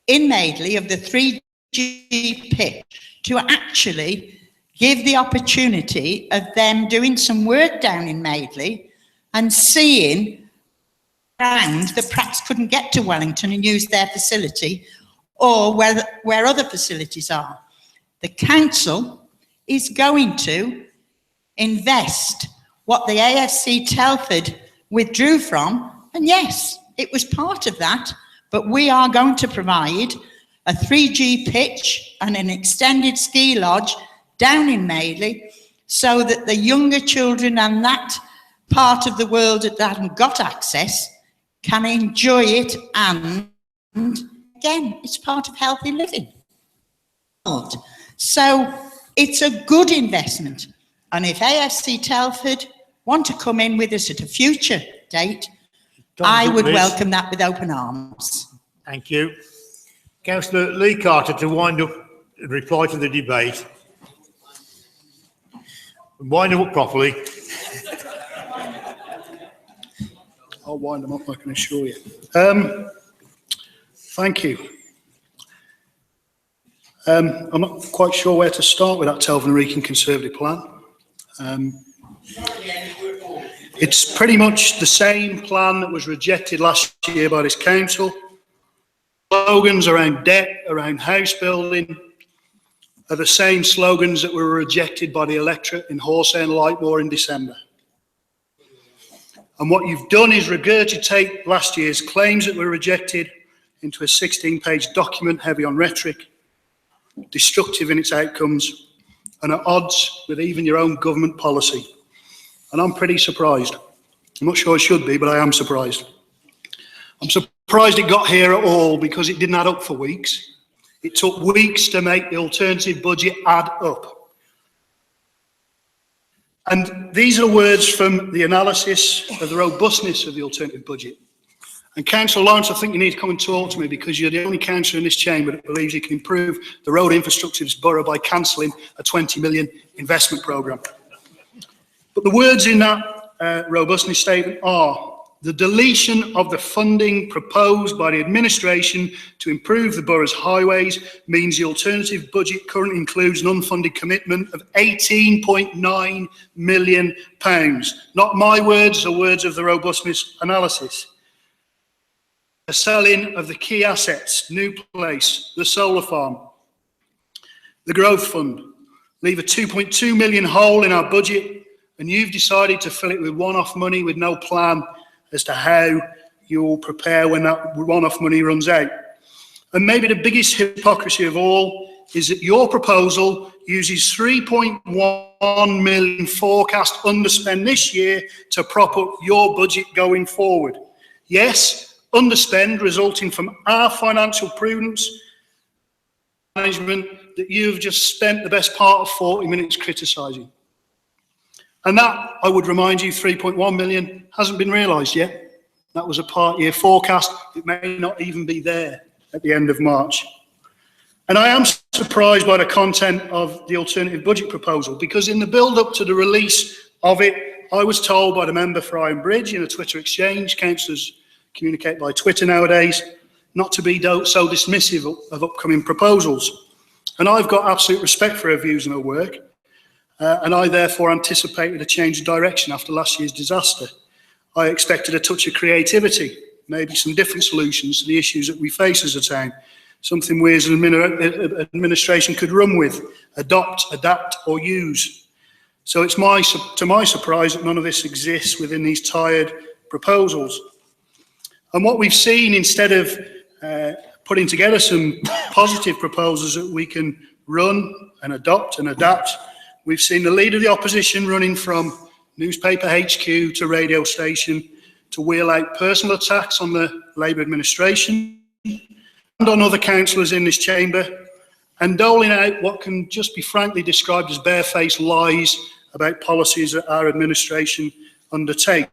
in Madeley of the 3G pitch to actually give the opportunity of them doing some work down in Madeley and seeing around that perhaps couldn't get to Wellington and use their facility, or where other facilities are. The council is going to invest what the AFC Telford withdrew from, and yes, it was part of that, but we are going to provide a 3G pitch and an extended ski lodge down in Madeley, so that the younger children and that part of the world that haven't got access can enjoy it, and again, it's part of healthy living. So it's a good investment, and if AFC Telford want to come in with us at a future date, I would welcome that with open arms. Thank you. Councillor Lee Carter, to wind up and reply to the debate. Wind them up properly. I'll wind them up, I can assure you. Thank you. I'm not quite sure where to start with that Telford and Wrekin Conservative plan. It's pretty much the same plan that was rejected last year by this council. Slogans around debt, around house building, are the same slogans that were rejected by the electorate in Horsey and Lightmoor in December. And what you've done is regurgitate last year's claims that were rejected into a 16-page document heavy on rhetoric, destructive in its outcomes, and at odds with even your own government policy. And I'm pretty surprised. I'm not sure I should be, but I am surprised. I'm surprised it got here at all, because it didn't add up for weeks. It took weeks to make the alternative budget add up. And these are words from the analysis of the robustness of the alternative budget. And Councillor Lawrence, I think you need to come and talk to me, because you're the only councillor in this chamber that believes you can improve the road infrastructure of this borough by cancelling a 20 million investment programme. But the words in that robustness statement are: the deletion of the funding proposed by the administration to improve the borough's highways means the alternative budget currently includes an unfunded commitment of £18.9 million. Not my words, the words of the robustness analysis. A selling of the key assets, New Place, the solar farm, the growth fund, leave a 2.2 million hole in our budget, and you've decided to fill it with one-off money with no plan as to how you will prepare when that one-off money runs out. And maybe the biggest hypocrisy of all is that your proposal uses 3.1 million forecast underspend this year to prop up your budget going forward. Yes, underspend resulting from our financial prudence management that you've just spent the best part of 40 minutes criticising. And that, I would remind you, 3.1 million hasn't been realised yet. That was a part-year forecast. It may not even be there at the end of March. And I am surprised by the content of the alternative budget proposal, because in the build-up to the release of it, I was told by the member for Iron Bridge in a Twitter exchange, councillors communicate by Twitter nowadays, not to be so dismissive of upcoming proposals. And I've got absolute respect for her views and her work, and I therefore anticipated a change of direction after last year's disaster. I expected a touch of creativity, maybe some different solutions to the issues that we face as a town, something we as an administration could run with, adopt, adapt or use. So it's to my surprise that none of this exists within these tired proposals. And what we've seen, instead of putting together some positive proposals that we can run and adopt and adapt, we've seen the leader of the opposition running from newspaper HQ to radio station to wheel out personal attacks on the Labour administration and on other councillors in this chamber, and doling out what can just be frankly described as barefaced lies about policies that our administration undertake.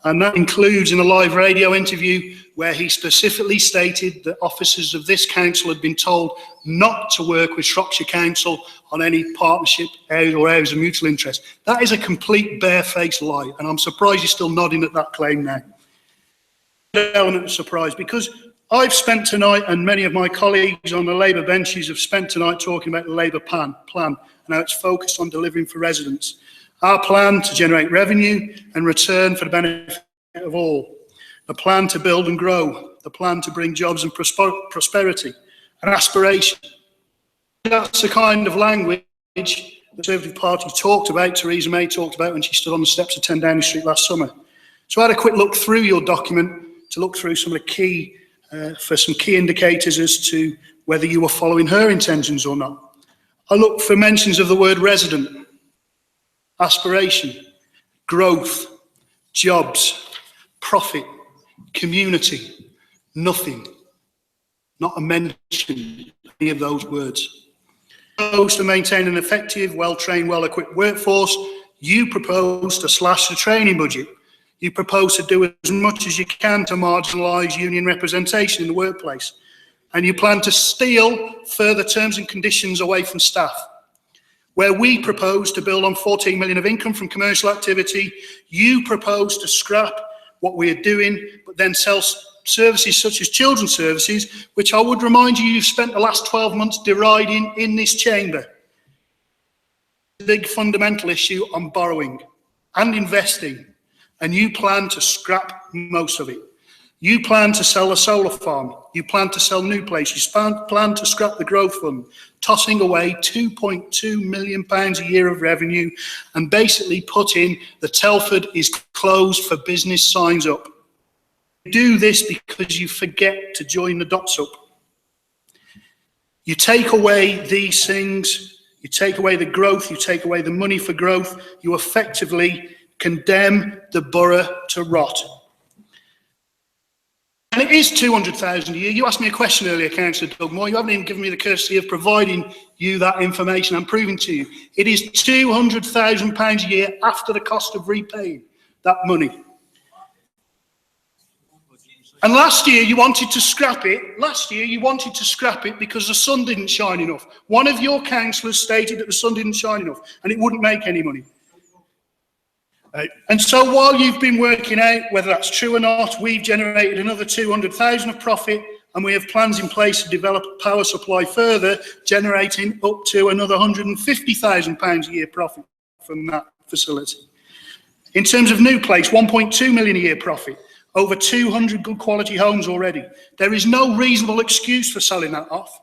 And that includes in a live radio interview where he specifically stated that officers of this council had been told not to work with Shropshire Council on any partnership areas or areas of mutual interest. That is a complete barefaced lie, and I'm surprised you're still nodding at that claim now. Element of surprise, because I've spent tonight, and many of my colleagues on the Labour benches have spent tonight talking about the Labour plan and how it's focused on delivering for residents. Our plan to generate revenue and return for the benefit of all. The plan to build and grow. The plan to bring jobs and prosperity. An aspiration. That's the kind of language the Conservative Party talked about, Theresa May talked about when she stood on the steps of 10 Downing Street last summer. So I had a quick look through your document to look through some of the key, for some key indicators as to whether you were following her intentions or not. I looked for mentions of the word resident, aspiration, growth, jobs, profit, community, nothing, not a mention of any of those words. You propose to maintain an effective, well-trained, well-equipped workforce. You propose to slash the training budget. You propose to do as much as you can to marginalise union representation in the workplace. And you plan to steal further terms and conditions away from staff. Where we propose to build on 14 million of income from commercial activity, you propose to scrap what we are doing, but then sell services such as children's services, which I would remind you, you've spent the last 12 months deriding in this chamber. The big fundamental issue on borrowing and investing, and you plan to scrap most of it. You plan to sell a solar farm. You plan to sell new places. You plan to scrap the growth fund, tossing away £2.2 million a year of revenue and basically putting the Telford is closed for business signs up. You do this because you forget to join the dots up. You take away these things, you take away the growth, you take away the money for growth, you effectively condemn the borough to rot. And it is 200,000 a year. You asked me a question earlier, Councillor Dugmore. You haven't even given me the courtesy of providing you that information. I'm proving to you. It is £200,000 a year after the cost of repaying that money. And last year you wanted to scrap it. Last year you wanted to scrap it because the sun didn't shine enough. One of your councillors stated that the sun didn't shine enough and it wouldn't make any money. And so while you've been working out whether that's true or not, we've generated another 200,000 of profit, and we have plans in place to develop power supply further, generating up to another £150,000 a year profit from that facility. In terms of new place, 1.2 million a year profit, over 200 good quality homes already. There is no reasonable excuse for selling that off.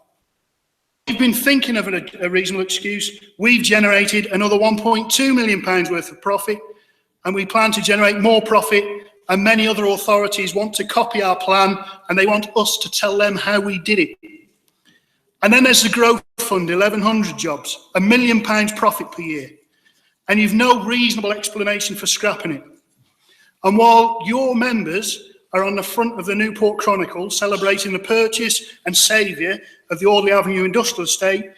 We've been thinking of a reasonable excuse. We've generated another £1.2 million worth of profit, and we plan to generate more profit, and many other authorities want to copy our plan and they want us to tell them how we did it. And then there's the growth fund, 1,100 jobs, £1 million profit per year, and you've no reasonable explanation for scrapping it. And while your members are on the front of the Newport Chronicle celebrating the purchase and saviour of the Audley Avenue Industrial Estate.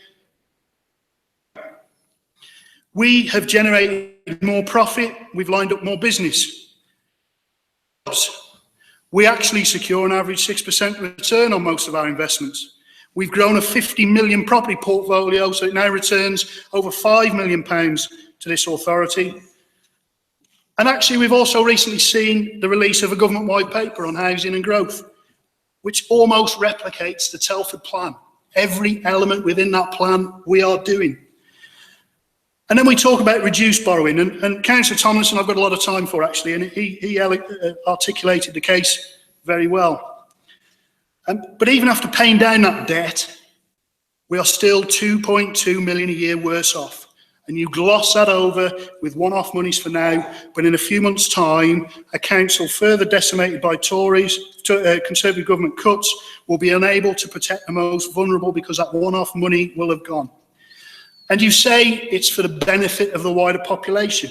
We have generated more profit, we've lined up more business. We actually secure an average 6% return on most of our investments. We've grown a 50 million property portfolio, so it now returns over £5 million to this authority. And actually, we've also recently seen the release of a government white paper on housing and growth, which almost replicates the Telford plan. Every element within that plan we are doing. And then we talk about reduced borrowing, and Councillor Tomlinson I've got a lot of time for actually, and he articulated the case very well. But even after paying down that debt, we are still 2.2 million a year worse off. And you gloss that over with one-off monies for now, but in a few months' time, a council further decimated by Tories, Conservative government cuts, will be unable to protect the most vulnerable because that one-off money will have gone. And you say it's for the benefit of the wider population.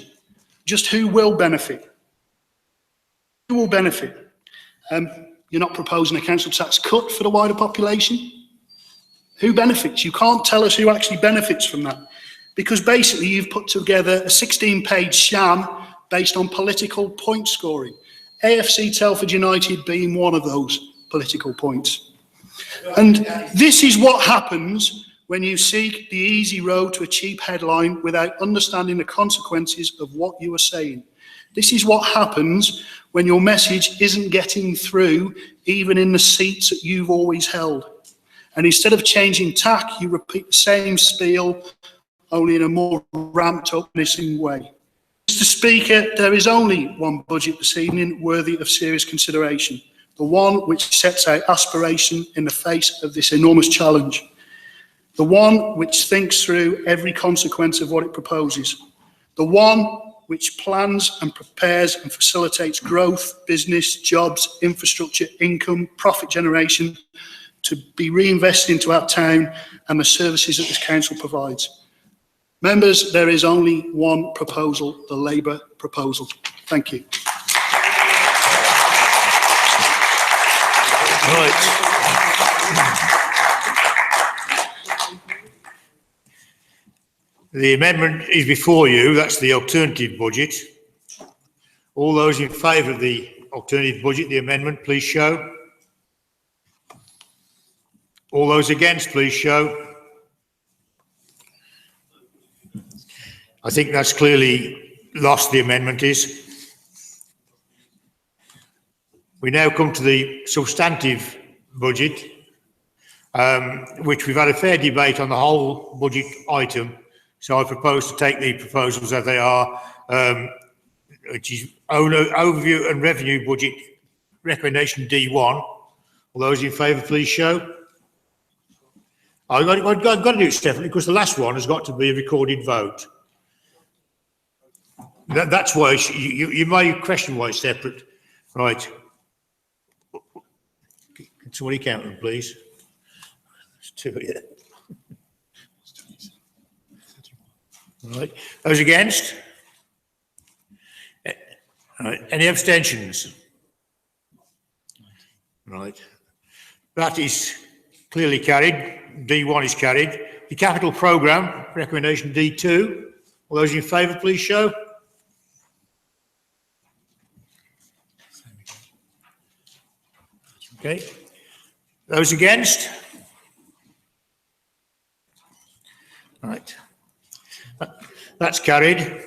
Just who will benefit? Who will benefit? You're not proposing a council tax cut for the wider population? Who benefits? You can't tell us who actually benefits from that. Because basically you've put together a 16-page sham based on political point scoring. AFC Telford United being one of those political points. And this is what happens when you seek the easy road to a cheap headline without understanding the consequences of what you are saying. This is what happens when your message isn't getting through, even in the seats that you've always held. And instead of changing tack, you repeat the same spiel, only in a more ramped up, missing way. Mr. Speaker, there is only one budget this evening worthy of serious consideration, the one which sets out aspiration in the face of this enormous challenge, the one which thinks through every consequence of what it proposes, the one which plans and prepares and facilitates growth, business, jobs, infrastructure, income, profit generation to be reinvested into our town and the services that this council provides. Members, there is only one proposal, the Labour proposal. Thank you. Right. The amendment is before you. That's the alternative budget. All those in favour of the alternative budget, the amendment, please show. All those against, please show. I think that's clearly lost, the amendment is. We now come to the substantive budget, which we've had a fair debate on the whole budget item. So I propose to take the proposals as they are, which is overview and revenue budget recommendation D1. All those in favour, please show. I've got to do it separately because the last one has got to be a recorded vote. That's why you may question why it's separate. Right. Can somebody count them, please? There's two here. Right. Those against? Right. Any abstentions? Right. That is clearly carried. D1 is carried. The capital programme, recommendation D2. All those in favour, please show. Okay. Those against? Right. That's carried.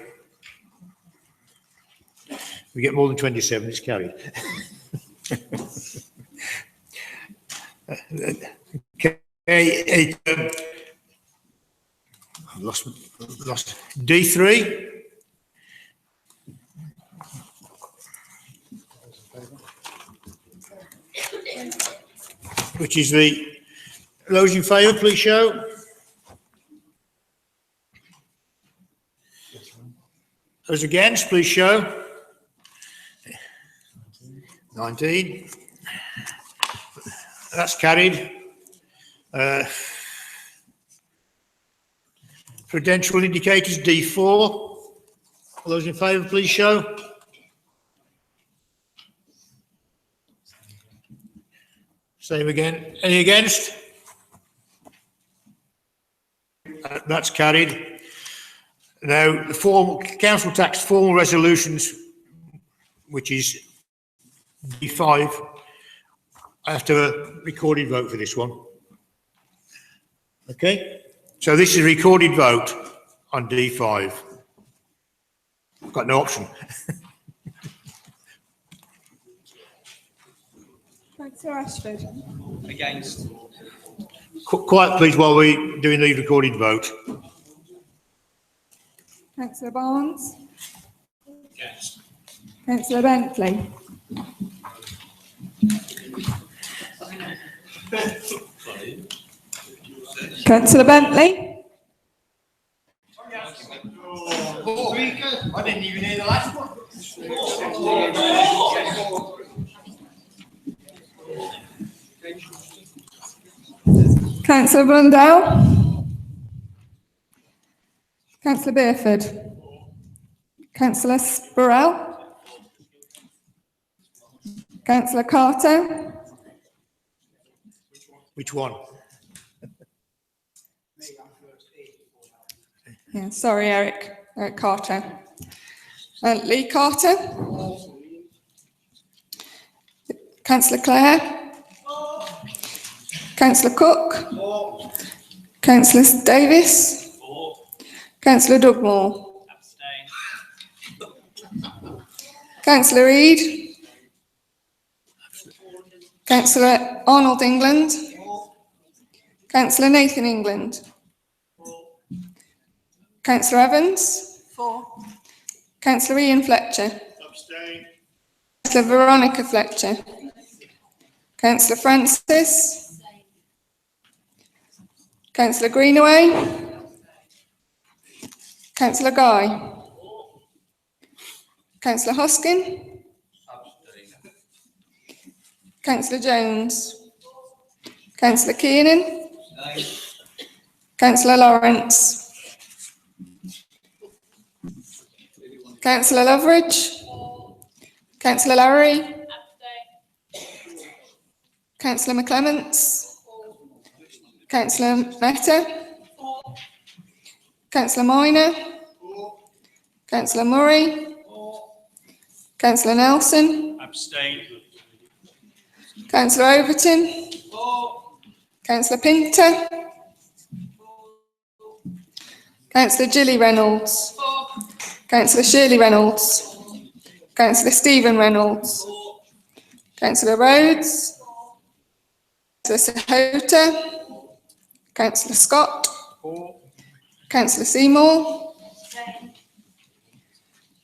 We get more than 27, it's carried. Okay. Lost D3. Which is those in favour, please show. Those against, please show. 19. That's carried. Prudential indicators D4. All those in favour, please show. Same again. Any against? That's carried. Now, the council tax formal resolutions, which is D5, I have to have a recorded vote for this one. Okay? So this is a recorded vote on D5. I've got no option. Councillor Ashford. Against. Quiet, please, while we're doing the recorded vote. Councillor Barnes. Yes. Councillor Bentley. Councillor Bentley. I didn't even hear the last one. Councillor Blundell. Councillor Beerford. Councillor Sporrell. Councillor Carter. Which one? Yeah, sorry, Eric Carter. Lee Carter. Councillor Clare. Councillor Cook. Councillor Davis. Councillor Dugmore. Councillor Reid. Councillor Arnold England. Councillor Nathan England. Councillor Evans. 4. Councillor Ian Fletcher. Councillor Veronica Fletcher. Councillor Francis. Councillor Greenaway. Councillor Guy. Councillor Hoskin. Councillor Jones. Councillor Keenan. Councillor Lawrence. Councillor Loveridge. Councillor Lowry. Councillor McClements. Councillor Mehta. Councillor Minor. Councillor Murray. Councillor Nelson. Abstain. Councillor Overton. Councillor Pinter. Councillor Gilly Reynolds. Councillor Shirley Reynolds. Councillor Stephen Reynolds. Councillor Rhodes. Councillor Sahota. Councillor Scott. Councillor Seymour.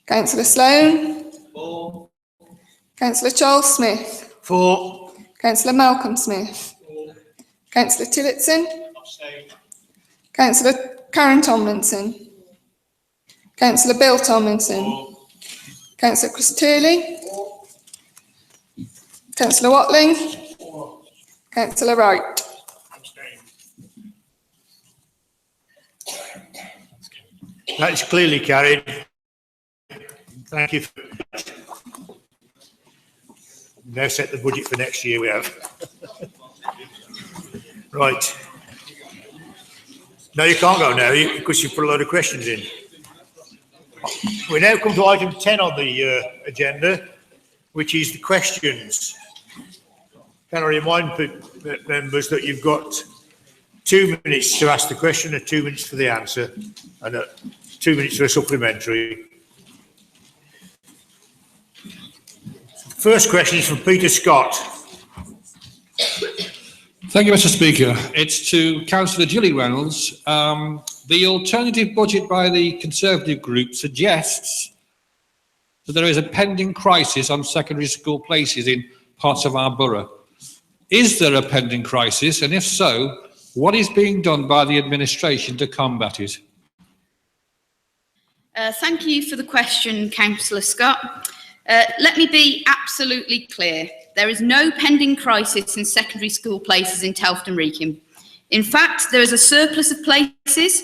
Councillor Sloan. Councillor Charles Smith. 4. Councillor Malcolm Smith. Councillor Tillotson. Councillor Karen Tomlinson. Councillor Bill Tomlinson. Councillor Chris Turley. Councillor Watling. Councillor Wright. That is clearly carried. Thank you. Now set the budget for next year we have. Right. No, you can't go now because you put a load of questions in. We now come to item 10 on the agenda, which is the questions. Can I remind members that you've got 2 minutes to ask the question and 2 minutes for the answer, and 2 minutes for a supplementary. First question is from Peter Scott. Thank you, Mr. Speaker. It's to Councillor Gilly Reynolds. The alternative budget by the Conservative group suggests that there is a pending crisis on secondary school places in parts of our borough. Is there a pending crisis? And if so, what is being done by the administration to combat it? Thank you for the question, Councillor Scott. Let me be absolutely clear. There is no pending crisis in secondary school places in Telford and Wrekin. In fact, there is a surplus of places,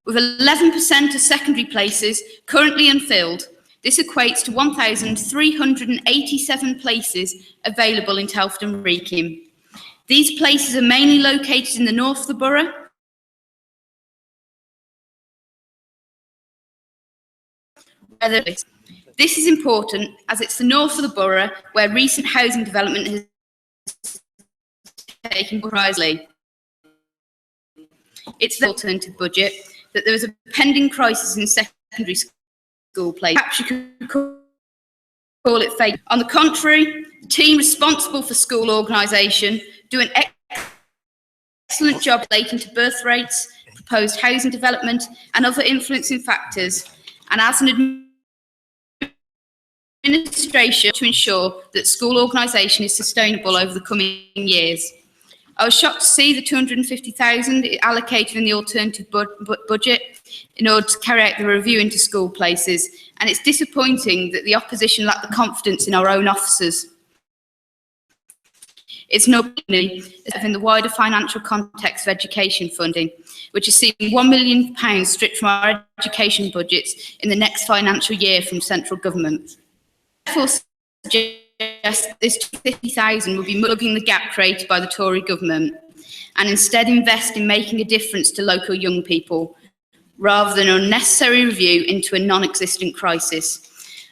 with 11% of secondary places currently unfilled. This equates to 1,387 places available in Telford and Wrekin. These places are mainly located in the north of the borough. This is important as it's the north of the borough where recent housing development has taken priority. It's the alternative budget that there is a pending crisis in secondary school place. Perhaps you could call it fake. On the contrary, the team responsible for school organisation do an excellent job relating to birth rates, proposed housing development and other influencing factors, and as an administration to ensure that school organisation is sustainable over the coming years. I was shocked to see the 250,000 allocated in the alternative budget in order to carry out the review into school places, and it's disappointing that the opposition lack the confidence in our own officers. It's not only in the wider financial context of education funding, which is seeing £1 million stripped from our education budgets in the next financial year from central government. Therefore, suggest this 50,000 will be plugging the gap created by the Tory government and instead invest in making a difference to local young people rather than an unnecessary review into a non-existent crisis.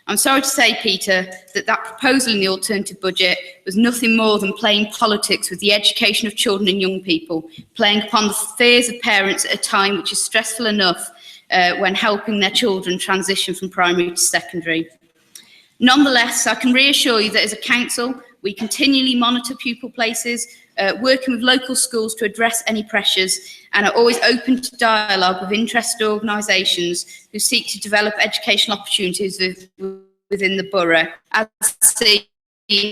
I'm sorry to say, Peter, that proposal in the alternative budget was nothing more than playing politics with the education of children and young people, playing upon the fears of parents at a time which is stressful enough when helping their children transition from primary to secondary. Nonetheless, I can reassure you that as a council, we continually monitor pupil places, working with local schools to address any pressures, and are always open to dialogue with interested organisations who seek to develop educational opportunities within the borough, as seen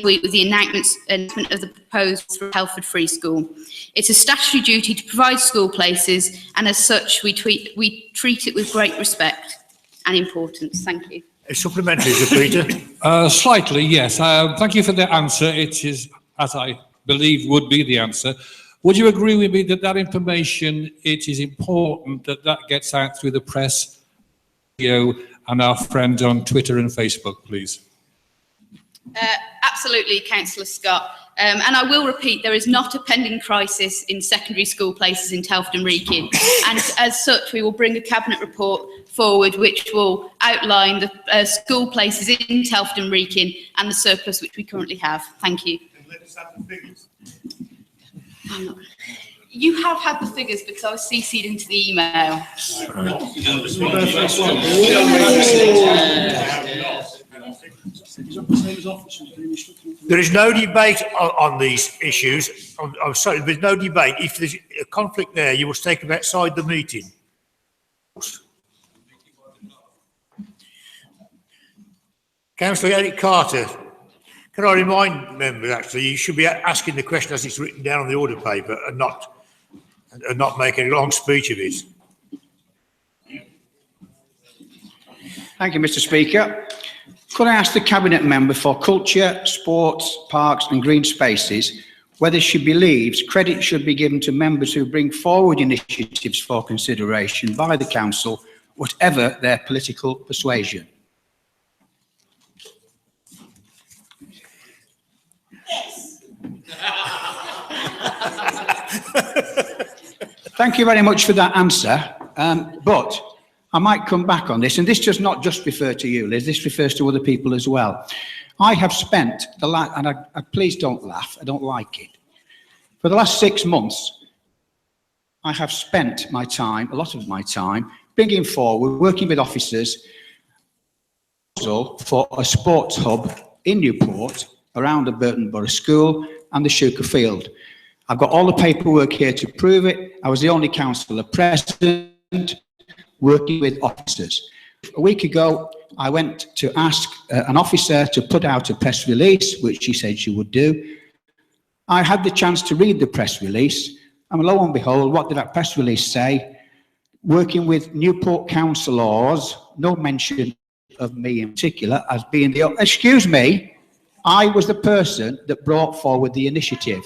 with the announcement of the proposed Telford Free School. It's a statutory duty to provide school places, and as such, we treat it with great respect and importance. Thank you. A supplementary, Sir Peter? Slightly, yes. Thank you for the answer. It is, as I believe would be the answer. Would you agree with me that that information, it is important that that gets out through the press, and our friends on Twitter and Facebook, please? Absolutely, Councillor Scott. And I will repeat, there is not a pending crisis in secondary school places in Telford and Wrekin. And as such, we will bring a Cabinet report forward which will outline the school places in Telford and Wrekin and the surplus which we currently have. Thank you. You have had the figures because I was CC'd into the email. There is no debate on these issues. I'm sorry, there's no debate. If there's a conflict there, you will take them outside the meeting. Councillor Eric Carter, can I remind members, actually, you should be asking the question as it's written down on the order paper and not making a long speech of it. Thank you, Mr. Speaker. Could I ask the Cabinet Member for Culture, Sports, Parks and Green Spaces whether she believes credit should be given to members who bring forward initiatives for consideration by the Council, whatever their political persuasion? Thank you very much for that answer, but I might come back on this, and this does not just refer to you, Liz, this refers to other people as well. I have spent please don't laugh, I don't like it. For the last 6 months, I have spent my time, a lot of my time, bringing forward, working with officers for a sports hub in Newport around the Burton Borough School and the Shuker Field. I've got all the paperwork here to prove it. I was the only councillor present working with officers. A week ago, I went to ask an officer to put out a press release, which she said she would do. I had the chance to read the press release, and lo and behold, what did that press release say? Working with Newport councillors, no mention of me in particular as being the... Excuse me, I was the person that brought forward the initiative.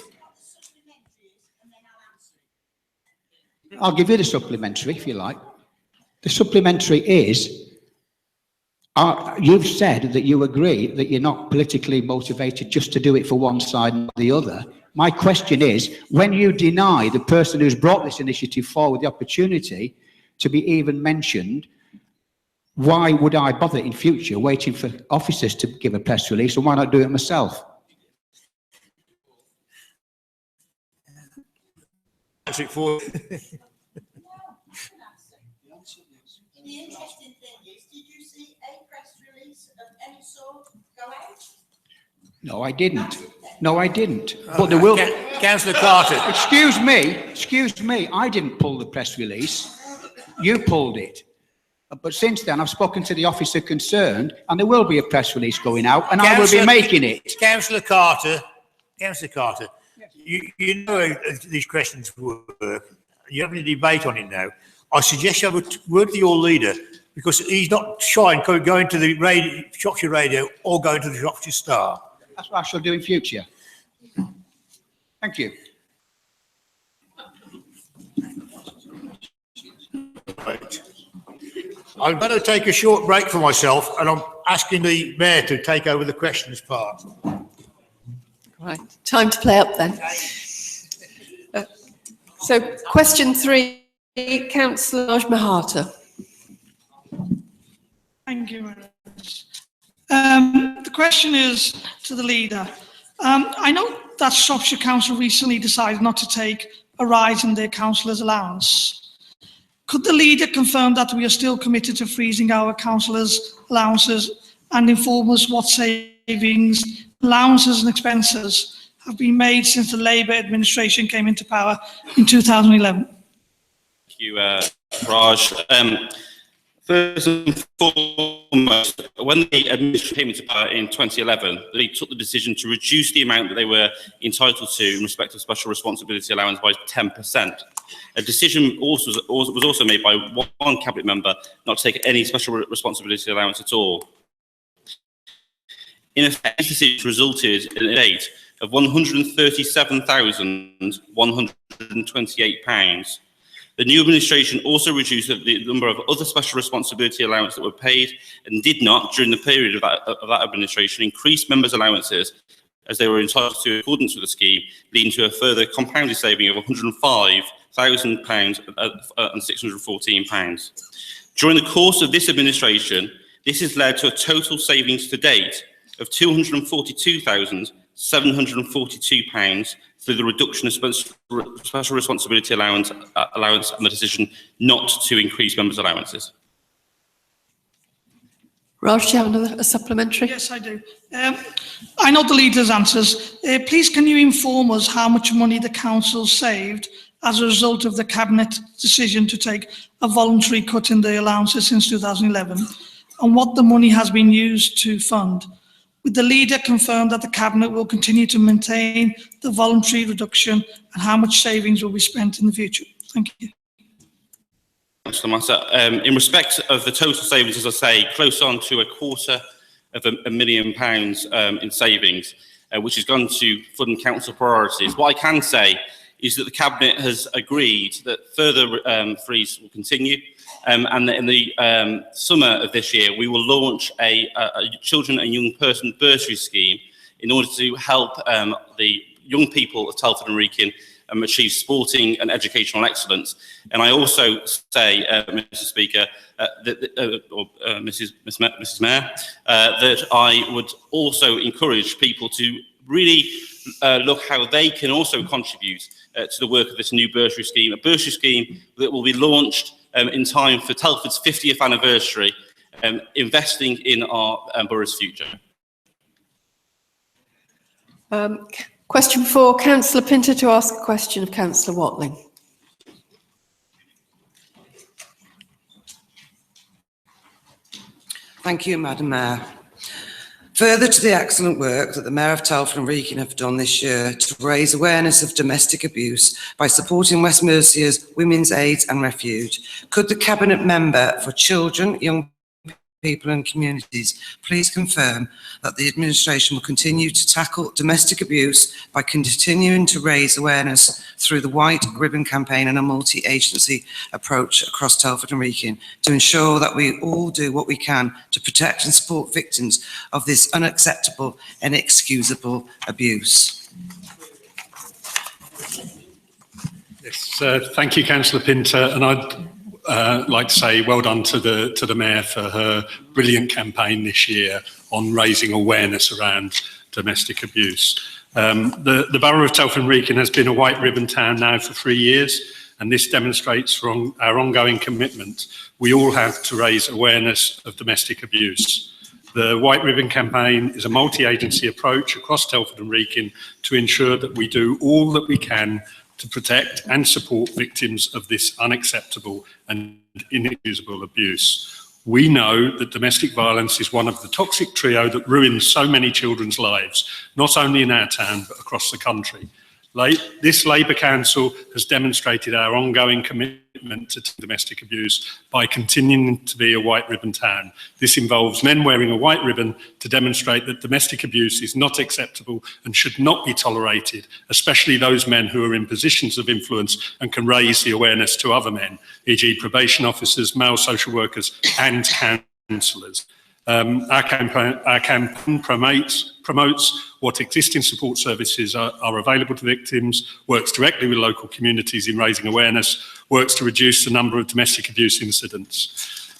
I'll give you the supplementary if you like. The supplementary is, you've said that you agree that you're not politically motivated just to do it for one side and the other. My question is, when you deny the person who's brought this initiative forward the opportunity to be even mentioned, why would I bother in future waiting for officers to give a press release, and why not do it myself? That's it for. The interesting thing is, did you see a press release of any sort go out? No, I didn't. No, I didn't. But there will. Councillor Carter. Excuse me. I didn't pull the press release. You pulled it. But since then, I've spoken to the officer concerned, and there will be a press release going out, and I will be making it. Councillor Carter, you know how these questions work. You're having a debate on it now. I suggest you have a word with your leader, because he's not shy and going to the radio, Shropshire Radio, or going to the Shropshire Star. That's what I shall do in future. Thank you. Right. I'm going to take a short break for myself, and I'm asking the Mayor to take over the questions part. Right, time to play up then. So question 3, Councillor Mahata. Thank you very much. The question is to the leader. I know that Shropshire Council recently decided not to take a rise in their councillors' allowance. Could the leader confirm that we are still committed to freezing our councillors' allowances and inform us what savings, allowances and expenses have been made since the Labour administration came into power in 2011? Thank you, Raj. First and foremost, when the administration came into power in 2011, they took the decision to reduce the amount that they were entitled to in respect of special responsibility allowance by 10%. A decision was also made by one cabinet member not to take any special responsibility allowance at all. In effect, this decision resulted in a rate of £137,128. The new administration also reduced the number of other special responsibility allowances that were paid, and did not, during the period of that administration, increase members' allowances as they were entitled to in accordance with the scheme, leading to a further compounded saving of £105,000 and £614. During the course of this administration, this has led to a total savings to date of £242,742 through the reduction of special responsibility allowance and the decision not to increase members' allowances. Raj, do you have a supplementary? Yes, I do. I know the leader's answers. Please, can you inform us how much money the council saved as a result of the cabinet decision to take a voluntary cut in the allowances since 2011, and what the money has been used to fund? Would the leader confirm that the cabinet will continue to maintain the voluntary reduction, and how much savings will be spent in the future? Thank you. In respect of the total savings, as I say, close on to £250,000 in savings, which has gone to fund council priorities. What I can say is that the Cabinet has agreed that further freeze will continue, and that in the summer of this year, we will launch a children and young person bursary scheme in order to help the young people of Telford and Wrekin achieve sporting and educational excellence. And I also say, Mr. Speaker, Mrs. Mayor, that I would also encourage people to really look how they can also contribute to the work of this new bursary scheme, a bursary scheme that will be launched in time for Telford's 50th anniversary, investing in our borough's future. Question 4, Councillor Pinter to ask a question of Councillor Watling. Thank you, Madam Mayor. Further to the excellent work that the Mayor of Telford and Wrekin have done this year to raise awareness of domestic abuse by supporting West Mercia's Women's Aid and Refuge, could the Cabinet Member for Children, Young People and Communities please confirm that the administration will continue to tackle domestic abuse by continuing to raise awareness through the White Ribbon campaign and a multi-agency approach across Telford and Wrekin to ensure that we all do what we can to protect and support victims of this unacceptable and inexcusable abuse? Yes, thank you, Councillor Pinter, and I'd like to say well done to the Mayor for her brilliant campaign this year on raising awareness around domestic abuse. The Borough of Telford and Wrekin has been a white ribbon town now for 3 years, and this demonstrates our ongoing commitment we all have to raise awareness of domestic abuse. The White Ribbon campaign is a multi-agency approach across Telford and Wrekin to ensure that we do all that we can to protect and support victims of this unacceptable and inexcusable abuse. We know that domestic violence is one of the toxic trio that ruins so many children's lives, not only in our town, but across the country. This Labour Council has demonstrated our ongoing commitment to domestic abuse by continuing to be a white ribbon town. This involves men wearing a white ribbon to demonstrate that domestic abuse is not acceptable and should not be tolerated, especially those men who are in positions of influence and can raise the awareness to other men, e.g. probation officers, male social workers and counsellors. Our campaign promotes what existing support services are available to victims, works directly with local communities in raising awareness, works to reduce the number of domestic abuse incidents.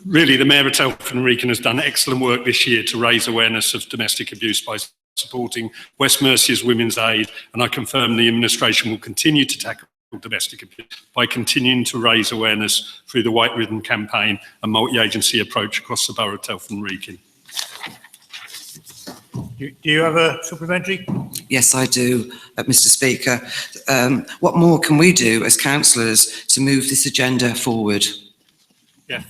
Really, the Mayor of Telford and Wrekin has done excellent work this year to raise awareness of domestic abuse by supporting West Mercia's Women's Aid, and I confirm the administration will continue to tackle domestic abuse by continuing to raise awareness through the White Ribbon campaign and multi-agency approach across the Borough of Telford and Wrekin. Do you have a supplementary? Yes, I do, Mr. Speaker. What more can we do as councillors to move this agenda forward? Yeah,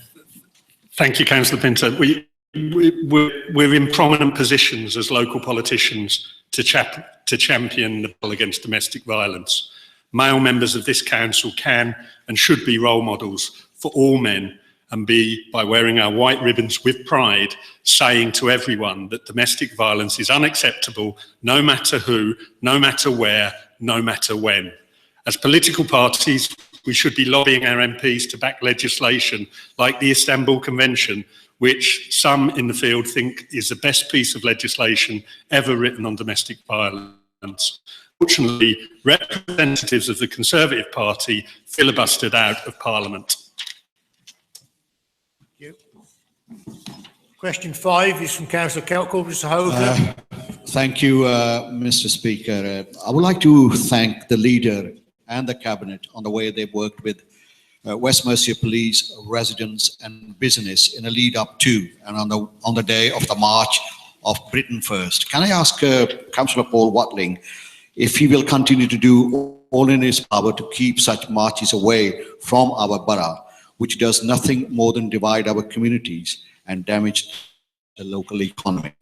thank you, Councillor Pinter. We're in prominent positions as local politicians to champion the battle against domestic violence. Male members of this council can and should be role models for all men and be, by wearing our white ribbons with pride, saying to everyone that domestic violence is unacceptable, no matter who, no matter where, no matter when. As political parties, we should be lobbying our MPs to back legislation like the Istanbul Convention, which some in the field think is the best piece of legislation ever written on domestic violence. Fortunately, representatives of the Conservative Party filibustered out of Parliament. Thank you. Question 5 is from Councillor Kelcock. Mr. Holder. Thank you, Mr. Speaker. I would like to thank the leader and the cabinet on the way they've worked with West Mercia Police, residents and business in a lead up to and on the day of the March of Britain First. Can I ask Councillor Paul Watling if he will continue to do all in his power to keep such marches away from our borough, which does nothing more than divide our communities and damage the local economy?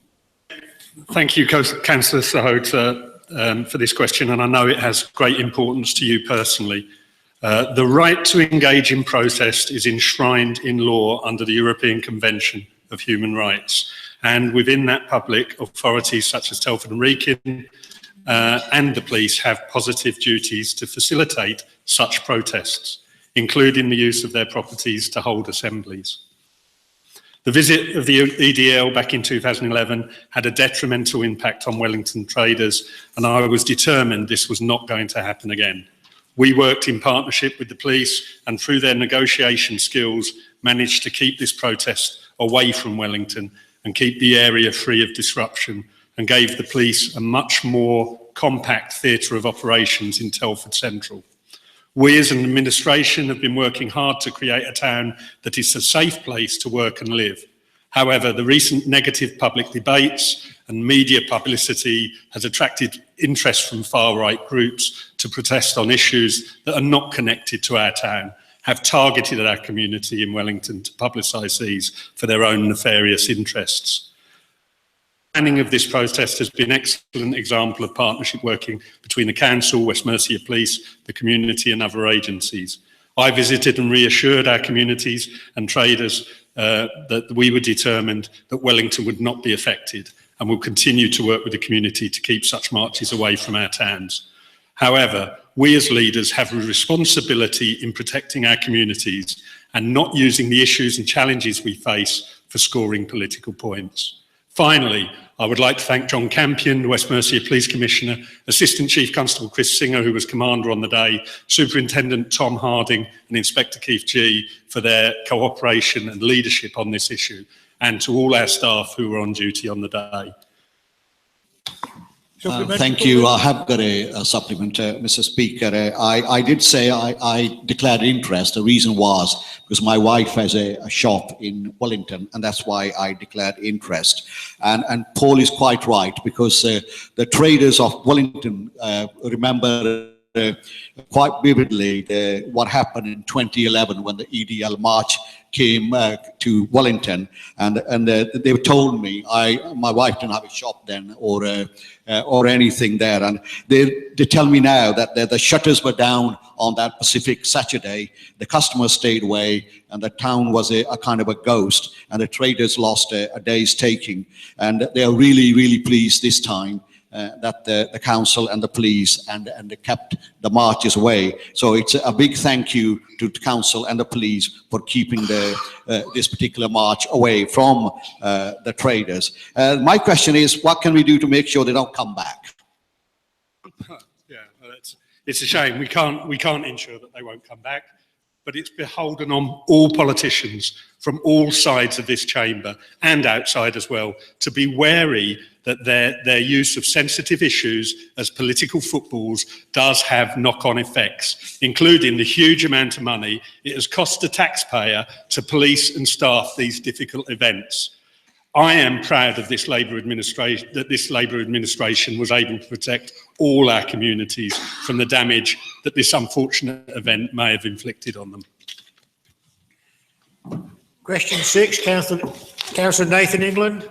Thank you, Councillor Sahota, for this question, and I know it has great importance to you personally. The right to engage in protest is enshrined in law under the European Convention of Human Rights, and within that public, authorities such as Telford and Wrekin and the police have positive duties to facilitate such protests, including the use of their properties to hold assemblies. The visit of the EDL back in 2011 had a detrimental impact on Wellington traders, and I was determined this was not going to happen again. We worked in partnership with the police and through their negotiation skills managed to keep this protest away from Wellington and keep the area free of disruption, and gave the police a much more compact theatre of operations in Telford Central. We as an administration have been working hard to create a town that is a safe place to work and live. However, the recent negative public debates and media publicity has attracted interest from far-right groups to protest on issues that are not connected to our town, have targeted our community in Wellington to publicise these for their own nefarious interests. Planning of this protest has been an excellent example of partnership working between the Council, West Mercia Police, the community and other agencies. I visited and reassured our communities and traders that we were determined that Wellington would not be affected and will continue to work with the community to keep such marches away from our towns. However, we as leaders have a responsibility in protecting our communities and not using the issues and challenges we face for scoring political points. Finally, I would like to thank John Campion, the West Mercia Police Commissioner, Assistant Chief Constable Chris Singer, who was Commander on the day, Superintendent Tom Harding and Inspector Keith G for their cooperation and leadership on this issue, and to all our staff who were on duty on the day. Thank you. I have got a supplement, Mr. Speaker. I did say I declared interest. The reason was because my wife has a shop in Wellington, and that's why I declared interest. And Paul is quite right, because the traders of Wellington remember quite vividly what happened in 2011 when the EDL march came to Wellington, and they told me my wife didn't have a shop then or anything there, and they tell me now that the shutters were down on that Pacific Saturday. The customers stayed away, and the town was a kind of a ghost, and the traders lost a day's taking, and they are really pleased this time that the council and the police and they kept the marches away. So it's a big thank you to the council and the police for keeping this particular march away from the traders. My question is, what can we do to make sure they don't come back? Yeah, it's a shame. We can't ensure that they won't come back, but it's beholden on all politicians from all sides of this chamber and outside as well to be wary that their use of sensitive issues as political footballs does have knock-on effects, including the huge amount of money it has cost the taxpayer to police and staff these difficult events. I am proud of this Labour administration, that this Labour administration was able to protect all our communities from the damage that this unfortunate event may have inflicted on them. Question 6, Councillor Nathan England.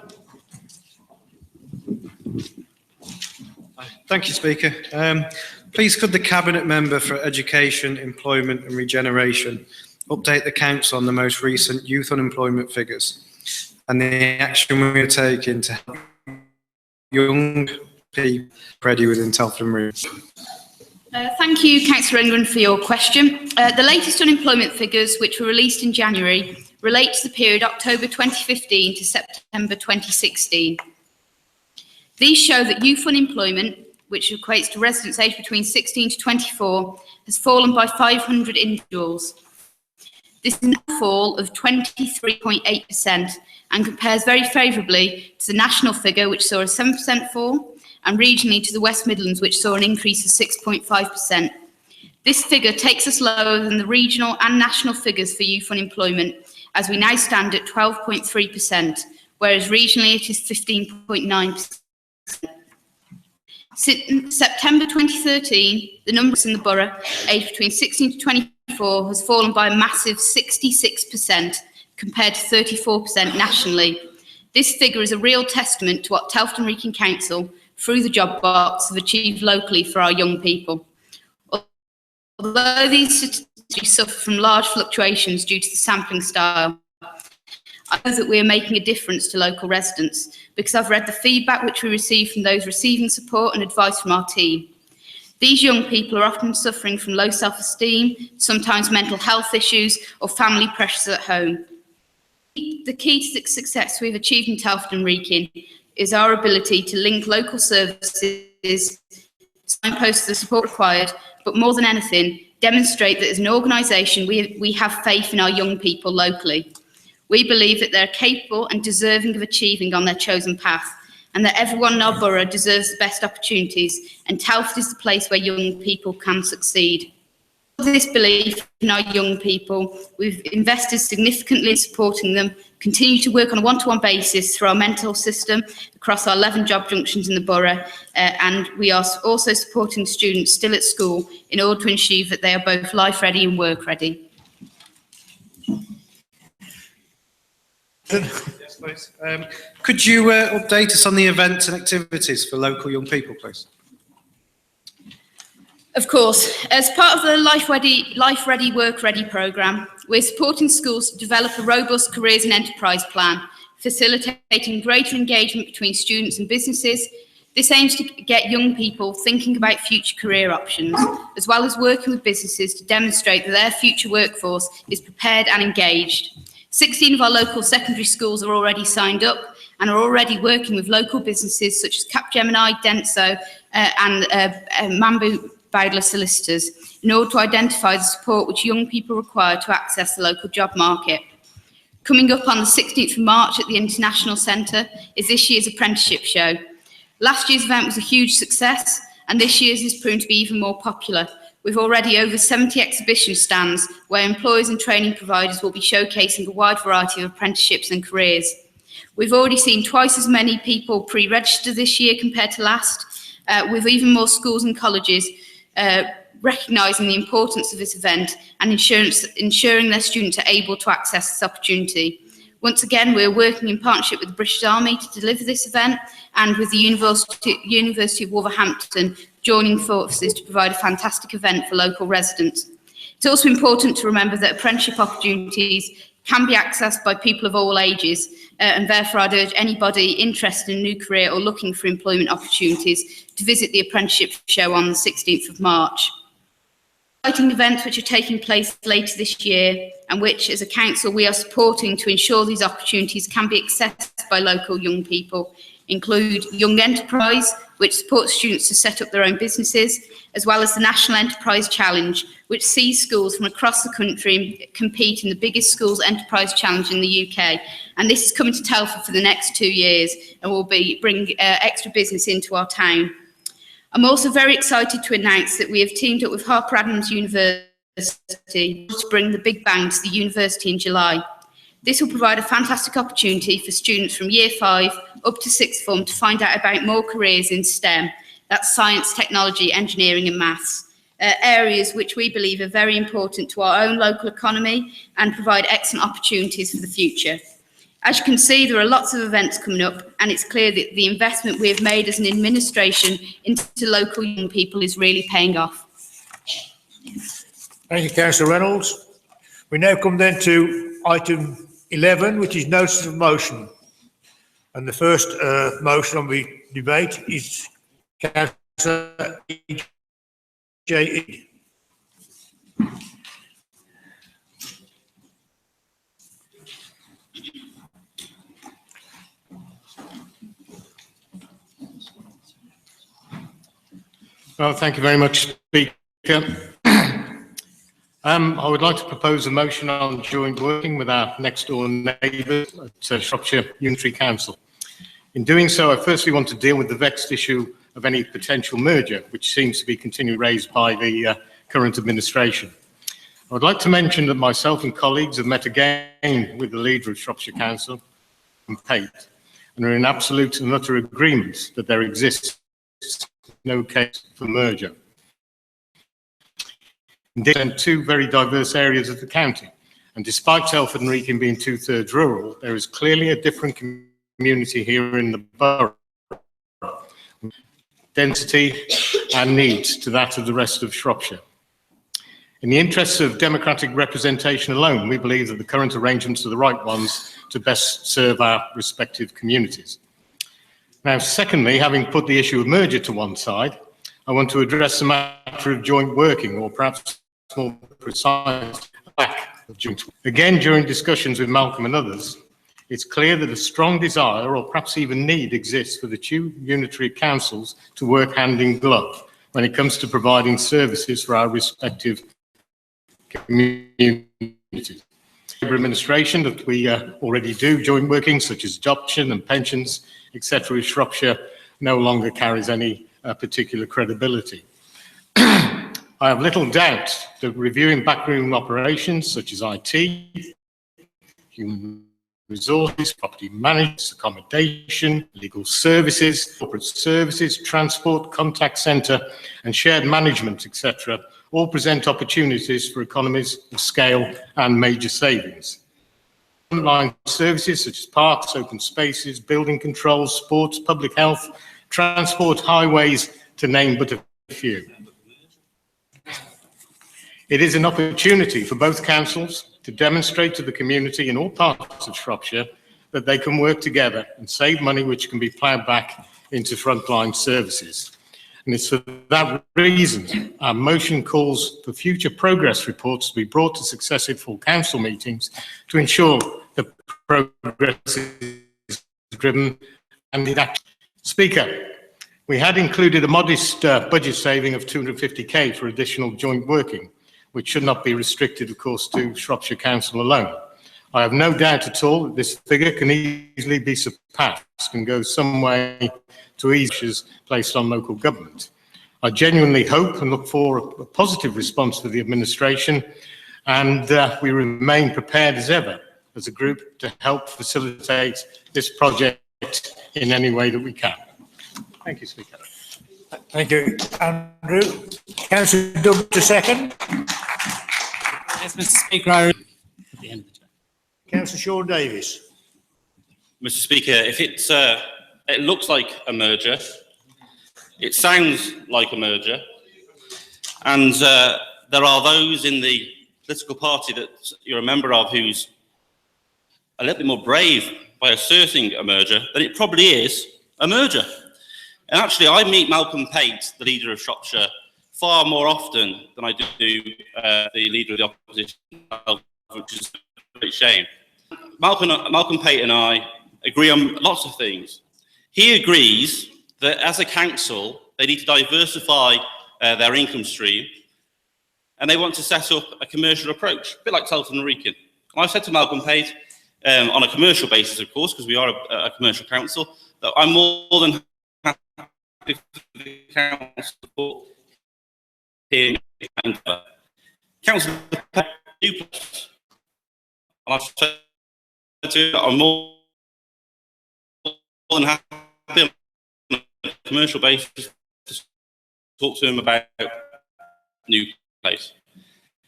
Thank you, Speaker. Please could the Cabinet Member for Education, Employment and Regeneration update the Council on the most recent youth unemployment figures and the action we are taking to help young people ready within Telford and Wrekin? Thank you, Councillor England, for your question. The latest unemployment figures, which were released in January, relate to the period October 2015 to September 2016. These show that youth unemployment, which equates to residents aged between 16 to 24, has fallen by 500 individuals. This is a fall of 23.8% and compares very favourably to the national figure, which saw a 7% fall, and regionally to the West Midlands, which saw an increase of 6.5%. This figure takes us lower than the regional and national figures for youth unemployment, as we now stand at 12.3%, whereas regionally it is 15.9%. Since September 2013, the numbers in the borough aged between 16 to 24 has fallen by a massive 66% compared to 34% nationally. This figure is a real testament to what Telford and Wrekin Council, through the job box, have achieved locally for our young people. Although these statistics suffer from large fluctuations due to the sampling style, I know that we are making a difference to local residents because I've read the feedback which we receive from those receiving support and advice from our team. These young people are often suffering from low self-esteem, sometimes mental health issues or family pressures at home. The key to the success we've achieved in Telford and Wrekin is our ability to link local services, signpost the support required, but more than anything, demonstrate that as an organisation we have faith in our young people locally. We believe that they're capable and deserving of achieving on their chosen path, and that everyone in our borough deserves the best opportunities, and Telford is the place where young people can succeed. With this belief in our young people, we've invested significantly in supporting them, continue to work on a one-to-one basis through our mental system across our 11 job junctions in the borough, and we are also supporting students still at school in order to ensure that they are both life ready and work ready. Yes, please. Could you update us on the events and activities for local young people, please? Of course. As part of the Life Ready, Work Ready programme, we're supporting schools to develop a robust careers and enterprise plan, facilitating greater engagement between students and businesses. This aims to get young people thinking about future career options, as well as working with businesses to demonstrate that their future workforce is prepared and engaged. 16 of our local secondary schools are already signed up, and are already working with local businesses such as Capgemini, Denso and Mambu Bowdler Solicitors in order to identify the support which young people require to access the local job market. Coming up on the 16th of March at the International Centre is this year's apprenticeship show. Last year's event was a huge success, and this year's is proving to be even more popular, with already over 70 exhibition stands where employers and training providers will be showcasing a wide variety of apprenticeships and careers. We've already seen twice as many people pre-register this year compared to last, with even more schools and colleges recognising the importance of this event and ensuring their students are able to access this opportunity. Once again, we're working in partnership with the British Army to deliver this event and with the University of Wolverhampton joining forces to provide a fantastic event for local residents. It's also important to remember that apprenticeship opportunities can be accessed by people of all ages, and therefore I'd urge anybody interested in a new career or looking for employment opportunities to visit the apprenticeship show on the 16th of March. Exciting events which are taking place later this year and which as a council we are supporting to ensure these opportunities can be accessed by local young people include Young Enterprise, which supports students to set up their own businesses, as well as the National Enterprise Challenge, which sees schools from across the country compete in the biggest schools enterprise challenge in the UK. And this is coming to Telford for the next 2 years and will bring extra business into our town. I'm also very excited to announce that we have teamed up with Harper Adams University to bring the Big Bang to the university in July. This will provide a fantastic opportunity for students from Year 5 up to 6th form to find out about more careers in STEM, that's science, technology, engineering and maths, areas which we believe are very important to our own local economy and provide excellent opportunities for the future. As you can see, there are lots of events coming up, and it's clear that the investment we have made as an administration into local young people is really paying off. Thank you, Councillor Reynolds. We now come then to item 11, which is notice of motion. And the first motion on the debate is Councillor E.J. Well, thank you very much, Speaker. I would like to propose a motion on joint working with our next door neighbours at Shropshire Unitary Council. In doing so, I firstly want to deal with the vexed issue of any potential merger, which seems to be continually raised by the current administration. I would like to mention that myself and colleagues have met again with the leader of Shropshire Council, and are in absolute and utter agreement that there exists no case for merger. Indeed, in two very diverse areas of the county, and despite Telford and Wrekin being 2/3 rural, there is clearly a different community here in the borough, density and needs to that of the rest of Shropshire. In the interests of democratic representation alone, we believe that the current arrangements are the right ones to best serve our respective communities. Now, secondly, having put the issue of merger to one side, I want to address the matter of joint working, or perhaps more precise, lack of joint working. Again, during discussions with Malcolm and others, it's clear that a strong desire, or perhaps even need, exists for the two unitary councils to work hand in glove when it comes to providing services for our respective communities. Labour administration that we already do joint working, such as adoption and pensions, etc., with Shropshire no longer carries any particular credibility. I have little doubt that reviewing backroom operations such as IT, human resources, property management, accommodation, legal services, corporate services, transport, contact centre and shared management, etc., all present opportunities for economies of scale and major savings. Frontline services such as parks, open spaces, building controls, sports, public health, transport, highways, to name but a few. It is an opportunity for both councils to demonstrate to the community in all parts of Shropshire that they can work together and save money which can be ploughed back into frontline services. And it's for that reason our motion calls for future progress reports to be brought to successive full council meetings to ensure that progress is driven and enacted. Speaker, we had included a modest budget saving of 250k for additional joint working, which should not be restricted, of course, to Shropshire Council alone. I have no doubt at all that this figure can easily be surpassed and go some way to ease issues placed on local government. I genuinely hope and look for a positive response for the administration, and we remain prepared as ever as a group to help facilitate this project in any way that we can. Thank you, Speaker. Thank you, Andrew. Councillor Douglas, a second. Yes, Mr. Speaker, at the end of the term. Councillor Sean Davis. Mr. Speaker, if it looks like a merger, it sounds like a merger, and there are those in the political party that you're a member of who's a little bit more brave by asserting a merger than it probably is a merger. And actually, I meet Malcolm Pate, the leader of Shropshire, far more often than I do the leader of the opposition, which is a great shame. Malcolm Pate and I agree on lots of things. He agrees that as a council, they need to diversify their income stream, and they want to set up a commercial approach, a bit like Telford and Wrekin. And I said to Malcolm Pate, on a commercial basis, of course, because we are a commercial council, that I'm more than happy for the council support here in Council Duplex. And I've said to him that I'm more than happy on a commercial basis to talk to him about new place.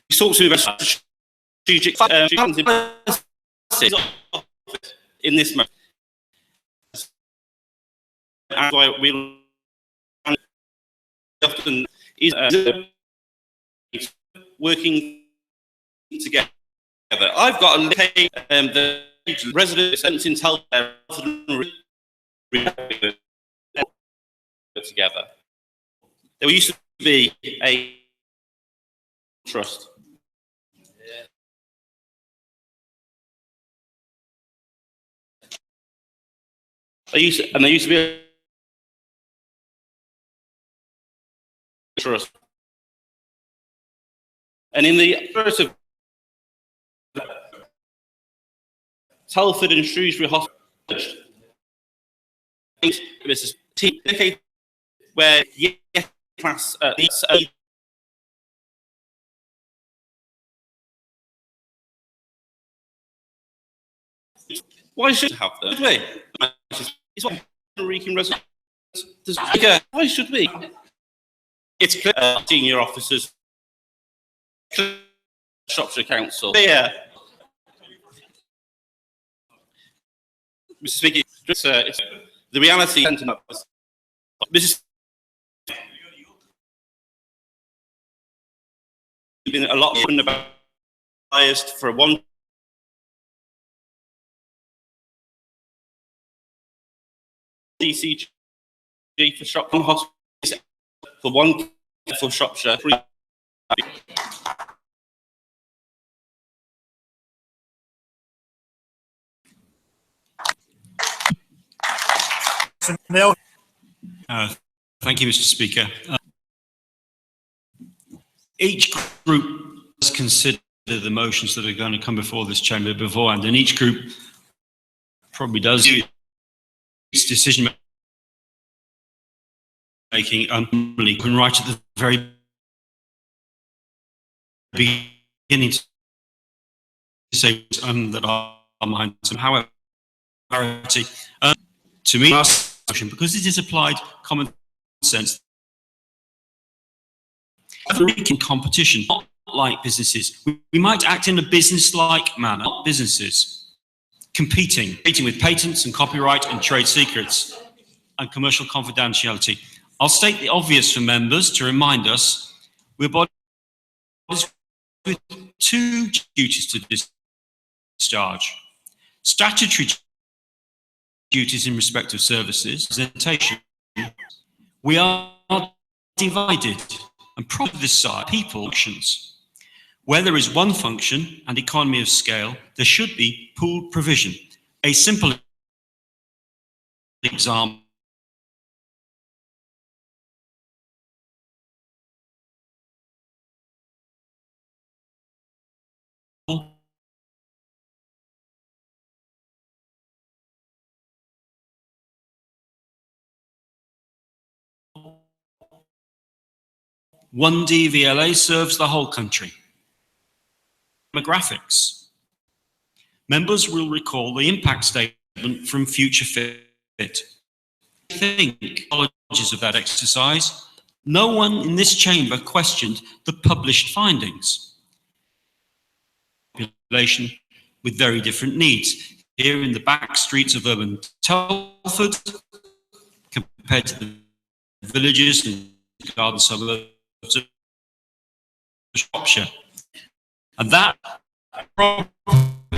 He talks to me about strategic in this moment. And why we often is working together. I've got a the residents in Telford together. There used to be a trust. There used to be a trust. And in the first of Telford and Shrewsbury Hospital, this is decade where class why should we have them? It's what Wrekin residents. Why should we? It's clear senior officers, Shropshire Council. Yeah. Mr. Speaker, it's the reality. This has been a lot about biased for one. DCG for Shropshire Hospital for one for Shropshire. Thank you, Mr. Speaker. Each group does consider the motions that are going to come before this chamber beforehand, and each group probably does its decision making and right at the very beginning to say that our minds somehow clarity to me because it is applied common sense. In competition, not like businesses, we might act in a business-like manner, not businesses competing with patents and copyright and trade secrets and commercial confidentiality. I'll state the obvious for members to remind us we're bodies with two duties to discharge: statutory duties in respect of services, presentation. We are divided, and probably this side, people functions. Where there is one function and economy of scale, there should be pooled provision. A simple example, one DVLA serves the whole country. Demographics. Members will recall the impact statement from Future Fit. I think, apologies of that exercise, no one in this chamber questioned the published findings. Population with very different needs. Here in the back streets of urban Telford, compared to the villages and garden suburbs of Shropshire. And that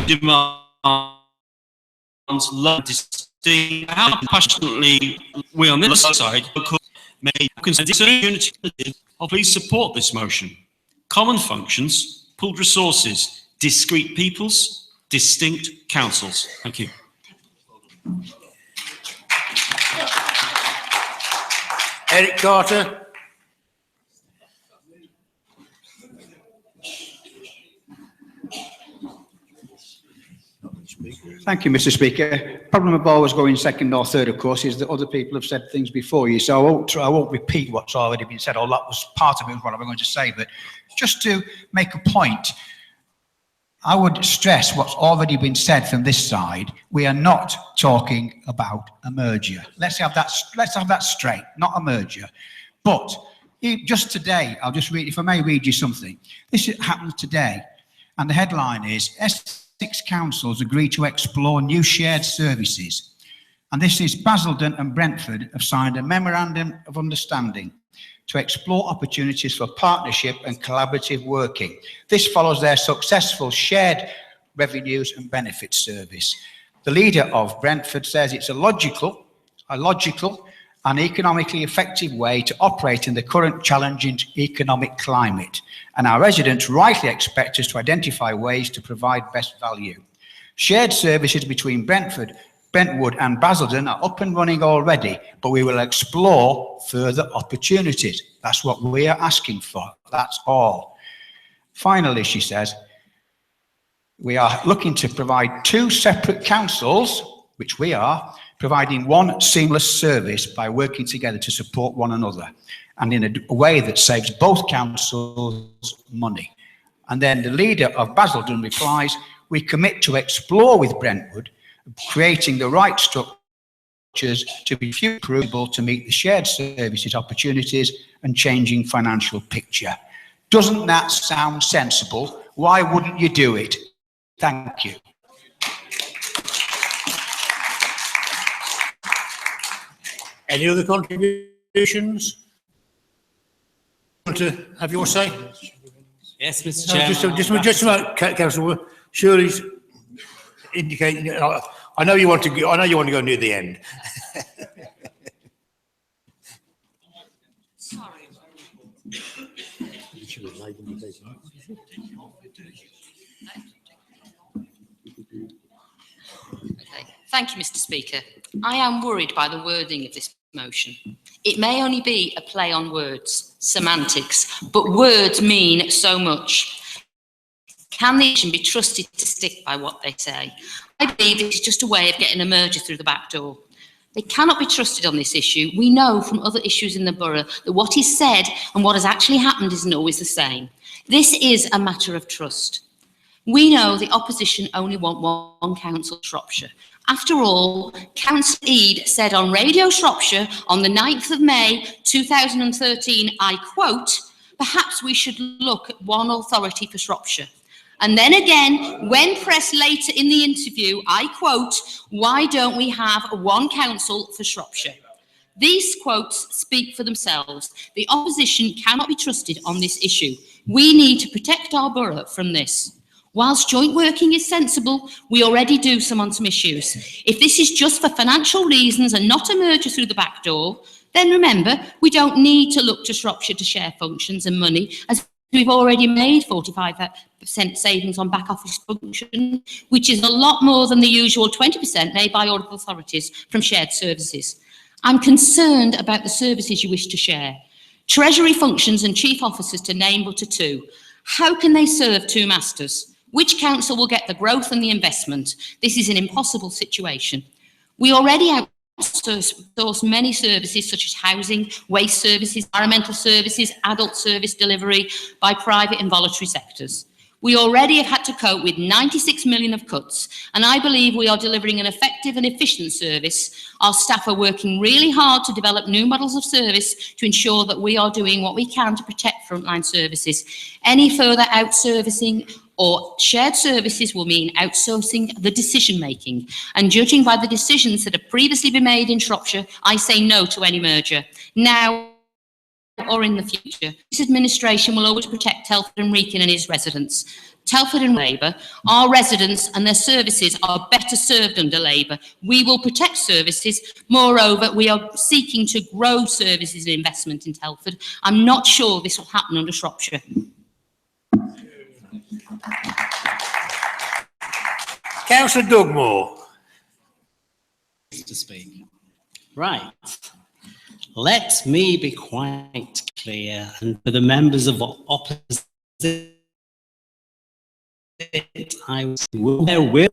demands love to see how passionately we on this side may consider this opportunity. Please support this motion. Common functions, pooled resources, discrete peoples, distinct councils. Thank you. Eric Carter. Thank you, Mr. Speaker. Problem of always going second or third, of course, is that other people have said things before you, so I won't repeat what's already been said. All that was part of it, what I'm going to say, but just to make a point, I would stress what's already been said from this side. We are not talking about a merger. Let's have that straight, not a merger. But just today, I'll just read, if I may read you something. This happened today, and the headline is, Essex councils agree to explore new shared services. And this is Basildon and Brentford have signed a memorandum of understanding to explore opportunities for partnership and collaborative working. This follows their successful shared revenues and benefits service. The leader of Brentford says it's a logical and economically effective way to operate in the current challenging economic climate. And our residents rightly expect us to identify ways to provide best value. Shared services between Brentwood and Basildon are up and running already, but we will explore further opportunities. That's what we are asking for. That's all. Finally, she says, we are looking to provide two separate councils, which we are, providing one seamless service by working together to support one another and in a way that saves both councils money. And then the leader of Basildon replies, we commit to explore with Brentwood, creating the right structures to be future-proofable to meet the shared services opportunities and changing financial picture. Doesn't that sound sensible? Why wouldn't you do it? Thank you. Any other contributions? Want to have your say? Yes, Mr. Chairman. Just a moment, Councillor. Shirley's indicating. I know you want to go. I know you want to go near the end. Sorry. Okay. Thank you, Mr. Speaker. I am worried by the wording of this motion. It may only be a play on words, semantics, but words mean so much. Can the nation be trusted to stick by what they say? I believe it is just a way of getting a merger through the back door. They cannot be trusted on this issue. We know from other issues in the borough that what is said and what has actually happened isn't always the same. This is a matter of trust. We know the opposition only want one council, Shropshire. After all, Councillor Eade said on Radio Shropshire on the 9th of May 2013, I quote, perhaps we should look at one authority for Shropshire. And then again, when pressed later in the interview, I quote, why don't we have one council for Shropshire? These quotes speak for themselves. The opposition cannot be trusted on this issue. We need to protect our borough from this. Whilst joint working is sensible, we already do on some issues. If this is just for financial reasons and not a merger through the back door, then remember, we don't need to look to Shropshire to share functions and money, as We've already made 45% savings on back office function, which is a lot more than the usual 20% made by audit authorities from shared services. I'm concerned about the services you wish to share. Treasury functions and chief officers, to name but two. How can they serve two masters? Which council will get the growth and the investment? This is an impossible situation. We already outsource many services such as housing, waste services, environmental services, adult service delivery by private and voluntary sectors. We already have had to cope with 96 million of cuts, and I believe we are delivering an effective and efficient service. Our staff are working really hard to develop new models of service to ensure that we are doing what we can to protect frontline services. Any further outsourcing or shared services will mean outsourcing the decision making, and judging by the decisions that have previously been made in Shropshire, I say no to any merger now or in the future. This administration will always protect Telford and Wrekin and his residents. Telford and Labour, our residents and their services are better served under Labour. We will protect services. Moreover, we are seeking to grow services and investment in Telford. I'm not sure this will happen under Shropshire. Councillor Dugmore. To speak. Right. Let me be quite clear, and for the members of opposition, I will.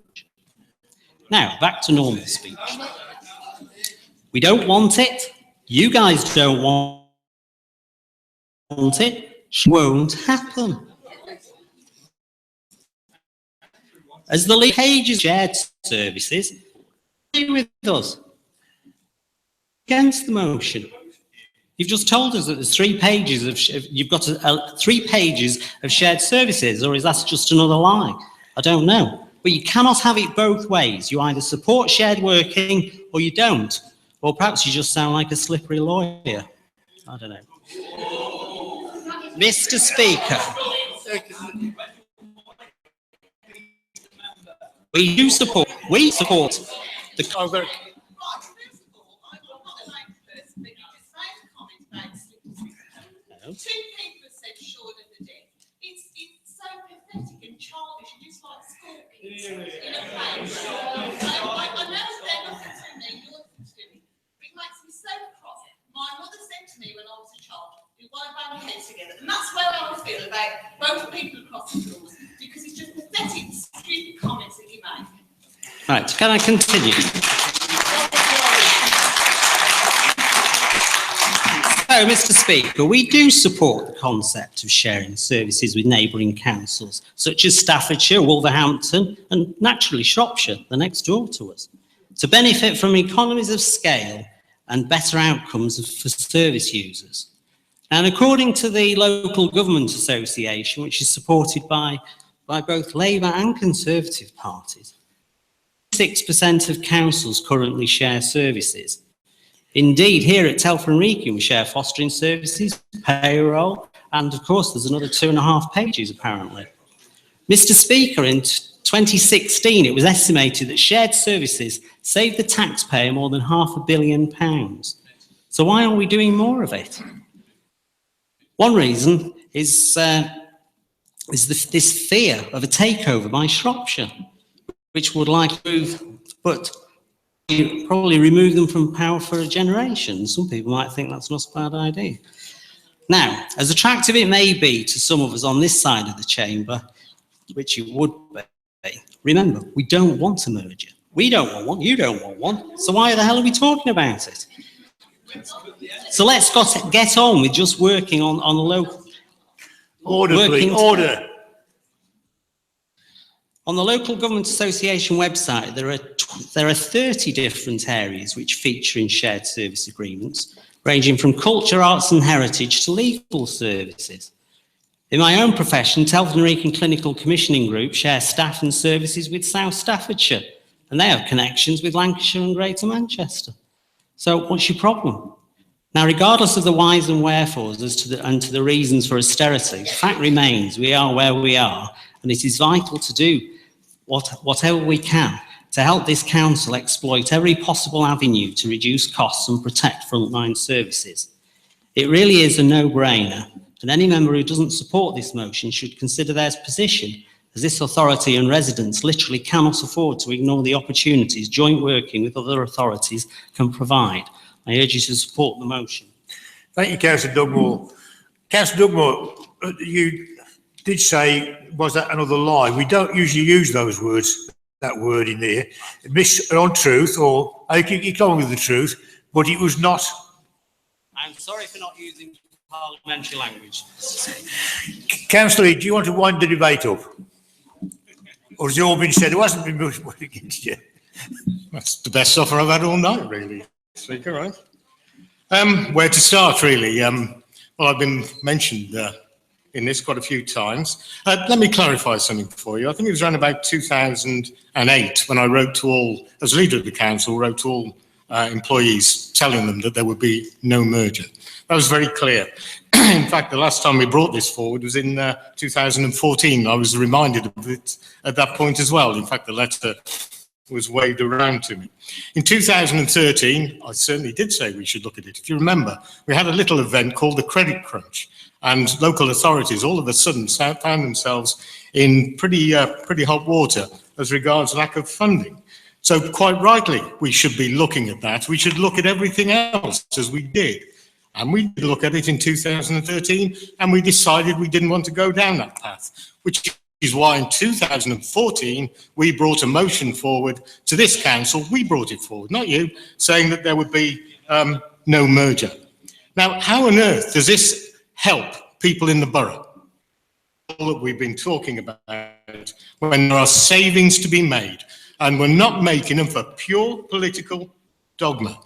Now, back to normal speech. We don't want it. You guys don't want it. It won't happen. As the lead pages shared services, stay with us. Against the motion. You've just told us that there's 3 pages of, you've got 3 pages of shared services, or is that just another lie? I don't know. But you cannot have it both ways. You either support shared working or you don't. Or perhaps you just sound like a slippery lawyer. I don't know. Mr. Speaker. We support the cover. Two people have said short of the dick. It's so pathetic and childish and just like scorpions in a cage. I know they're nothing to me, you're nothing to me. It makes me so cross. My mother said to me when I was a child, we won't bang our heads together. And that's where I feel about both people across the doors, because it's just pathetic, stupid comments that you make. Right, can I continue? So, Mr. Speaker, we do support the concept of sharing services with neighbouring councils, such as Staffordshire, Wolverhampton, and naturally Shropshire, the next door to us, to benefit from economies of scale and better outcomes for service users. And according to the Local Government Association, which is supported by both Labour and Conservative parties, 6% of councils currently share services. Indeed, here at Telford and Wrekin, we share fostering services, payroll, and of course, there's another 2.5 pages, apparently. Mr. Speaker, in 2016, it was estimated that shared services saved the taxpayer more than £500 million. So why aren't we doing more of it? One reason is this fear of a takeover by Shropshire, which would like to move, but probably remove them from power for a generation. Some people might think that's not a bad idea. Now, as attractive it may be to some of us on this side of the chamber, which it would be, remember, we don't want a merger. We don't want one, you don't want one, so why the hell are we talking about it? So let's get on with just working on the local... Order, please, order. On the Local Government Association website, there are 30 different areas which feature in shared service agreements, ranging from culture, arts and heritage to legal services. In my own profession, Telford and Wrekin Clinical Commissioning Group share staff and services with South Staffordshire, and they have connections with Lancashire and Greater Manchester. So what's your problem? Now, regardless of the whys and wherefores to the reasons for austerity, the fact remains we are where we are, and it is vital to do whatever we can to help this council exploit every possible avenue to reduce costs and protect frontline services. It really is a no-brainer, and any member who doesn't support this motion should consider their position, as this authority and residents literally cannot afford to ignore the opportunities joint working with other authorities can provide. I urge you to support the motion. Thank you, Councillor Dugmore. Councillor Dugmore, you did say, was that another lie? We don't usually use those words, that word in there. Untruth, or you can on with the truth, but it was not. I'm sorry for not using parliamentary language. Councillor, do you want to wind the debate up? Or has it all been said? There hasn't been much against you. That's the best offer I've had all night, really, Speaker, right? Where to start, really? Well, I've been mentioned in this quite a few times. Let me clarify something for you. I think it was around about 2008 when I wrote to all, as leader of the council, wrote to all employees telling them that there would be no merger. That was very clear. In fact, the last time we brought this forward was in 2014. I was reminded of it at that point as well. In fact, the letter was waved around to me. In 2013, I certainly did say we should look at it. If you remember, we had a little event called the Credit Crunch, and local authorities all of a sudden found themselves in pretty hot water as regards lack of funding. So quite rightly, we should be looking at that. We should look at everything else as we did. And we did look at it in 2013, and we decided we didn't want to go down that path, which is why in 2014, we brought a motion forward to this council. We brought it forward, not you, saying that there would be no merger. Now, how on earth does this help people in the borough? All that we've been talking about, when there are savings to be made, and we're not making them for pure political dogma.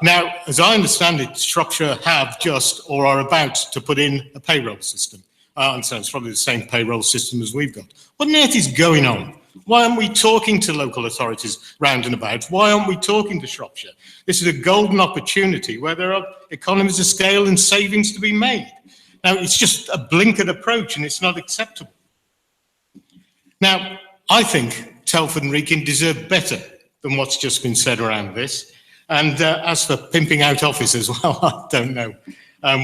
Now, as I understand it, Shropshire have just or are about to put in a payroll system. And so it's probably the same payroll system as we've got. What on earth is going on? Why aren't we talking to local authorities round and about? Why aren't we talking to Shropshire? This is a golden opportunity where there are economies of scale and savings to be made. Now, it's just a blinkered approach and it's not acceptable. Now, I think Telford and Wrekin deserve better than what's just been said around this. And as for pimping out officers, well, I don't know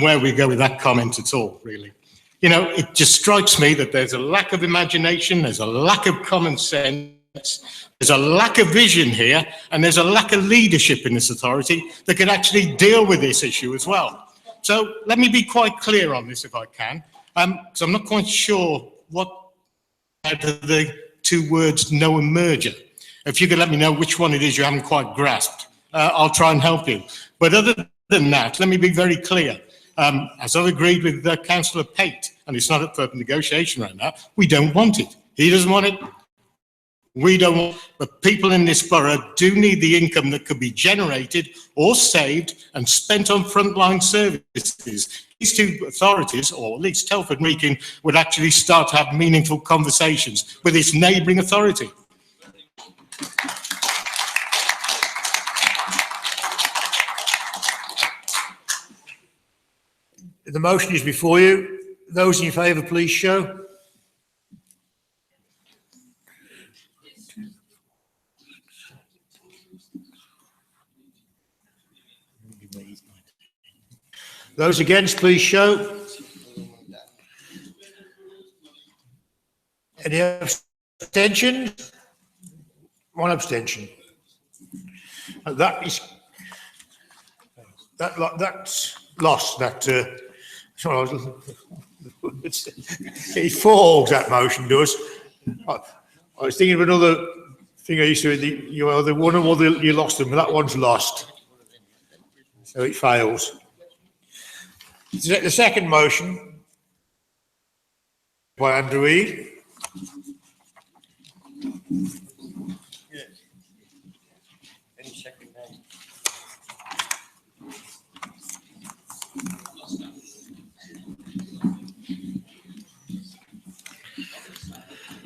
where we go with that comment at all, really. You know, it just strikes me that there's a lack of imagination, there's a lack of common sense, there's a lack of vision here, and there's a lack of leadership in this authority that can actually deal with this issue as well. So let me be quite clear on this if I can, because I'm not quite sure what out of the two words no and merger. If you could let me know which one it is you haven't quite grasped, I'll try and help you. But other than that, let me be very clear. As I've agreed with Councillor Pate, and it's not up for negotiation right now, we don't want it. He doesn't want it. We don't want it. But people in this borough do need the income that could be generated or saved and spent on frontline services. These two authorities, or at least Telford and Wrekin, would actually start to have meaningful conversations with its neighbouring authority. The motion is before you. Those in favour, please show. Those against, please show. Any abstentions? One abstention. That's lost. It falls, that motion does. I was thinking of another thing I used to do, the one or the you lost them, but that one's lost. So it fails. The second motion by Andrew Eade.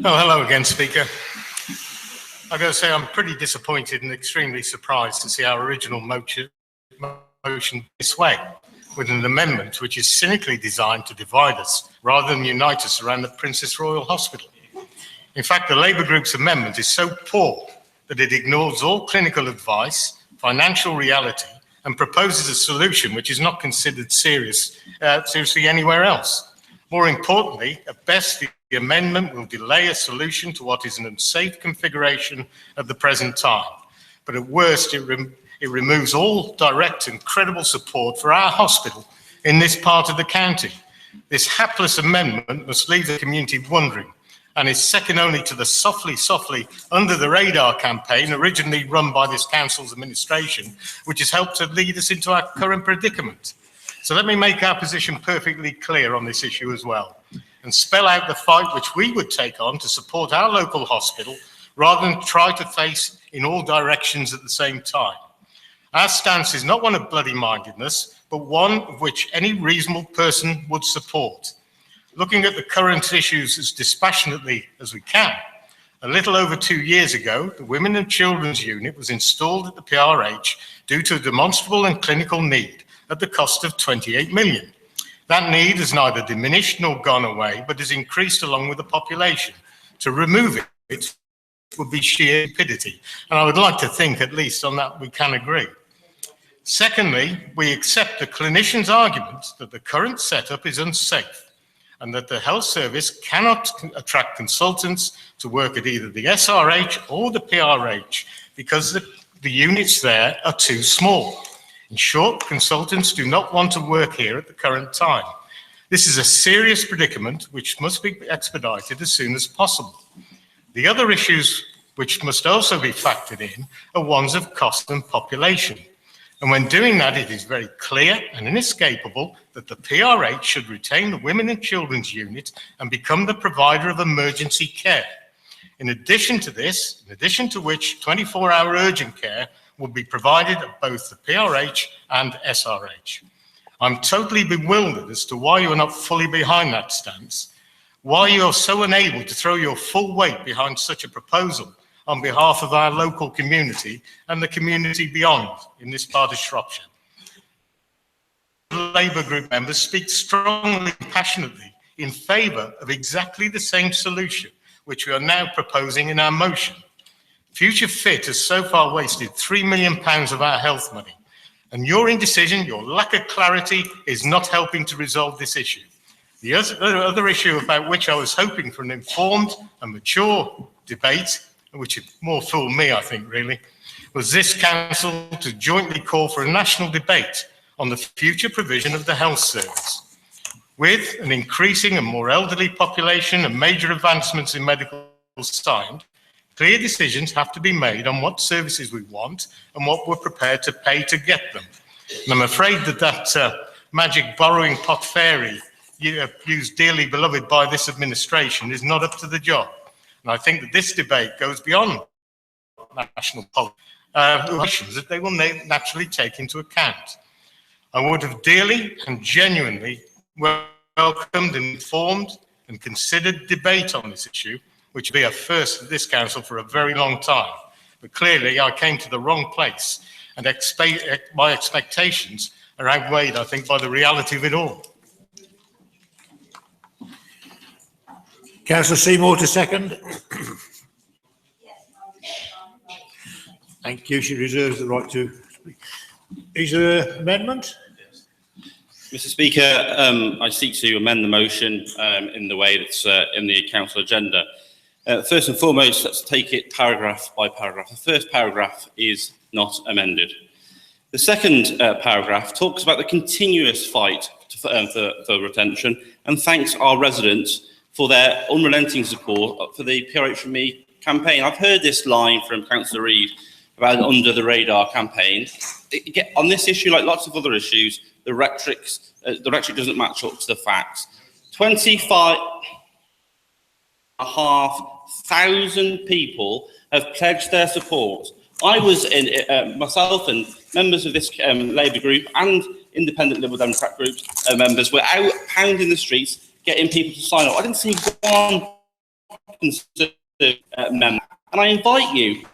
Oh, hello again, Speaker. I've got to say I'm pretty disappointed and extremely surprised to see our original motion this way, with an amendment which is cynically designed to divide us rather than unite us around the Princess Royal Hospital. In fact, the Labour Group's amendment is so poor that it ignores all clinical advice, financial reality, and proposes a solution which is not considered seriously anywhere else. More importantly, at best, the amendment will delay a solution to what is an unsafe configuration at the present time. But at worst, it removes all direct and credible support for our hospital in this part of the county. This hapless amendment must leave the community wondering, and is second only to the softly under the radar campaign originally run by this council's administration, which has helped to lead us into our current predicament. So let me make our position perfectly clear on this issue as well, and spell out the fight which we would take on to support our local hospital rather than try to face in all directions at the same time. Our stance is not one of bloody-mindedness, but one of which any reasonable person would support. Looking at the current issues as dispassionately as we can, a little over 2 years ago, the Women and Children's Unit was installed at the PRH due to a demonstrable and clinical need at the cost of 28 million. That need has neither diminished nor gone away, but has increased along with the population. To remove it would be sheer stupidity, and I would like to think at least on that we can agree. Secondly, we accept the clinician's argument that the current setup is unsafe, and that the health service cannot attract consultants to work at either the SRH or the PRH because the units there are too small. In short, consultants do not want to work here at the current time. This is a serious predicament which must be expedited as soon as possible. The other issues which must also be factored in are ones of cost and population. And when doing that, it is very clear and inescapable that the PRH should retain the Women and Children's Unit and become the provider of emergency care. In addition to this, in addition to which 24-hour urgent care will be provided at both the PRH and SRH. I'm totally bewildered as to why you are not fully behind that stance, why you are so unable to throw your full weight behind such a proposal on behalf of our local community and the community beyond in this part of Shropshire. Labour group members speak strongly and passionately in favour of exactly the same solution which we are now proposing in our motion. Future Fit has so far wasted £3 million of our health money, and your indecision, your lack of clarity is not helping to resolve this issue. The other issue about which I was hoping for an informed and mature debate, which more fooled me, I think, really, was this council to jointly call for a national debate on the future provision of the health service. With an increasing and more elderly population and major advancements in medical science, clear decisions have to be made on what services we want and what we're prepared to pay to get them. And I'm afraid that magic borrowing pot fairy used dearly beloved by this administration is not up to the job. And I think that this debate goes beyond national policy, that they will naturally take into account. I would have dearly and genuinely welcomed an informed and considered debate on this issue, which would be a first at this council for a very long time. But clearly I came to the wrong place, and my expectations are outweighed, I think, by the reality of it all. Councillor Seymour to second. Thank you. She reserves the right to speak. Is there an amendment? Mr. Speaker, I seek to amend the motion in the way that's in the council agenda. First and foremost, let's take it paragraph by paragraph. The first paragraph is not amended. The second paragraph talks about the continuous fight for retention and thanks our residents for their unrelenting support for the PRH4Me campaign. I've heard this line from Councillor Reid about an under-the-radar campaign. On this issue, like lots of other issues, the rhetoric doesn't match up to the facts. 25,500 people have pledged their support. I was myself and members of this Labour group and independent Liberal Democrat group members were out pounding the streets, getting people to sign up. I didn't see one Conservative member. And I invite you,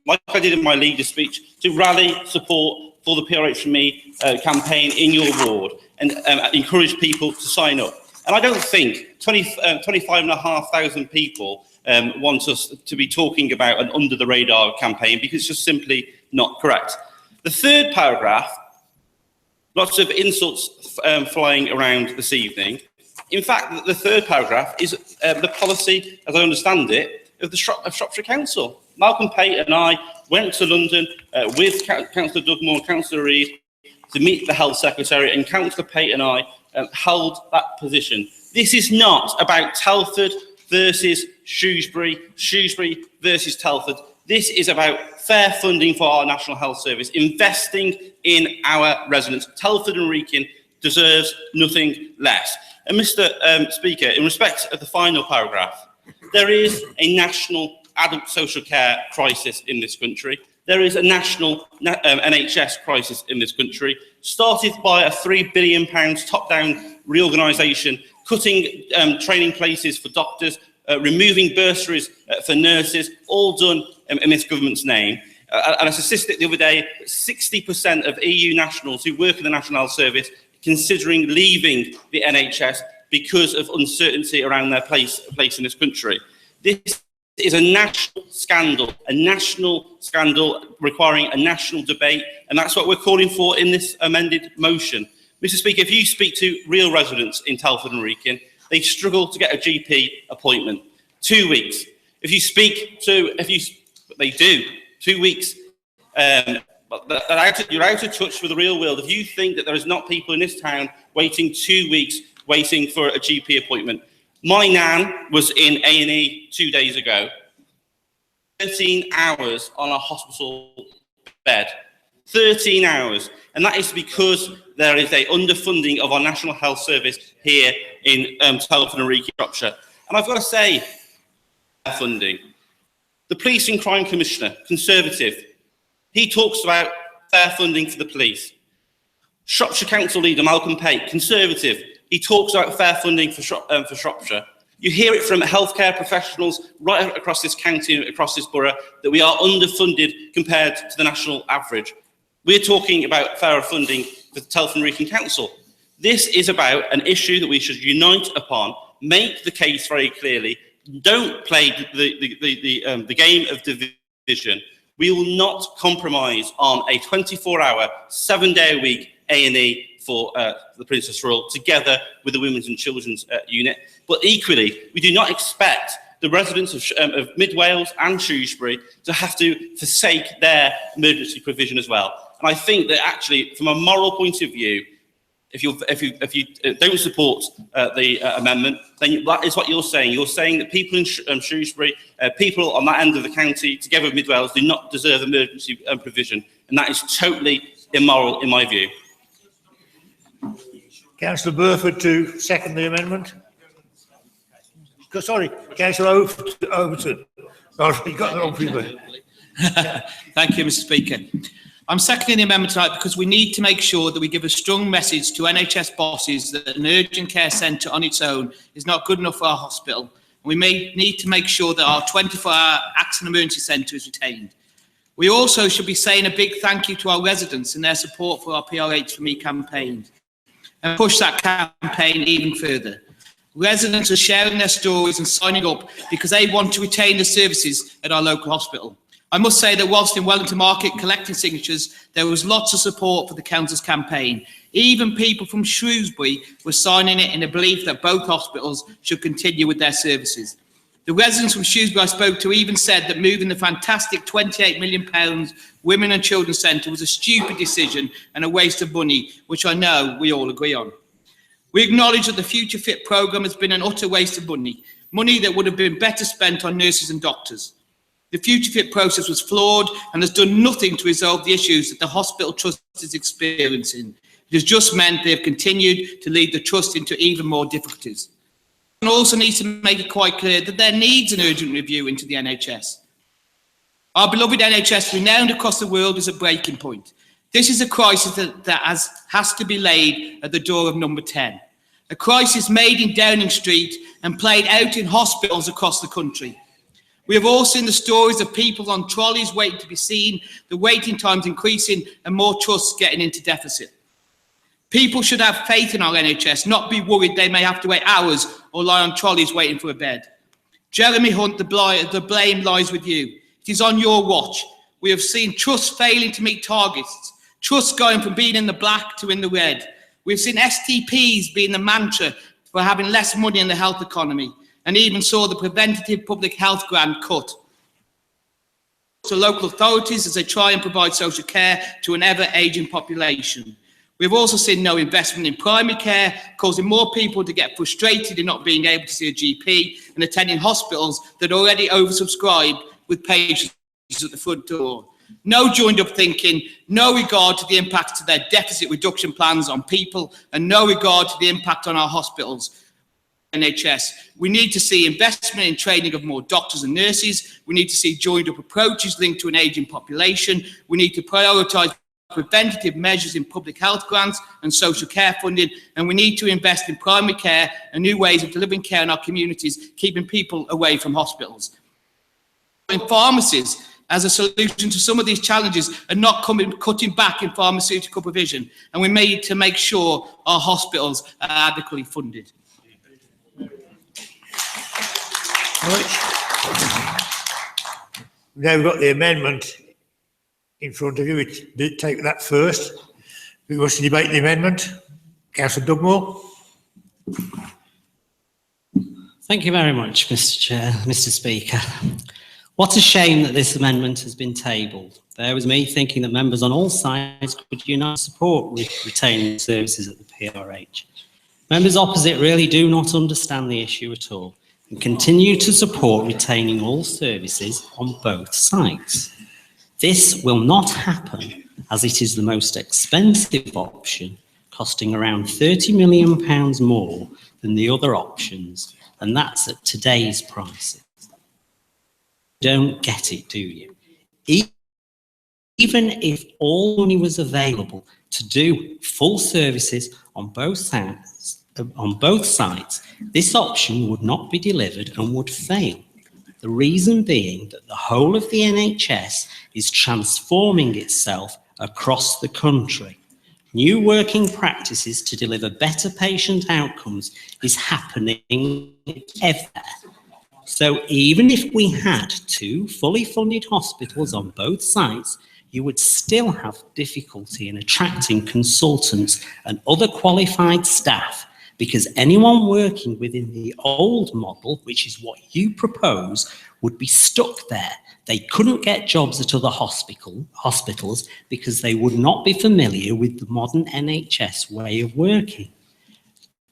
like I did in my leader speech, to rally support for the PRH4Me campaign in your ward and encourage people to sign up. And I don't think 25,500 people want us to be talking about an under-the-radar campaign because it's just simply not correct. The third paragraph Lots of insults flying around this evening. In fact, the third paragraph is the policy, as I understand it, of Shropshire Council. Malcolm Pate and I went to London with Councillor Dugmore and Councillor Reid to meet the Health Secretary, and Councillor Pate and I held that position. This is not about Telford versus Shrewsbury, Shrewsbury versus Telford. This is about fair funding for our National Health Service, investing in our residents. Telford and Wrekin deserves nothing less. And Mr. Speaker, in respect of the final paragraph, there is a national adult social care crisis in this country. There is a national NHS crisis in this country, started by a £3 billion top-down reorganisation, cutting training places for doctors, removing bursaries for nurses, all done in this government's name. And I statistic the other day, 60% of EU nationals who work in the National Health Service considering leaving the NHS because of uncertainty around their place in this country. This is a national scandal requiring a national debate, and that's what we're calling for in this amended motion. Mr. Speaker, if you speak to real residents in Telford and Wrekin, they struggle to get a GP appointment. 2 weeks. If you speak to, they do, 2 weeks. You're out of touch with the real world. If you think that there is not people in this town waiting 2 weeks, waiting for a GP appointment. My nan was in A&E 2 days ago. 13 hours on a hospital bed. 13 hours. And that is because there is a underfunding of our National Health Service here in Telford and Wrekin, Shropshire. And I've got to say, funding. The Police and Crime Commissioner, Conservative, he talks about fair funding for the police. Shropshire Council leader Malcolm Pate, Conservative, he talks about fair funding for Shropshire. You hear it from healthcare professionals right across this county, across this borough, that we are underfunded compared to the national average. We're talking about fairer funding for the Telford and Wrekin Council. This is about an issue that we should unite upon, make the case very clearly. Don't play the game of division. We will not compromise on a 24-hour, 7-day-a-week A&E for the Princess Royal, together with the Women's and Children's Unit. But equally, we do not expect the residents of Mid Wales and Shrewsbury to have to forsake their emergency provision as well. And I think that actually, from a moral point of view, if you don't support the amendment, then that is what you're saying. You're saying that people in Shrewsbury, people on that end of the county, together with Mid Wales, do not deserve emergency provision, and that is totally immoral in my view. Councillor Burford to second the amendment. Sorry, Councillor Overton. Oh, you got the wrong people. Thank you, Mr. Speaker. I'm seconding the amendment tonight because we need to make sure that we give a strong message to NHS bosses that an urgent care centre on its own is not good enough for our hospital. We may need to make sure that our 24-hour accident emergency centre is retained. We also should be saying a big thank you to our residents and their support for our PRH for Me campaign, and push that campaign even further. Residents are sharing their stories and signing up because they want to retain the services at our local hospital. I must say that whilst in Wellington Market collecting signatures, there was lots of support for the council's campaign. Even people from Shrewsbury were signing it in the belief that both hospitals should continue with their services. The residents from Shrewsbury I spoke to even said that moving the fantastic £28 million Women and Children's Centre was a stupid decision and a waste of money, which I know we all agree on. We acknowledge that the Future Fit programme has been an utter waste of money, money that would have been better spent on nurses and doctors. The Future Fit process was flawed and has done nothing to resolve the issues that the hospital trust is experiencing. It has just meant they have continued to lead the trust into even more difficulties. And also needs to make it quite clear that there needs an urgent review into the NHS. Our beloved NHS, renowned across the world, is at breaking point. This is a crisis that has to be laid at the door of number 10. A crisis made in Downing Street and played out in hospitals across the country. We have all seen the stories of people on trolleys waiting to be seen, the waiting times increasing and more trusts getting into deficit. People should have faith in our NHS, not be worried they may have to wait hours or lie on trolleys waiting for a bed. Jeremy Hunt, the blame lies with you. It is on your watch. We have seen trusts failing to meet targets. Trust going from being in the black to in the red. We've seen STPs being the mantra for having less money in the health economy, and even saw the preventative public health grant cut to local authorities as they try and provide social care to an ever-ageing population. We've also seen no investment in primary care, causing more people to get frustrated in not being able to see a GP and attending hospitals that are already oversubscribed with patients at the front door. No joined up thinking, no regard to the impact of their deficit reduction plans on people, and no regard to the impact on our hospitals. NHS. We need to see investment in training of more doctors and nurses. We need to see joined up approaches linked to an ageing population. We need to prioritise preventative measures in public health grants and social care funding, and we need to invest in primary care and new ways of delivering care in our communities, keeping people away from hospitals. In pharmacies, as a solution to some of these challenges, and not cutting back in pharmaceutical provision, and we need to make sure our hospitals are adequately funded. Now we've got the amendment in front of you. We take that first. Who wants to debate the amendment? Councillor Dugmore. Thank you very much, Mr. Chair, Mr. Speaker. What a shame that this amendment has been tabled. There was me thinking that members on all sides could unite support retaining services at the PRH. Members opposite really do not understand the issue at all and continue to support retaining all services on both sites. This will not happen as it is the most expensive option, costing around £30 million more than the other options, and that's at today's prices. Don't get it, do you? Even if all money was available to do full services on both sides, this option would not be delivered and would fail. The reason being that the whole of the NHS is transforming itself across the country. New working practices to deliver better patient outcomes is happening everywhere. So even if we had 2 fully funded hospitals on both sites, you would still have difficulty in attracting consultants and other qualified staff, because anyone working within the old model, which is what you propose, would be stuck there. They couldn't get jobs at other hospitals because they would not be familiar with the modern NHS way of working.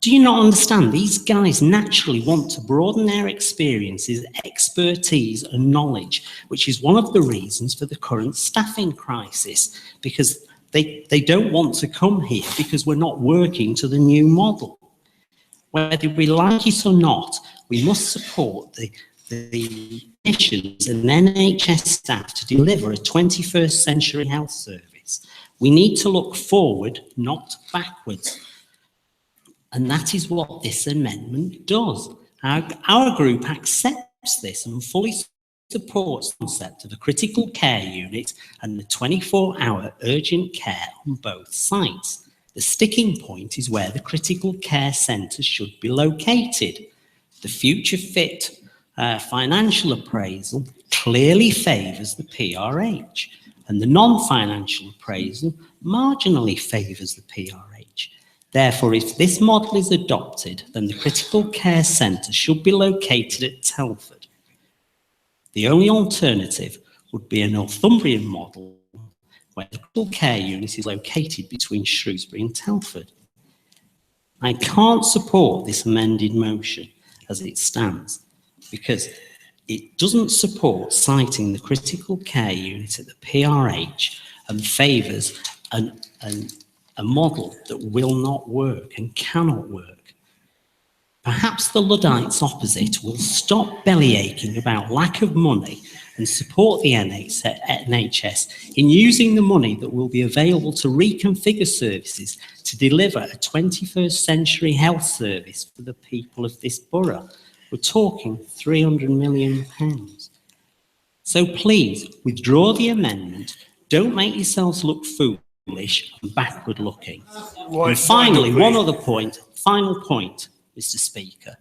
Do you not understand? These guys naturally want to broaden their experiences, expertise and knowledge, which is one of the reasons for the current staffing crisis, because they don't want to come here because we're not working to the new model. Whether we like it or not, we must support the clinicians and NHS staff to deliver a 21st century health service. We need to look forward, not backwards. And that is what this amendment does. Our group accepts this and fully supports the concept of a critical care unit and the 24-hour urgent care on both sites. The sticking point is where the critical care centres should be located. The future fit financial appraisal clearly favours the PRH, and the non-financial appraisal marginally favours the PRH. Therefore, if this model is adopted, then the critical care centre should be located at Telford. The only alternative would be a Northumbrian model where the critical care unit is located between Shrewsbury and Telford. I can't support this amended motion as it stands because it doesn't support citing the critical care unit at the PRH and favours a model that will not work and cannot work. Perhaps the Luddites opposite will stop bellyaching about lack of money and support the NHS in using the money that will be available to reconfigure services to deliver a 21st century health service for the people of this borough. We're talking £300 million. So please withdraw the amendment. Don't make yourselves look foolish and backward looking. And finally, one other point, final point, Mr. Speaker.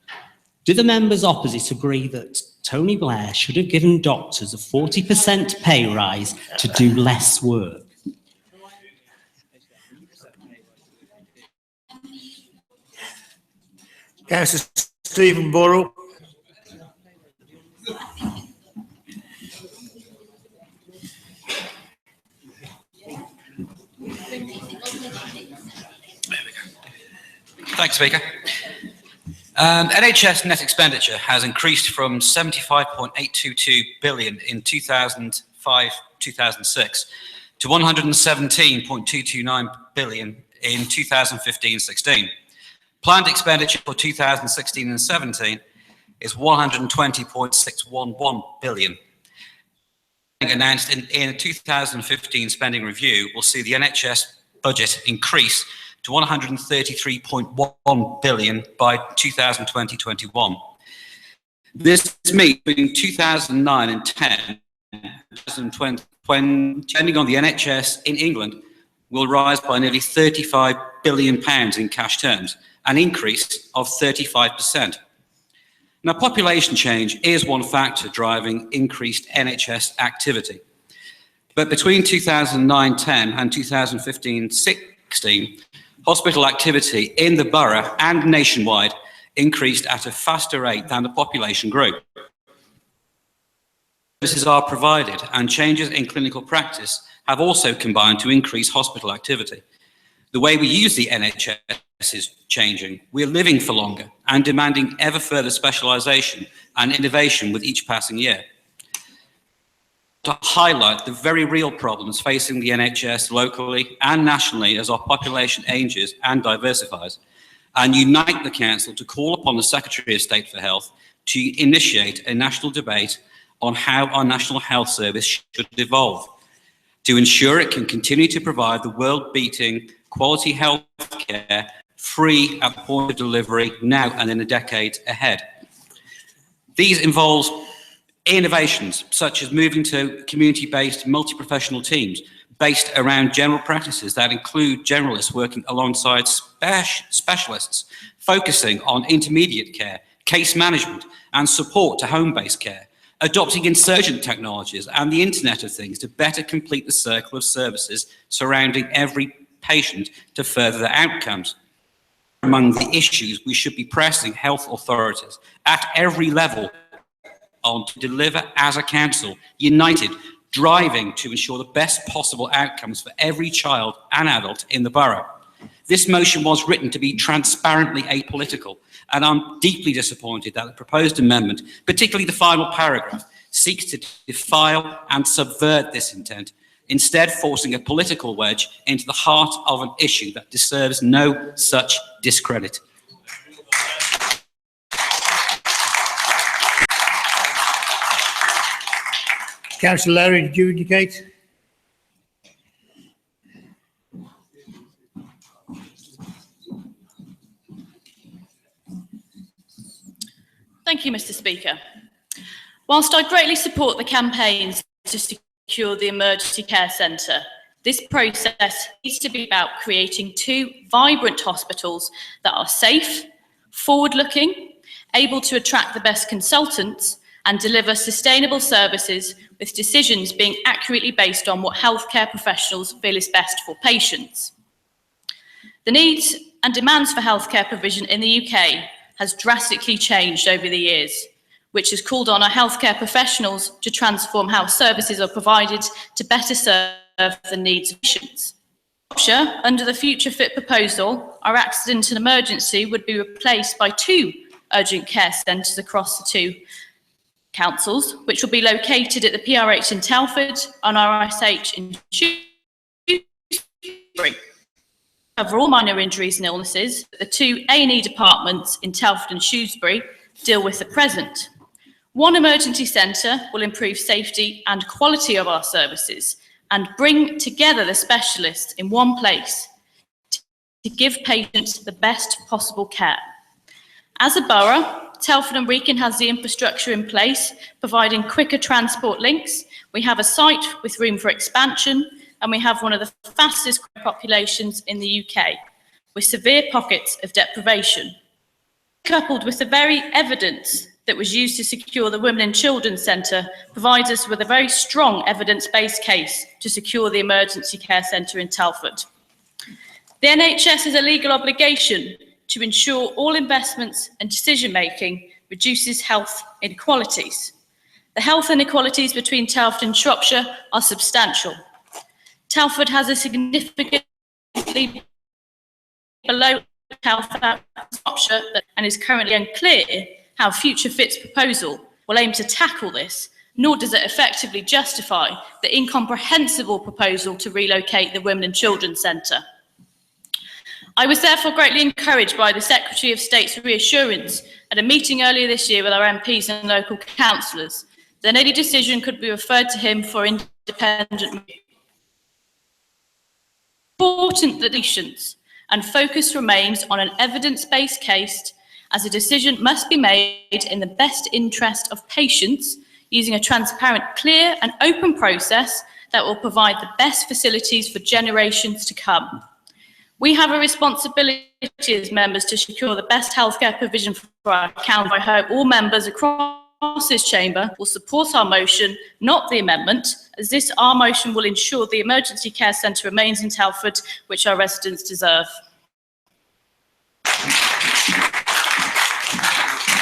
Do the members opposite agree that Tony Blair should have given doctors a 40% pay rise to do less work? Councillor Stephen Burrell. Thanks, Speaker. NHS net expenditure has increased from 75.822 billion in 2005-2006 to 117.229 billion in 2015-16. Planned expenditure for 2016 and 17 is 120.611 billion. Announced in a 2015 spending review will see the NHS budget increase to 133.1 billion by 2020-21. This means between 2009 and 10, 2020, when spending on the NHS in England will rise by nearly £35 billion in cash terms, an increase of 35%. Now, population change is one factor driving increased NHS activity. But between 2009-10 and 2015-16, hospital activity in the borough and nationwide increased at a faster rate than the population grew. Services are provided and changes in clinical practice have also combined to increase hospital activity. The way we use the NHS is changing. We're living for longer and demanding ever further specialisation and innovation with each passing year. To highlight the very real problems facing the NHS locally and nationally as our population ages and diversifies, and unite the Council to call upon the Secretary of State for Health to initiate a national debate on how our National Health Service should evolve, to ensure it can continue to provide the world-beating quality health care free at the point of delivery now and in the decades ahead. These involve innovations such as moving to community-based multi-professional teams based around general practices that include generalists working alongside specialists, focusing on intermediate care, case management and support to home-based care, adopting insurgent technologies and the Internet of Things to better complete the circle of services surrounding every patient to further their outcomes. Among the issues we should be pressing health authorities at every level on to deliver as a council, united, driving to ensure the best possible outcomes for every child and adult in the borough. This motion was written to be transparently apolitical, and I'm deeply disappointed that the proposed amendment, particularly the final paragraph, seeks to defile and subvert this intent, instead forcing a political wedge into the heart of an issue that deserves no such discredit. Councillor Larry, did you indicate? Thank you, Mr. Speaker. Whilst I greatly support the campaigns to secure the emergency care centre, this process needs to be about creating two vibrant hospitals that are safe, forward-looking, able to attract the best consultants and deliver sustainable services with decisions being accurately based on what healthcare professionals feel is best for patients. The needs and demands for healthcare provision in the UK has drastically changed over the years, which has called on our healthcare professionals to transform how services are provided to better serve the needs of patients. Under the Future Fit proposal, our accident and emergency would be replaced by two urgent care centres across the two councils, which will be located at the PRH in Telford and RSH in Shrewsbury. Cover all minor injuries and illnesses. The two A&E departments in Telford and Shrewsbury deal with the present. One emergency centre will improve safety and quality of our services and bring together the specialists in one place to give patients the best possible care. As a borough, Telford and Wrekin has the infrastructure in place, providing quicker transport links. We have a site with room for expansion, and we have one of the fastest populations in the UK, with severe pockets of deprivation. Coupled with the very evidence that was used to secure the Women and Children's Centre, provides us with a very strong evidence-based case to secure the emergency care centre in Telford. The NHS has a legal obligation to ensure all investments and decision-making reduces health inequalities. The health inequalities between Telford and Shropshire are substantial. Telford has a significantly below health outcome Shropshire and is currently unclear how Future Fit's proposal will aim to tackle this, nor does it effectively justify the incomprehensible proposal to relocate the Women and Children's Centre. I was therefore greatly encouraged by the Secretary of State's reassurance at a meeting earlier this year with our MPs and local councillors that any decision could be referred to him for independent review. Important that patients and focus remains on an evidence-based case, as a decision must be made in the best interest of patients using a transparent, clear and open process that will provide the best facilities for generations to come. We have a responsibility as members to secure the best healthcare provision for our county. I hope all members across this chamber will support our motion, not the amendment, as our motion will ensure the emergency care centre remains in Telford, which our residents deserve.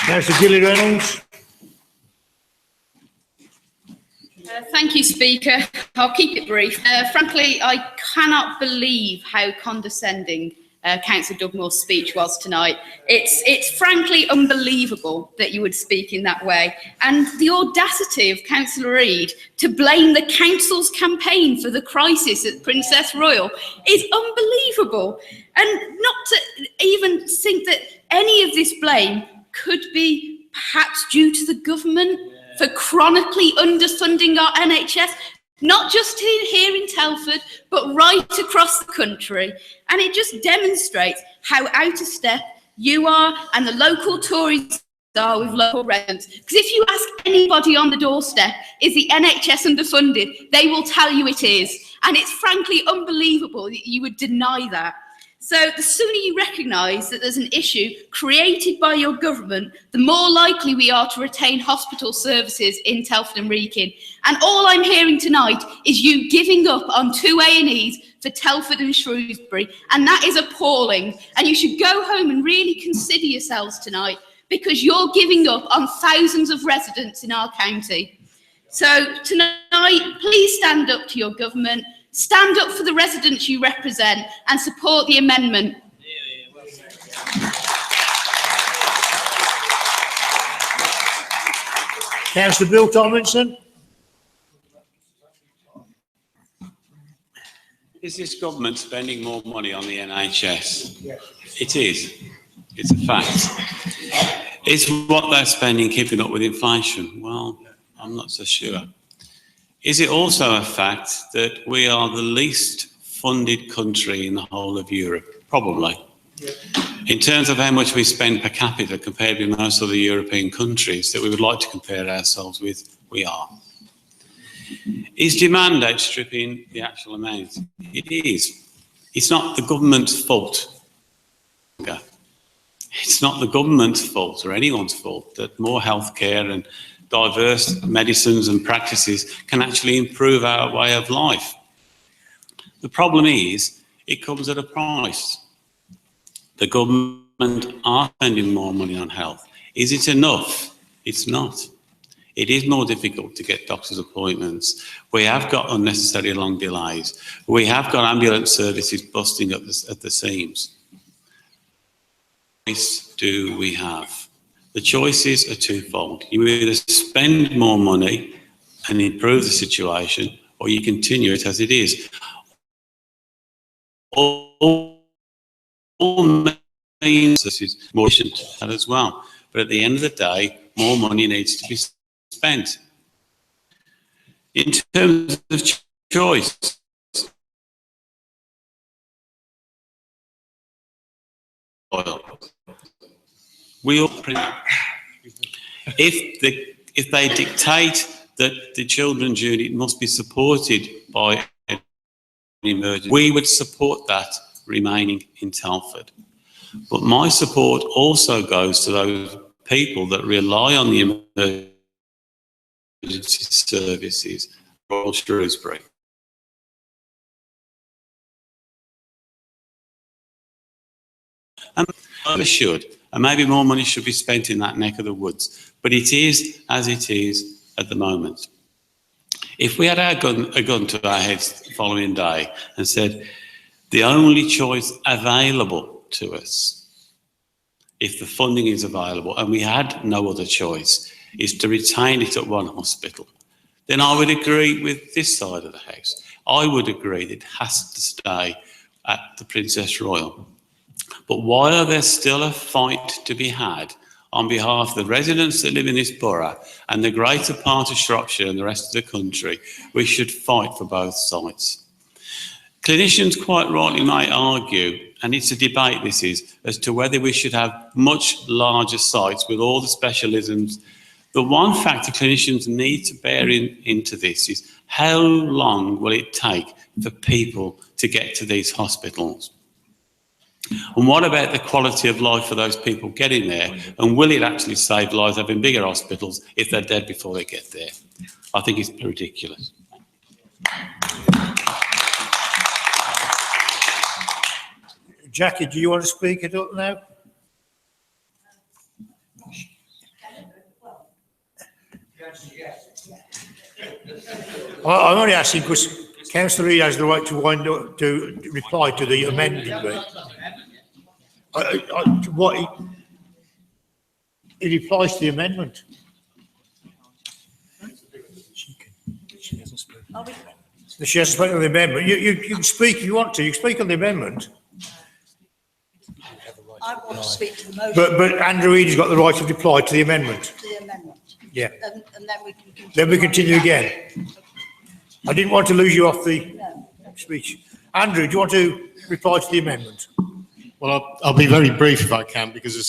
Councillor Gilly Reynolds. Thank you, Speaker. I'll keep it brief. Frankly, I cannot believe how condescending Councillor Dugmore's speech was tonight. It's frankly unbelievable that you would speak in that way. And the audacity of Councillor Reid to blame the council's campaign for the crisis at Princess Royal is unbelievable. And not to even think that any of this blame could be perhaps due to the government for chronically underfunding our NHS, not just here in Telford, but right across the country. And it just demonstrates how out of step you are and the local Tories are with local residents. Because if you ask anybody on the doorstep, is the NHS underfunded, they will tell you it is. And it's frankly unbelievable that you would deny that. So the sooner you recognise that there's an issue created by your government, the more likely we are to retain hospital services in Telford and Wrekin. And all I'm hearing tonight is you giving up on 2 A&Es for Telford and Shrewsbury. And that is appalling. And you should go home and really consider yourselves tonight, because you're giving up on thousands of residents in our county. So tonight, please stand up to your government. Stand up for the residents you represent and support the amendment. Councillor Bill Tomlinson. Is this government spending more money on the NHS? Yes. It is. It's a fact. Is what they're spending keeping up with inflation? Well, I'm not so sure. Is it also a fact that we are the least funded country in the whole of Europe? Probably. Yeah. In terms of how much we spend per capita compared with most other European countries that we would like to compare ourselves with, we are. Is demand outstripping the actual amount? It is. It's not the government's fault. It's not the government's fault or anyone's fault that more healthcare and diverse medicines and practices can actually improve our way of life. The problem is, it comes at a price. The government are spending more money on health. Is it enough? It's not. It is more difficult to get doctor's appointments. We have got unnecessary long delays. We have got ambulance services busting at the seams. What choice do we have? The choices are twofold. You either spend more money and improve the situation, or you continue it as it is. All means this is more efficient as well. But at the end of the day, more money needs to be spent. In terms of choice, we all if they dictate that the children's unit must be supported by an emergency, we would support that remaining in Telford. But my support also goes to those people that rely on the emergency services for Shrewsbury. should, and maybe more money should be spent in that neck of the woods. But it is as it is at the moment. If we had a gun to our heads the following day and said, the only choice available to us, if the funding is available, and we had no other choice, is to retain it at one hospital, then I would agree with this side of the house. I would agree that it has to stay at the Princess Royal. But while there's still a fight to be had on behalf of the residents that live in this borough and the greater part of Shropshire and the rest of the country, we should fight for both sides. Clinicians quite rightly may argue, and it's a debate this is, as to whether we should have much larger sites with all the specialisms. The one factor clinicians need to bear into this is how long will it take for people to get to these hospitals? And what about the quality of life for those people getting there? And will it actually save lives having bigger hospitals if they're dead before they get there? I think it's ridiculous. Jackie, do you want to speak it up now? I'm only asking because Councillor Reid has the right to wind up to reply to the amendment. It replies to the amendment. She hasn't spoken on the amendment. You can speak if you want to. You can speak on the amendment. I want to speak to the motion. But Andrew Reid has got the right to reply to the amendment. To the amendment. Yeah. And then we can continue. Then we continue again. I didn't want to lose you off the speech. Andrew, do you want to reply to the amendment? Well, I'll be very brief if I can, because the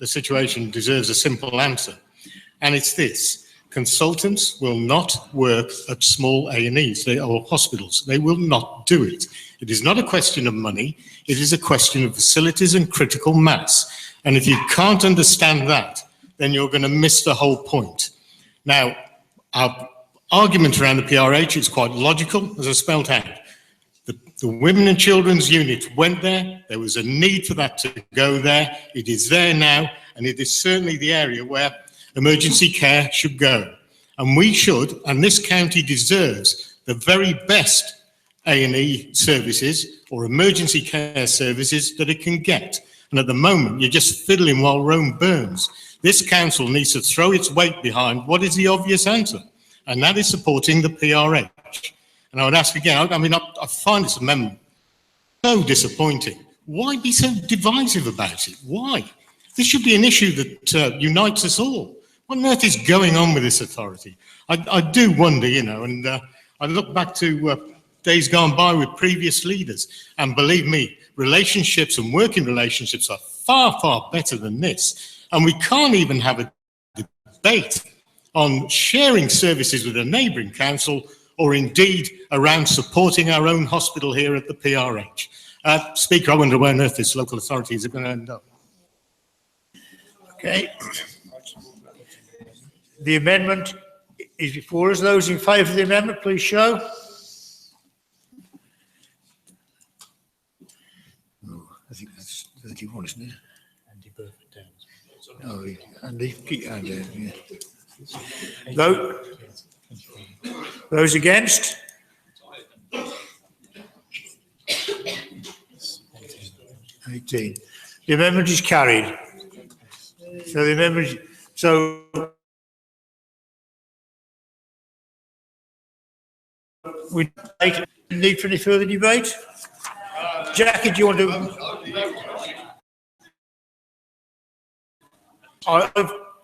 situation deserves a simple answer. And it's this: consultants will not work at small A&Es or hospitals. They will not do it. It is not a question of money. It is a question of facilities and critical mass. And if you can't understand that, then you're going to miss the whole point. Now, our argument around the PRH is quite logical, as I spelled out. The Women and Children's Unit went there. There was a need for that to go there. It is there now, and it is certainly the area where emergency care should go. And we should, and this county deserves, the very best A&E services or emergency care services that it can get. And at the moment, you're just fiddling while Rome burns. This council needs to throw its weight behind what is the obvious answer, and that is supporting the PRH. And I would ask again, I find this amendment so disappointing. Why be so divisive about it? Why? This should be an issue that unites us all. What on earth is going on with this authority? I do wonder, and I look back to days gone by with previous leaders, and believe me, relationships and working relationships are far, far better than this. And we can't even have a debate on sharing services with a neighbouring council, or indeed around supporting our own hospital here at the PRH. Speaker, I wonder where on earth this local authorities are going to end up. Okay. The amendment is before us. Those in favour of the amendment, please show. I think that's 31, isn't it? Andy Burford down. Oh, Andy, keep your hand down, yeah. Those against? 18. The amendment is carried. So the amendment, we need for any further debate? Jackie, do you want to?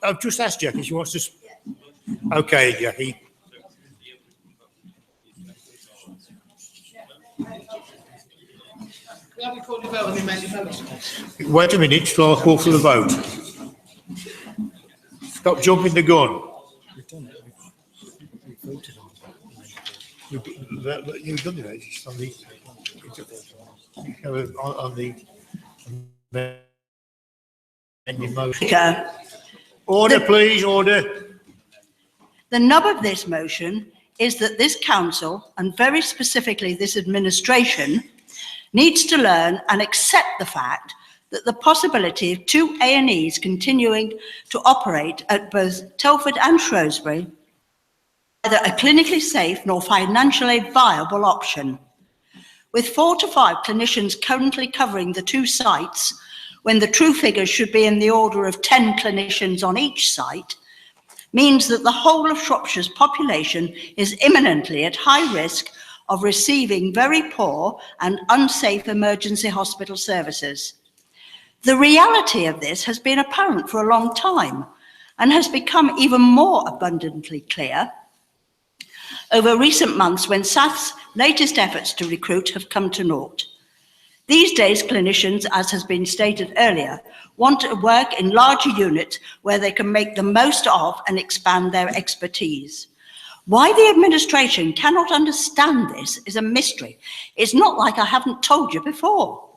I've just asked Jackie if she wants to. Okay, Jackie. Wait a minute till I call for the vote. Stop jumping the gun. You've done it. It's on the motion. Order, please, order. The nub of this motion is that this council, and very specifically this administration, needs to learn and accept the fact that the possibility of 2 A&Es continuing to operate at both Telford and Shrewsbury neither a clinically safe nor financially viable option. With 4 to 5 clinicians currently covering the 2 sites, when the true figures should be in the order of 10 clinicians on each site, means that the whole of Shropshire's population is imminently at high risk of receiving very poor and unsafe emergency hospital services. The reality of this has been apparent for a long time and has become even more abundantly clear over recent months when SAF's latest efforts to recruit have come to naught. These days, clinicians, as has been stated earlier, want to work in larger units where they can make the most of and expand their expertise. Why the administration cannot understand this is a mystery. It's not like I haven't told you before.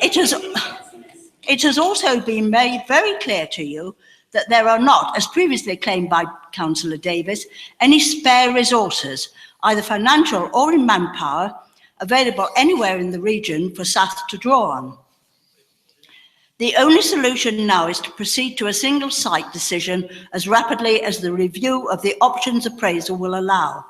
It has also been made very clear to you that there are not, as previously claimed by Councillor Davis, any spare resources, either financial or in manpower, available anywhere in the region for SAF to draw on. The only solution now is to proceed to a single site decision as rapidly as the review of the options appraisal will allow.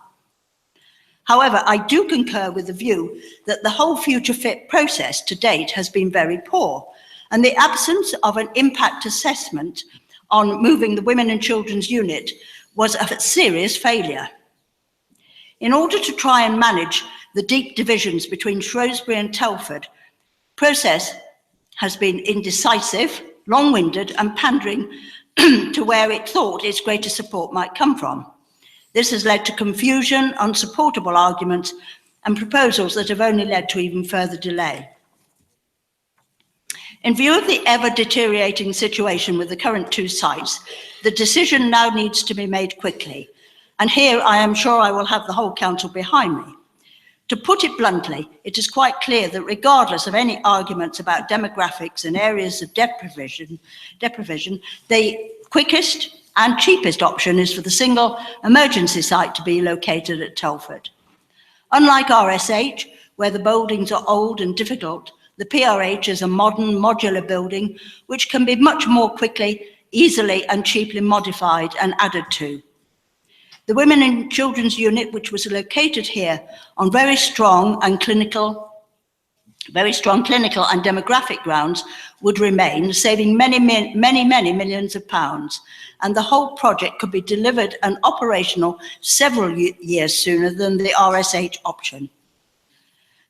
However, I do concur with the view that the whole future fit process to date has been very poor, and the absence of an impact assessment on moving the Women and Children's Unit was a serious failure. In order to try and manage the deep divisions between Shrewsbury and Telford, process has been indecisive, long-winded and pandering to where it thought its greatest support might come from. This has led to confusion, unsupportable arguments and proposals that have only led to even further delay. In view of the ever-deteriorating situation with the current 2 sites, the decision now needs to be made quickly. And here I am sure I will have the whole council behind me. To put it bluntly, it is quite clear that regardless of any arguments about demographics and areas of deprivation, the quickest and cheapest option is for the single emergency site to be located at Telford. Unlike RSH, where the buildings are old and difficult, the PRH is a modern modular building which can be much more quickly, easily and cheaply modified and added to. The Women and Children's Unit, which was located here on very strong clinical and demographic grounds, would remain, saving many millions of pounds, and the whole project could be delivered and operational several years sooner than the RSH option.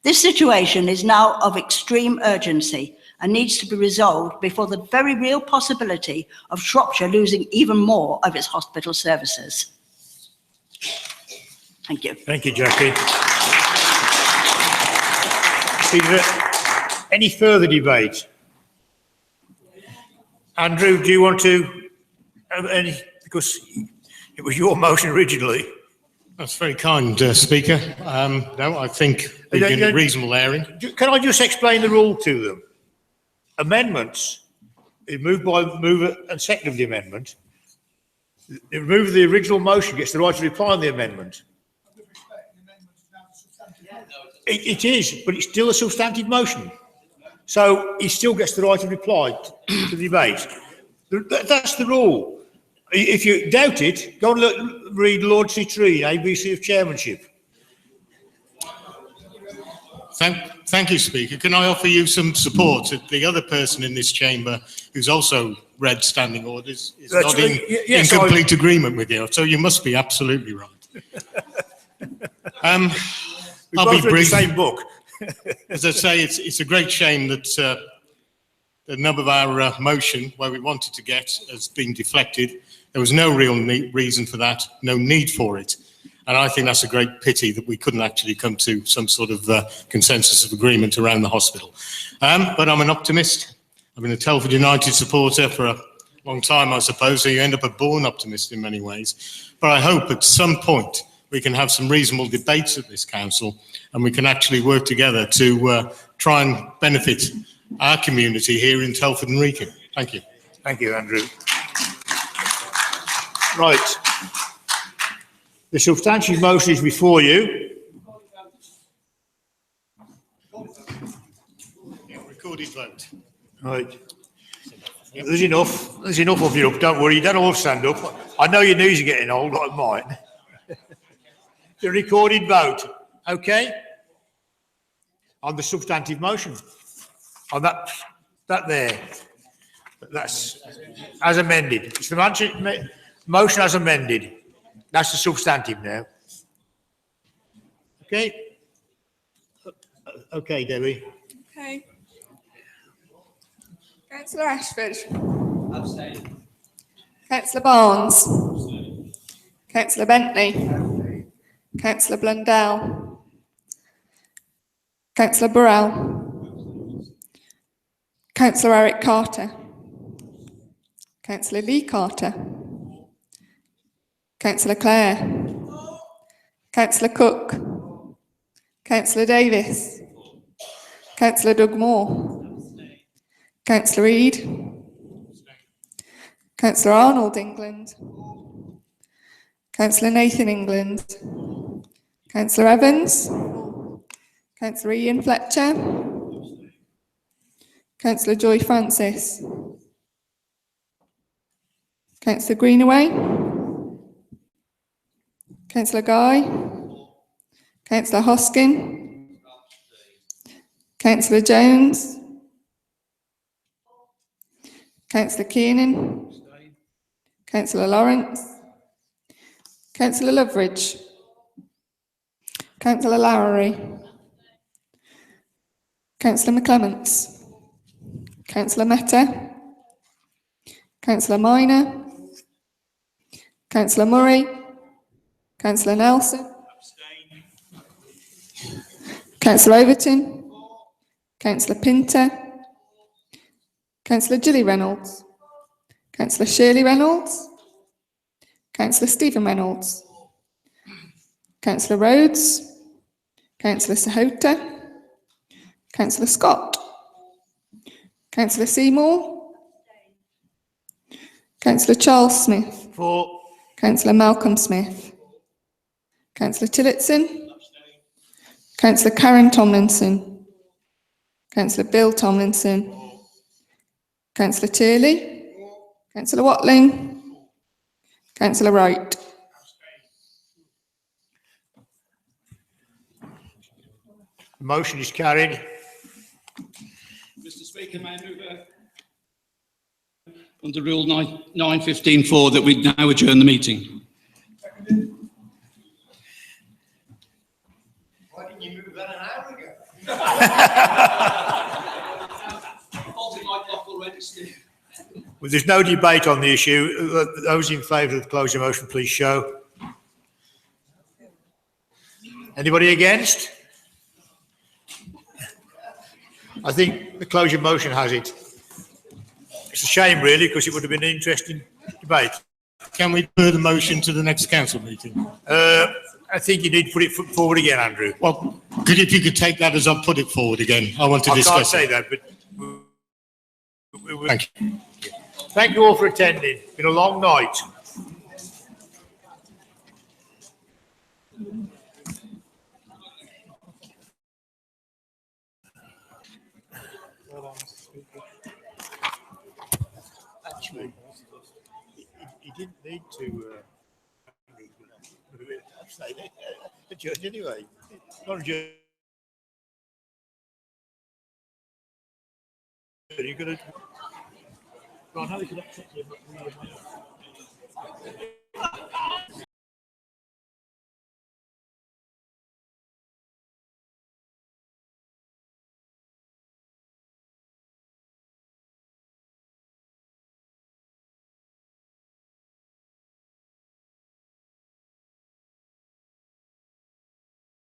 This situation is now of extreme urgency and needs to be resolved before the very real possibility of Shropshire losing even more of its hospital services. Thank you. Thank you, Jackie. Is there any further debate? Andrew, do you want to have any, because it was your motion originally. That's very kind, Speaker. No, I think we've been in reasonable airing. Can I just explain the rule to them? Amendments, moved by the mover and second of the amendment, the mover of the original motion gets the right to reply on the amendment. It is, but it's still a substantive motion. So he still gets the right to reply to the debate. That's the rule. If you doubt it, go and read Lord Citrine, ABC of Chairmanship. Thank you, Speaker. Can I offer you some support? The other person in this chamber who's also read standing orders is not in complete agreement with you, so you must be absolutely right. I'll be brief. The same book. As I say, it's a great shame that the number of our motion, where we wanted to get, has been deflected. There was no real reason for that, no need for it. And I think that's a great pity that we couldn't actually come to some sort of consensus of agreement around the hospital. But I'm an optimist. I've been a Telford United supporter for a long time, I suppose, so you end up a born optimist in many ways. But I hope at some point we can have some reasonable debates at this council and we can actually work together to try and benefit our community here in Telford and Wrekin. Thank you. Thank you, Andrew. Right. The substantive motion is before you. recorded vote. Right. There's enough of you up, don't worry, you don't all stand up. I know your knees are getting old, like mine. The recorded vote, okay? On the substantive motion, on that there. That's as amended. It's the motion as amended. That's the substantive now. Okay? Okay, Debbie. Okay. Councillor Ashford. Abstain. Councillor Barnes. Councillor Bentley. Councillor Blundell. Councillor Burrell. Councillor Eric Carter. Councillor Lee Carter. Councillor Clare. Councillor Cook. Councillor Davis. Councillor Doug Moore. Councillor Reid. Councillor Arnold England. Councillor Nathan England. Councillor Evans. Councillor Ian Fletcher. Councillor Joy Francis. Councillor Greenaway. Councillor Guy. Councillor Hoskin. Councillor Jones. Councillor Keenan. Councillor Lawrence. Councillor Loveridge. Councillor Lowery. Councillor McClements. Councillor Mehta. Councillor Minor. Councillor Murray. Councillor Nelson. Councillor Overton. Councillor Pinter. Councillor Gilly Reynolds. Councillor Shirley Reynolds. Councillor Stephen Reynolds. Councillor Rhodes. Councillor Sahota. Councillor Scott. Councillor Seymour. Councillor Charles Smith. For. Councillor Malcolm Smith. Councillor Tillotson. Councillor Karen Tomlinson. Councillor Bill Tomlinson. Councillor Turley. Councillor Watling. Councillor Wright. The motion is carried. Mr. Speaker, may I move under Rule 915.4 that we now adjourn the meeting? Why didn't you move that an hour ago? Well, there's no debate on the issue. Those in favour of the closure motion, please show. Anybody against? I think the closure motion has it. It's a shame, really, because it would have been an interesting debate. Can we defer the motion to the next council meeting? I think you need to put it forward again, Andrew. Well, if you could take that as I've put it forward again. I want to discuss I it. can't say that, but... Thank you. Thank you all for attending. It's been a long night. Actually, he didn't need to a judge anyway. Not a judge. You're going to... Ron, how you can accept